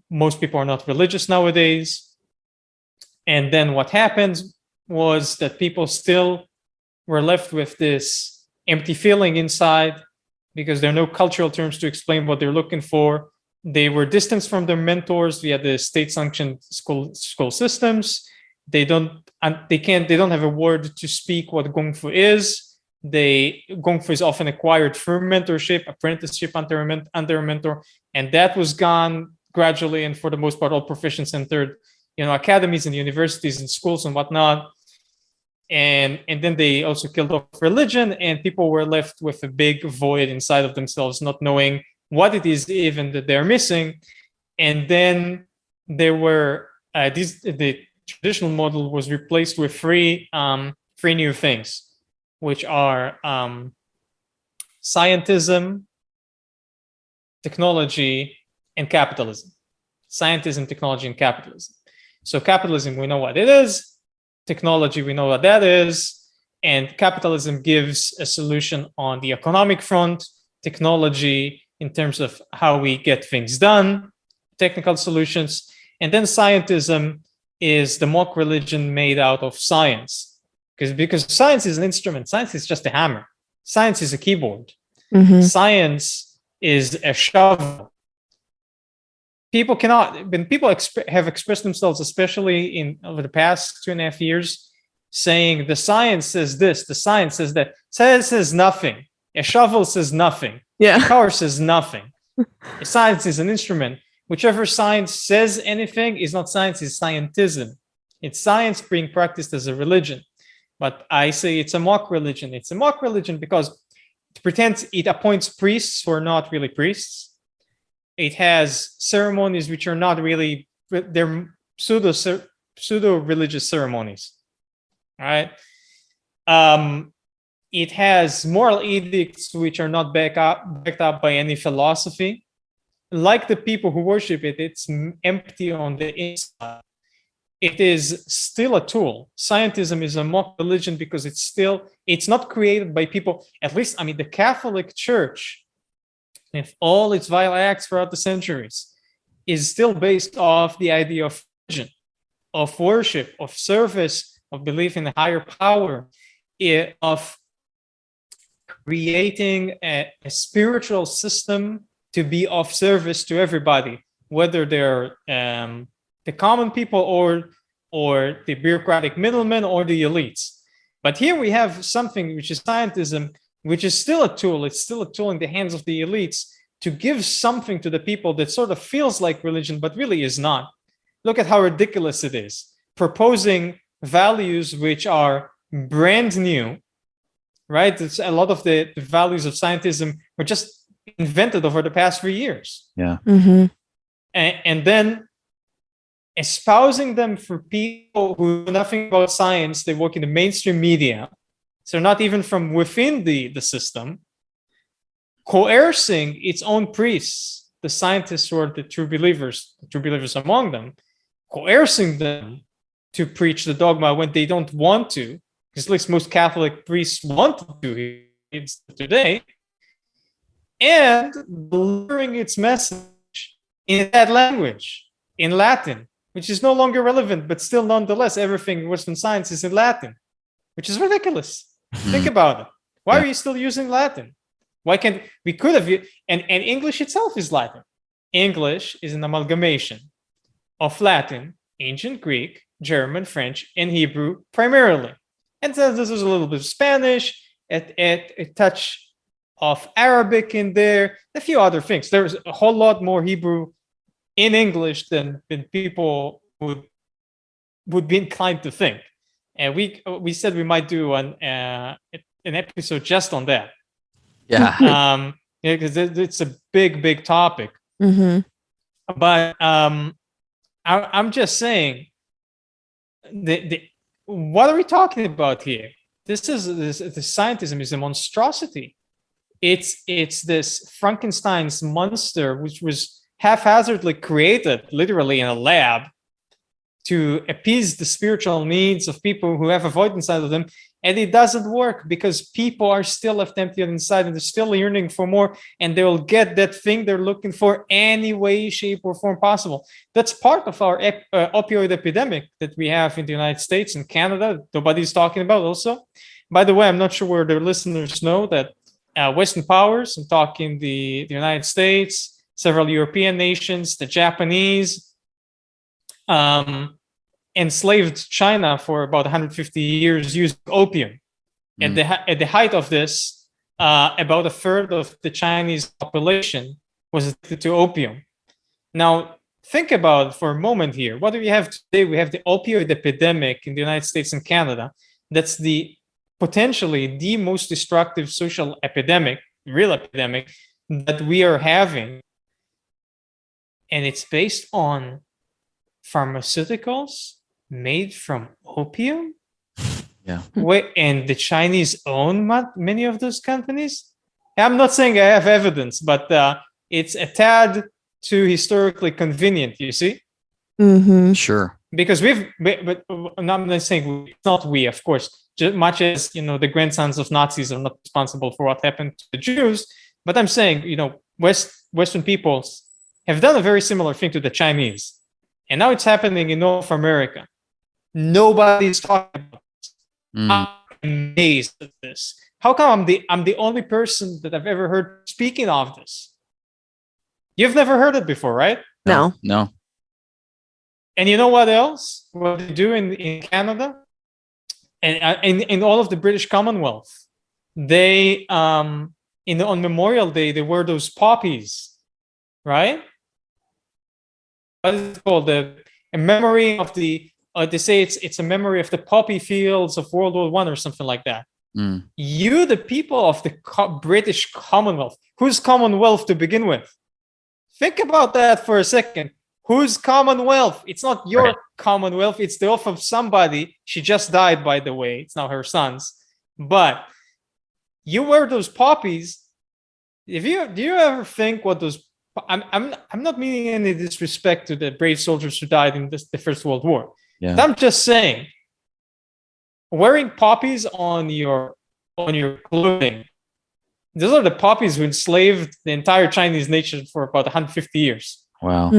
most people are not religious nowadays. And then what happened was that people still were left with this empty feeling inside because there are no cultural terms to explain what they're looking for. They were distanced from their mentors via the state-sanctioned school systems. They don't have a word to speak what Gong Fu is. Gong Fu is often acquired through mentorship, apprenticeship under a mentor, and that was gone gradually. And for the most part, all profession-centered, academies and universities and schools and whatnot. And then they also killed off religion, and people were left with a big void inside of themselves, not knowing what it is even that they're missing. And then there were the traditional model was replaced with three new things, which are scientism, technology, and capitalism. Scientism, technology, and capitalism. So capitalism, we know what it is. Technology, we know what that is. And capitalism gives a solution on the economic front. Technology, in terms of how we get things done, technical solutions. And then scientism is the mock religion made out of science. Because science is an instrument. Science is just a hammer. Science is a keyboard. Mm-hmm. Science is a shovel. When people have expressed themselves, especially over the past 2.5 years, saying the science says this, the science says that. Science says nothing. A shovel says nothing. Yeah. A car says nothing. Science is an instrument. Whichever science says anything is not science, it's scientism. It's science being practiced as a religion. But I say it's a mock religion. It's a mock religion because it pretends it appoints priests who are not really priests. It has ceremonies which are not really, they're pseudo-religious ceremonies. All right. It has moral edicts which are not backed up by any philosophy. Like the people who worship it, it's empty on the inside. It is still a tool. Scientism is a mock religion because it's not created by people. At least, the Catholic Church, with all its vile acts throughout the centuries, is still based off the idea of religion, of worship, of service, of belief in a higher power, of creating a spiritual system to be of service to everybody, whether they're the common people or the bureaucratic middlemen or the elites. But here we have something which is scientism, which is still a tool. It's still a tool in the hands of the elites to give something to the people that sort of feels like religion, but really is not. Look at how ridiculous it is. Proposing values which are brand new, right? It's a lot of the values of scientism were just invented over the past 3 years. Yeah. Mm-hmm. And then espousing them for people who know nothing about science. They work in the mainstream media, so not even from within the system, coercing its own priests, the scientists who are the true believers among them, coercing them to preach the dogma when they don't want to, because at least most Catholic priests want to do it today, and delivering its message in that language, in Latin, which is no longer relevant, but still nonetheless, everything Western science is in Latin, which is ridiculous. Think about it. Why are you still using Latin? Why can't we could have, and English itself is Latin. English is an amalgamation of Latin, ancient Greek, German, French, and Hebrew primarily. And so this is a little bit of Spanish, a touch of Arabic in there, a few other things. There's a whole lot more Hebrew in English than people would be inclined to think. And we said we might do an episode just on that. Yeah. Because it's a big topic. Mm-hmm. But I'm just saying, what are we talking about here? The scientism is a monstrosity. It's this Frankenstein's monster, which was haphazardly created, literally in a lab, to appease the spiritual needs of people who have a void inside of them. And it doesn't work because people are still left empty inside and they're still yearning for more, and they will get that thing they're looking for any way, shape, or form possible. That's part of our opioid epidemic that we have in the United States and Canada. Nobody's talking about also. By the way, I'm not sure where the listeners know that Western powers, I'm talking the United States, several European nations, the Japanese, enslaved China for about 150 years using opium. At the height of this, about a third of the Chinese population was addicted to opium. Now, think about it for a moment here. What do we have today? We have the opioid epidemic in the United States and Canada. That's potentially the most destructive social epidemic, real epidemic, that we are having. And it's based on pharmaceuticals made from opium. Yeah. And the Chinese own many of those companies. I'm not saying I have evidence, but it's a tad too historically convenient, you see? Mm-hmm. Sure. Because but I'm not saying it's not we, of course, just much as, the grandsons of Nazis are not responsible for what happened to the Jews. But I'm saying, Western peoples have done a very similar thing to the Chinese. And now it's happening in North America. Nobody's talking about this. I'm amazed at this. How come I'm the only person that I've ever heard speaking of this? You've never heard it before, right? No. And you know what else? What they do in Canada and in all of the British Commonwealth, they on Memorial Day they wear those poppies, right? What is it called? A memory of the. They say it's a memory of the poppy fields of World War I or something like that. You, the people of the British Commonwealth, whose Commonwealth to begin with? Think about that for a second. Whose Commonwealth? It's not your Commonwealth. It's the oath of somebody. She just died, by the way. It's now her son's. But you wear those poppies. Do you ever think what those? I'm not meaning any disrespect to the brave soldiers who died in the First World War. Yeah. I'm just saying, wearing poppies on your clothing. Those are the poppies who enslaved the entire Chinese nation for about 150 years. Wow.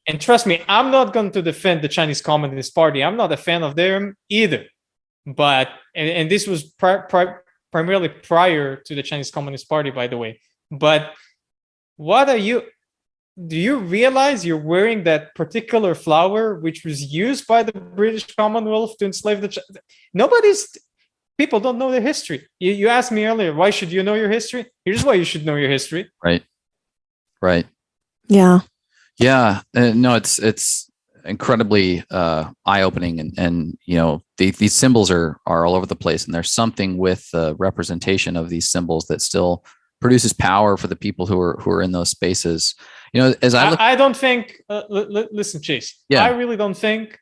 And trust me, I'm not going to defend the Chinese Communist Party. I'm not a fan of them either. But and this was primarily prior to the Chinese Communist Party, by the way. But do you realize you're wearing that particular flower which was used by the British Commonwealth to enslave people don't know their history. You asked me earlier, why should you know your history? Here's why you should know your history. Right. Yeah. Yeah. No, it's incredibly eye-opening, and these symbols are all over the place, and there's something with the representation of these symbols that still produces power for the people who are in those spaces. As I look, I don't think. Listen, Chase. Yeah. I really don't think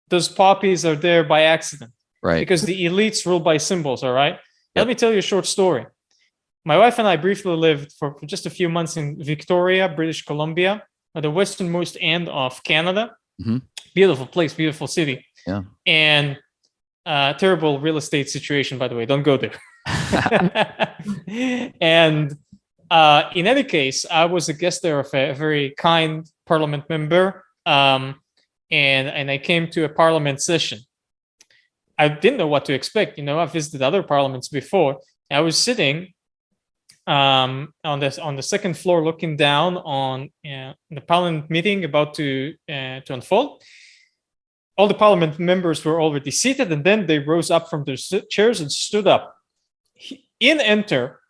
those poppies are there by accident. Right. Because the elites rule by symbols. All right. Yep. Let me tell you a short story. My wife and I briefly lived for just a few months in Victoria, British Columbia, at the westernmost end of Canada. Mm-hmm. Beautiful place, beautiful city. Yeah. And terrible real estate situation, by the way. Don't go there. And in any case, I was a guest there of a very kind parliament member, and I came to a parliament session. I didn't know what to expect. I visited other parliaments before. I was sitting on the second floor, looking down on the parliament meeting about to unfold. All the parliament members were already seated, and then they rose up from their chairs and stood up. In enter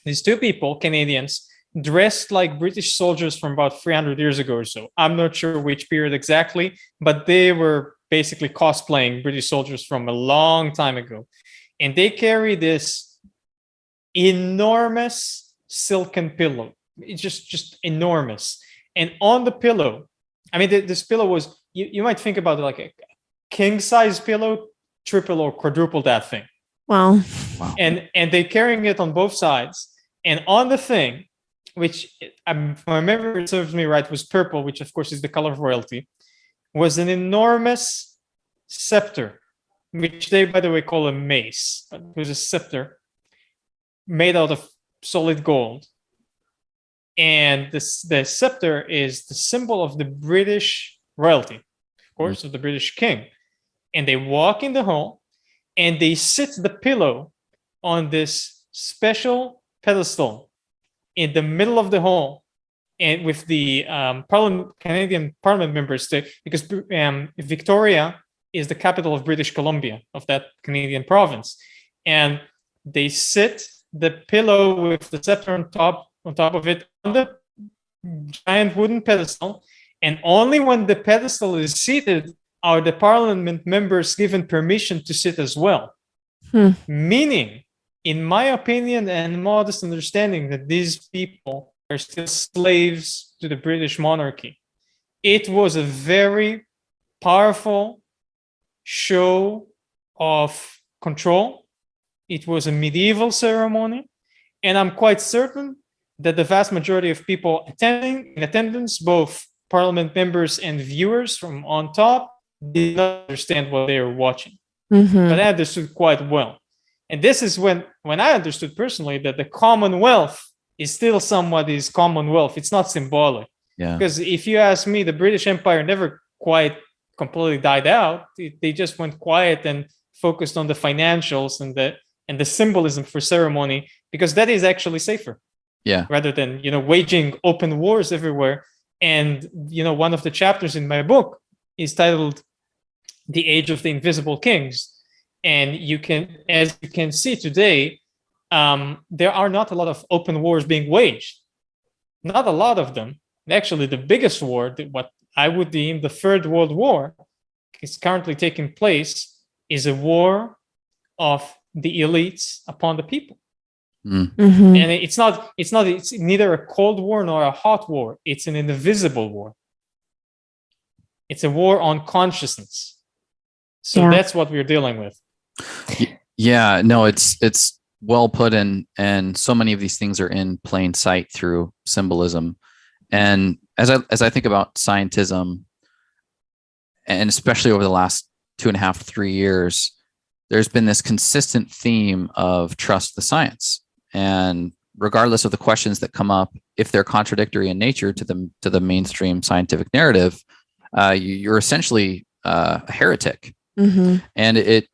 these two people, Canadians, dressed like British soldiers from about 300 years ago or so. I'm not sure which period exactly, but they were basically cosplaying British soldiers from a long time ago. And they carry this enormous silken pillow. It's just enormous. And on the pillow, this pillow was, you might think about it like a king-size pillow, triple or quadruple that thing. Wow. And they're carrying it on both sides. And on the thing, which, if my memory serves me right, was purple, which of course is the color of royalty. was an enormous scepter, which they, by the way, call a mace, but it was a scepter made out of solid gold. And the scepter is the symbol of the British royalty, of course, of the British king. And they walk in the hall and they sit the pillow on this special pedestal in the middle of the hall, and with the Canadian Parliament members, because Victoria is the capital of British Columbia, of that Canadian province. And they sit the pillow with the scepter on top of it on the giant wooden pedestal, and only when the pedestal is seated are the parliament members given permission to sit as well. Meaning, in my opinion and modest understanding, that these people are still slaves to the British monarchy. It was a very powerful show of control. It was a medieval ceremony, and I'm quite certain that the vast majority of people in attendance, both parliament members and viewers from on top, did not understand what they were watching. But I understood quite well. And this is when I understood personally that the Commonwealth is still somebody's Commonwealth. It's not symbolic. Yeah. Because if you ask me, the British Empire never quite completely died out. They just went quiet and focused on the financials and the symbolism for ceremony, because that is actually safer. Yeah. Rather than, waging open wars everywhere. And, one of the chapters in my book is titled The Age of the Invisible Kings. And as you can see today, there are not a lot of open wars being waged. Not a lot of them. Actually, the biggest war, what I would deem the Third World War, is currently taking place, is a war of the elites upon the people. And it's neither a cold war nor a hot war. It's an invisible war. It's a war on consciousness. So that's what we're dealing with. Yeah, no, it's well put in, and so many of these things are in plain sight through symbolism. And as I think about scientism, and especially over the last 2.5 to 3 years, there's been this consistent theme of trust the science. And regardless of the questions that come up, if they're contradictory in nature to the mainstream scientific narrative, you're essentially a heretic. And it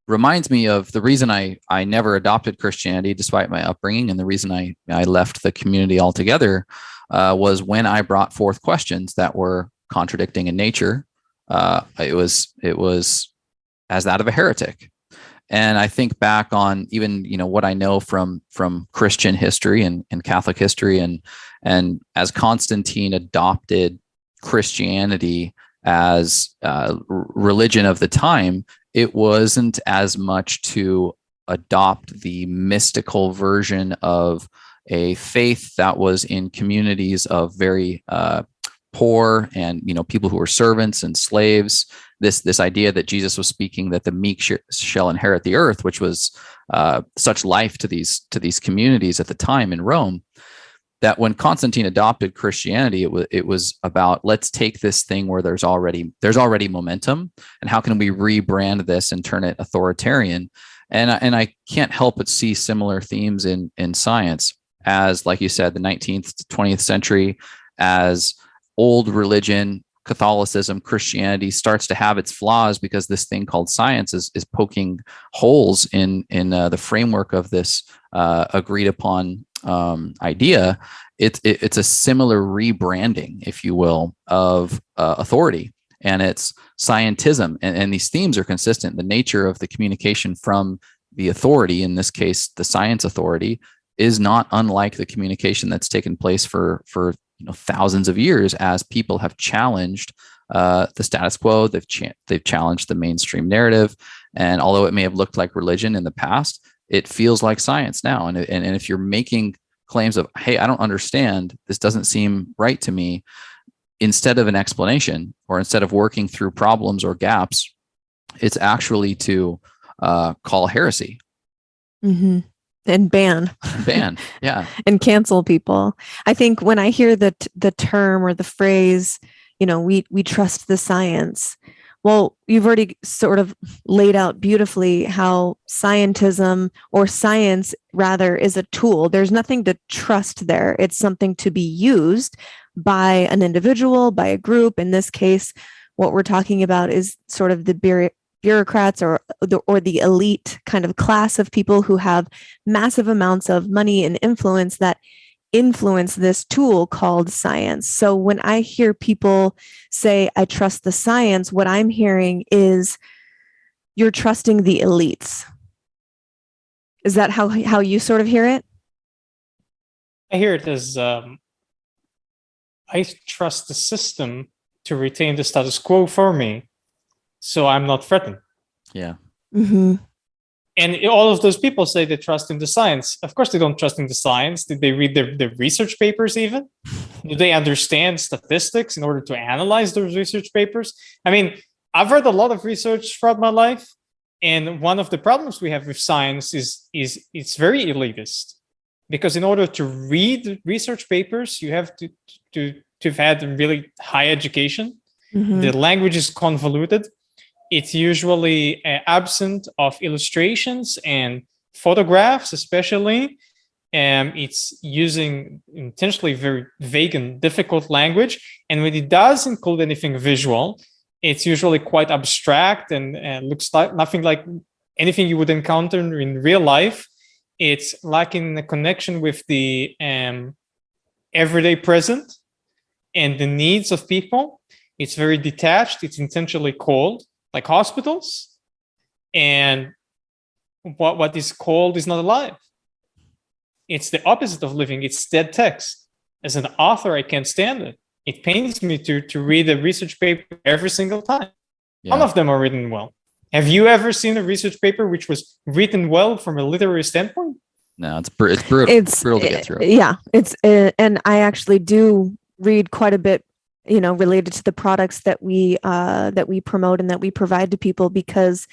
reminds me of the reason I never adopted Christianity despite my upbringing, and the reason I left the community altogether was when I brought forth questions that were contradicting in nature. It was as that of a heretic. And I think back on even, what I know from Christian history and Catholic history, and as Constantine adopted Christianity as religion of the time, it wasn't as much to adopt the mystical version of a faith that was in communities of very poor and people who were servants and slaves. This idea that Jesus was speaking that the meek shall inherit the earth, which was such life to these communities at the time in Rome, that when Constantine adopted Christianity, it was about, let's take this thing where there's already momentum, and how can we rebrand this and turn it authoritarian? And I can't help but see similar themes in science, as, like you said, the 19th to 20th century, as old religion, Catholicism, Christianity starts to have its flaws because this thing called science is poking holes in the framework of this agreed upon idea. It's a similar rebranding, if you will, of authority, and it's scientism, and these themes are consistent. The nature of the communication from the authority, in this case the science authority, is not unlike the communication that's taken place for thousands of years, as people have challenged the status quo. They've challenged the mainstream narrative, and although it may have looked like religion in the past, it feels like science now. And if you're making claims of, hey, I don't understand, this doesn't seem right to me, instead of an explanation, or instead of working through problems or gaps, it's actually to call heresy. And ban, yeah, and cancel people. I think when I hear the term or the phrase we trust the science. Well, you've already sort of laid out beautifully how scientism, or science rather, is a tool. There's nothing to trust there. It's something to be used by an individual, by a group. In this case, what we're talking about is sort of the bureaucrats or the elite kind of class of people who have massive amounts of money and influence that influence this tool called science. So when I hear people say, I trust the science, what I'm hearing is you're trusting the elites. Is that how you sort of hear it? I hear it as I trust the system to retain the status quo for me, so I'm not threatened. Yeah. Mm-hmm. And all of those people say they trust in the science. Of course, they don't trust in the science. Did they read their research papers even? Do they understand statistics in order to analyze those research papers? I mean, I've read a lot of research throughout my life. And one of the problems we have with science is it's very elitist. Because in order to read research papers, you have to have had really high education. Mm-hmm. The language is convoluted. It's usually absent of illustrations and photographs, especially. It's using intentionally very vague and difficult language. And when it does include anything visual, it's usually quite abstract and looks like nothing like anything you would encounter in real life. It's lacking a connection with the everyday present and the needs of people. It's very detached. It's intentionally cold, like hospitals. And what is cold is not alive. It's the opposite of living. It's dead text. As an author, I can't stand it. It pains me to read a research paper every single time. Yeah. None of them are written well. Have you ever seen a research paper which was written well from a literary standpoint? No, it's brutal. It's brutal to get through. Yeah, and I actually do read quite a bit, related to the products that we promote and that we provide to people, because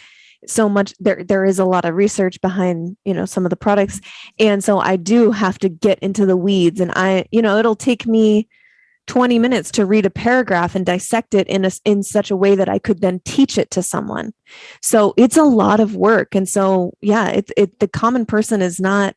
so much there is a lot of research behind some of the products, and so I do have to get into the weeds, and it'll take me 20 minutes to read a paragraph and dissect it in such a way that I could then teach it to someone. So it's a lot of work. And so, yeah, the common person is not,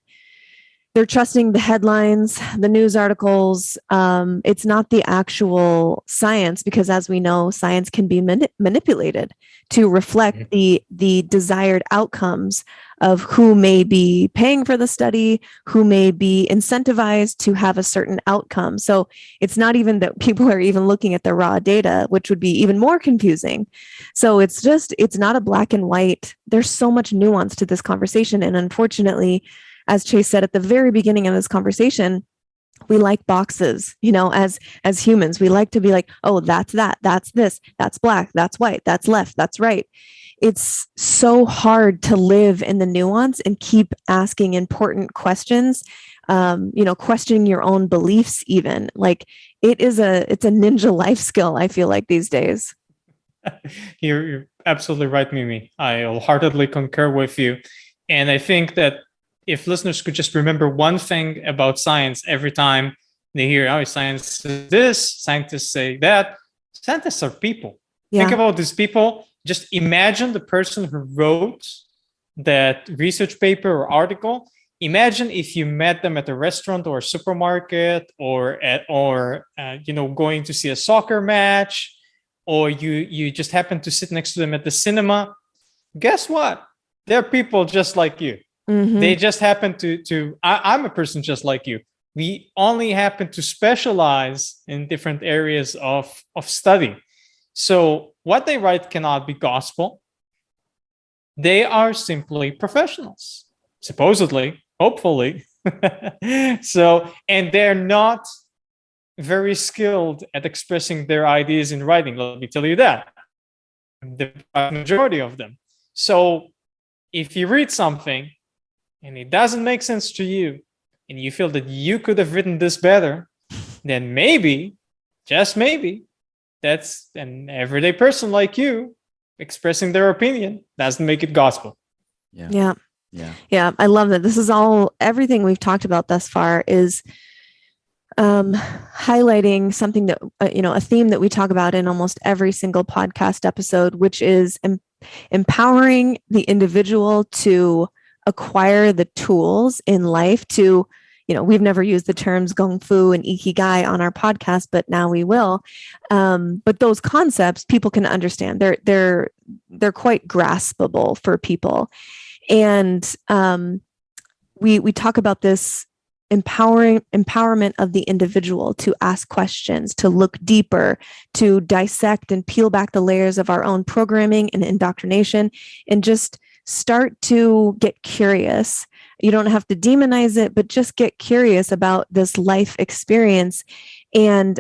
they're trusting the headlines, the news articles. It's not the actual science, because as we know, science can be manipulated to reflect the desired outcomes of who may be paying for the study, who may be incentivized to have a certain outcome. So it's not even that people are even looking at the raw data, which would be even more confusing. So it's not a black and white. There's so much nuance to this conversation. And unfortunately, as Chase said at the very beginning of this conversation, we like boxes, as humans. We like to be like, oh, that's that, that's this, that's black, that's white, that's left, that's right. It's so hard to live in the nuance and keep asking important questions, questioning your own beliefs even. Like it's a ninja life skill, I feel like, these days. You're absolutely right, Mimi. I wholeheartedly concur with you. And I think that if listeners could just remember one thing about science every time they hear, oh, science says this, scientists say that. Scientists are people. Yeah. Think about these people. Just imagine the person who wrote that research paper or article. Imagine if you met them at a restaurant or a supermarket or going to see a soccer match, or you just happen to sit next to them at the cinema. Guess what? They're people just like you. Mm-hmm. They just happen to I'm a person just like you. We only happen to specialize in different areas of study. So what they write cannot be gospel. They are simply professionals, supposedly, hopefully. And they're not very skilled at expressing their ideas in writing. Let me tell you that. The majority of them. So if you read something and it doesn't make sense to you, and you feel that you could have written this better, then maybe, just maybe, that's an everyday person like you expressing their opinion. Doesn't make it gospel. Yeah. I love that. This is everything we've talked about thus far is highlighting something that, a theme that we talk about in almost every single podcast episode, which is empowering the individual to acquire the tools in life to, we've never used the terms Gong Fu and Ikigai on our podcast, but now we will. But those concepts people can understand. They're quite graspable for people. And we talk about this empowerment of the individual to ask questions, to look deeper, to dissect and peel back the layers of our own programming and indoctrination, and just start to get curious. You don't have to demonize it, but just get curious about this life experience. And,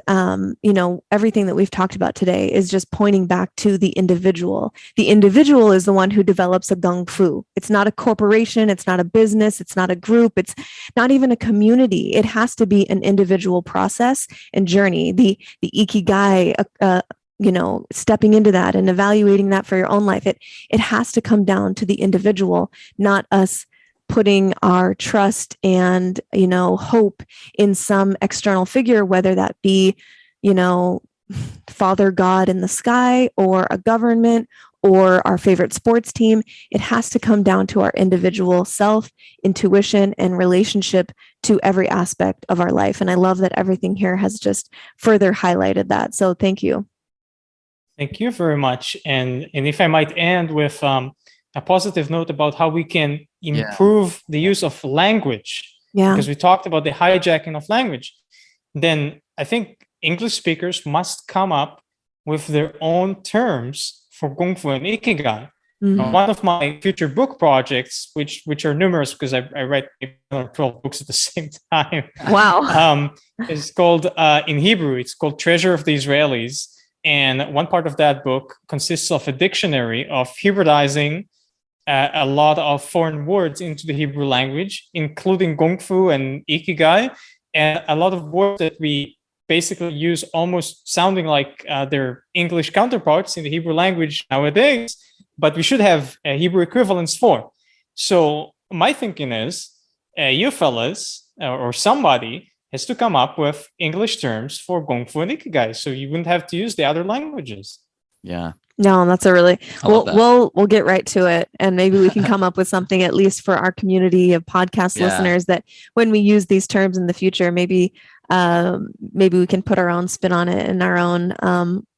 everything that we've talked about today is just pointing back to the individual. The individual is the one who develops a Gong Fu. It's not a corporation. It's not a business. It's not a group. It's not even a community. It has to be an individual process and journey. The Ikigai, stepping into that and evaluating that for your own life. It has to come down to the individual, not us putting our trust and, hope in some external figure, whether that be, Father God in the sky or a government or our favorite sports team. It has to come down to our individual self, intuition, and relationship to every aspect of our life. And I love that everything here has just further highlighted that. So thank you. Thank you very much. And if I might end with a positive note about how we can improve the use of language, because we talked about the hijacking of language, then I think English speakers must come up with their own terms for Gong Fu and Ikigai. One of my future book projects, which are numerous because I write 12 books at the same time. Wow. Is called, in Hebrew, it's called Treasure of the Israelis. And one part of that book consists of a dictionary of Hebrewising a lot of foreign words into the Hebrew language, including Gong Fu and Ikigai, and a lot of words that we basically use almost sounding like their English counterparts in the Hebrew language nowadays, but we should have Hebrew equivalents for. So my thinking is, you fellas or somebody has to come up with English terms for Gong Fu and Ikigai, so you wouldn't have to use the other languages. Yeah. No, that's a really we'll get right to it, and maybe we can come up with something at least for our community of podcast listeners, that when we use these terms in the future, maybe we can put our own spin on it and our own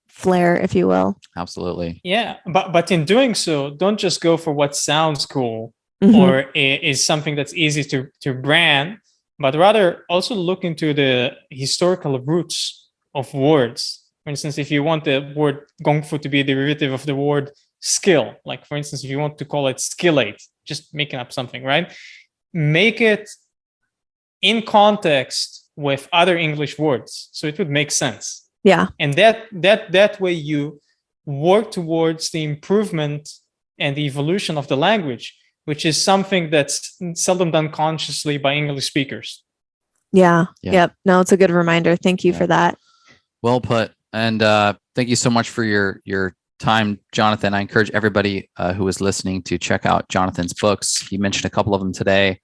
flair, if you will. Absolutely. Yeah, but in doing so, don't just go for what sounds cool or is something that's easy to brand, but rather also look into the historical roots of words. For instance, if you want the word Gong Fu to be a derivative of the word skill, like for instance, if you want to call it skillate, just making up something, right? Make it in context with other English words, so it would make sense. Yeah. And that way you work towards the improvement and the evolution of the language, which is something that's seldom done consciously by English speakers. Yeah. Yep. No, it's a good reminder. Thank you for that. Well put. And thank you so much for your time, Jonathan. I encourage everybody who is listening to check out Jonathan's books. He mentioned a couple of them today.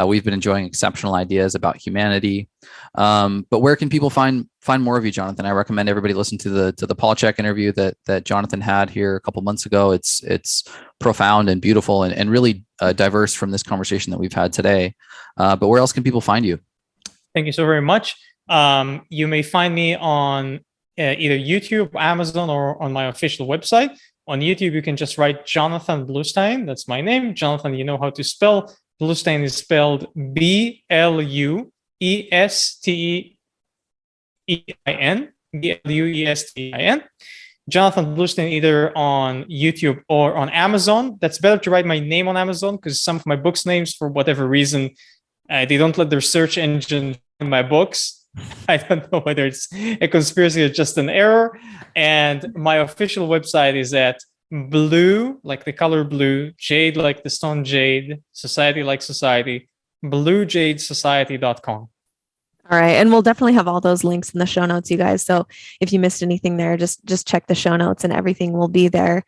We've been enjoying exceptional ideas about humanity. But where can people find more of you, Jonathan? I recommend everybody listen to the Paul Check interview that Jonathan had here a couple months ago. It's profound and beautiful and really diverse from this conversation that we've had today. But where else can people find you? Thank you so very much. You may find me on either YouTube, Amazon, or on my official website. On YouTube, you can just write Jonathan Bluestein. That's my name. Jonathan, you know how to spell. Bluestein is spelled Bluestein. Bluestein. Jonathan Bluestein, either on YouTube or on Amazon. That's better to write my name on Amazon because some of my books' names, for whatever reason, they don't let their search engine find my books. I don't know whether it's a conspiracy or just an error. And my official website is at blue, like the color blue, jade, like the stone jade, society, like society, bluejadesociety.com. All right. And we'll definitely have all those links in the show notes, you guys. So if you missed anything there, just check the show notes and everything will be there.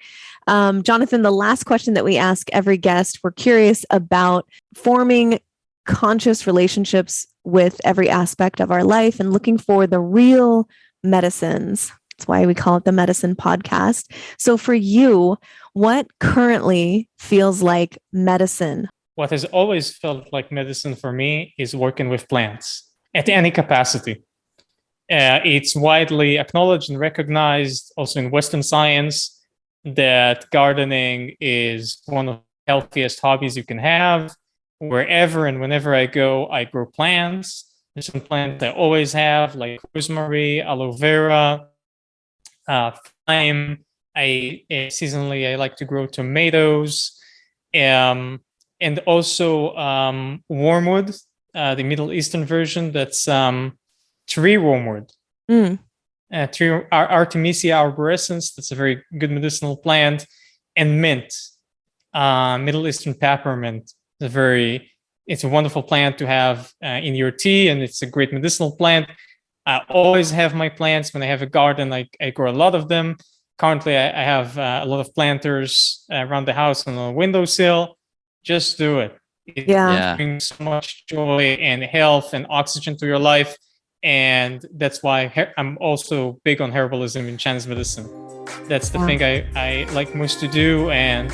Jonathan, the last question that we ask every guest, we're curious about forming conscious relationships with every aspect of our life and looking for the real medicines. That's why we call it the Medicin Podcast. So for you, what currently feels like medicine? What has always felt like medicine for me is working with plants at any capacity. It's widely acknowledged and recognized also in Western science that gardening is one of the healthiest hobbies you can have. Wherever and whenever I go, I grow plants. There's some plants I always have, like rosemary, aloe vera, thyme. Seasonally, I like to grow tomatoes, and also wormwood, the Middle Eastern version. That's tree wormwood. Artemisia arborescens. That's a very good medicinal plant, and mint, Middle Eastern peppermint. It's a wonderful plant to have in your tea, and it's a great medicinal plant. I always have my plants. When I have a garden, I grow a lot of them. Currently, I have a lot of planters around the house on the windowsill. Just do it. It brings so much joy and health and oxygen to your life. And that's why I'm also big on herbalism in Chinese medicine. That's the thing I like most to do. And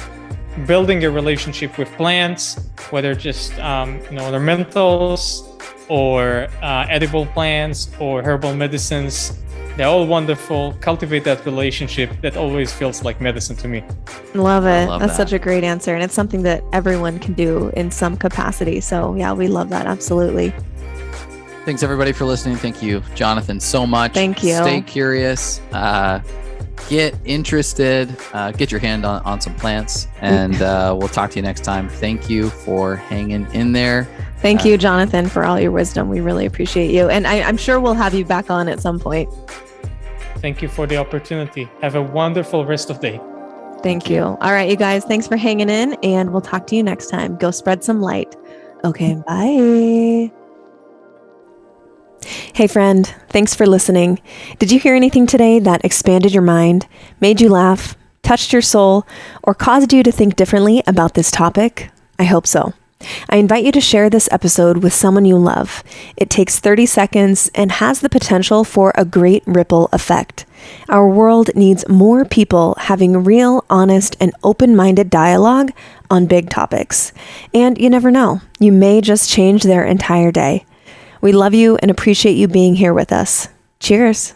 building a relationship with plants, whether just ornamentals or edible plants or herbal medicines, they're all wonderful. Cultivate that relationship. That always feels like medicine to me. Love it. That's such a great answer. And it's something that everyone can do in some capacity. So yeah, we love that. Absolutely. Thanks everybody for listening. Thank you, Jonathan, so much. Thank you. Stay curious. Get interested. Get your hand on some plants. And we'll talk to you next time. Thank you for hanging in there. Thank you, Jonathan, for all your wisdom. We really appreciate you. And I'm sure we'll have you back on at some point. Thank you for the opportunity. Have a wonderful rest of the day. Thank you. All right, you guys, thanks for hanging in, and we'll talk to you next time. Go spread some light. Okay, bye. Hey friend, thanks for listening. Did you hear anything today that expanded your mind, made you laugh, touched your soul, or caused you to think differently about this topic? I hope so. I invite you to share this episode with someone you love. It takes 30 seconds and has the potential for a great ripple effect. Our world needs more people having real, honest, and open-minded dialogue on big topics. And you never know, you may just change their entire day. We love you and appreciate you being here with us. Cheers.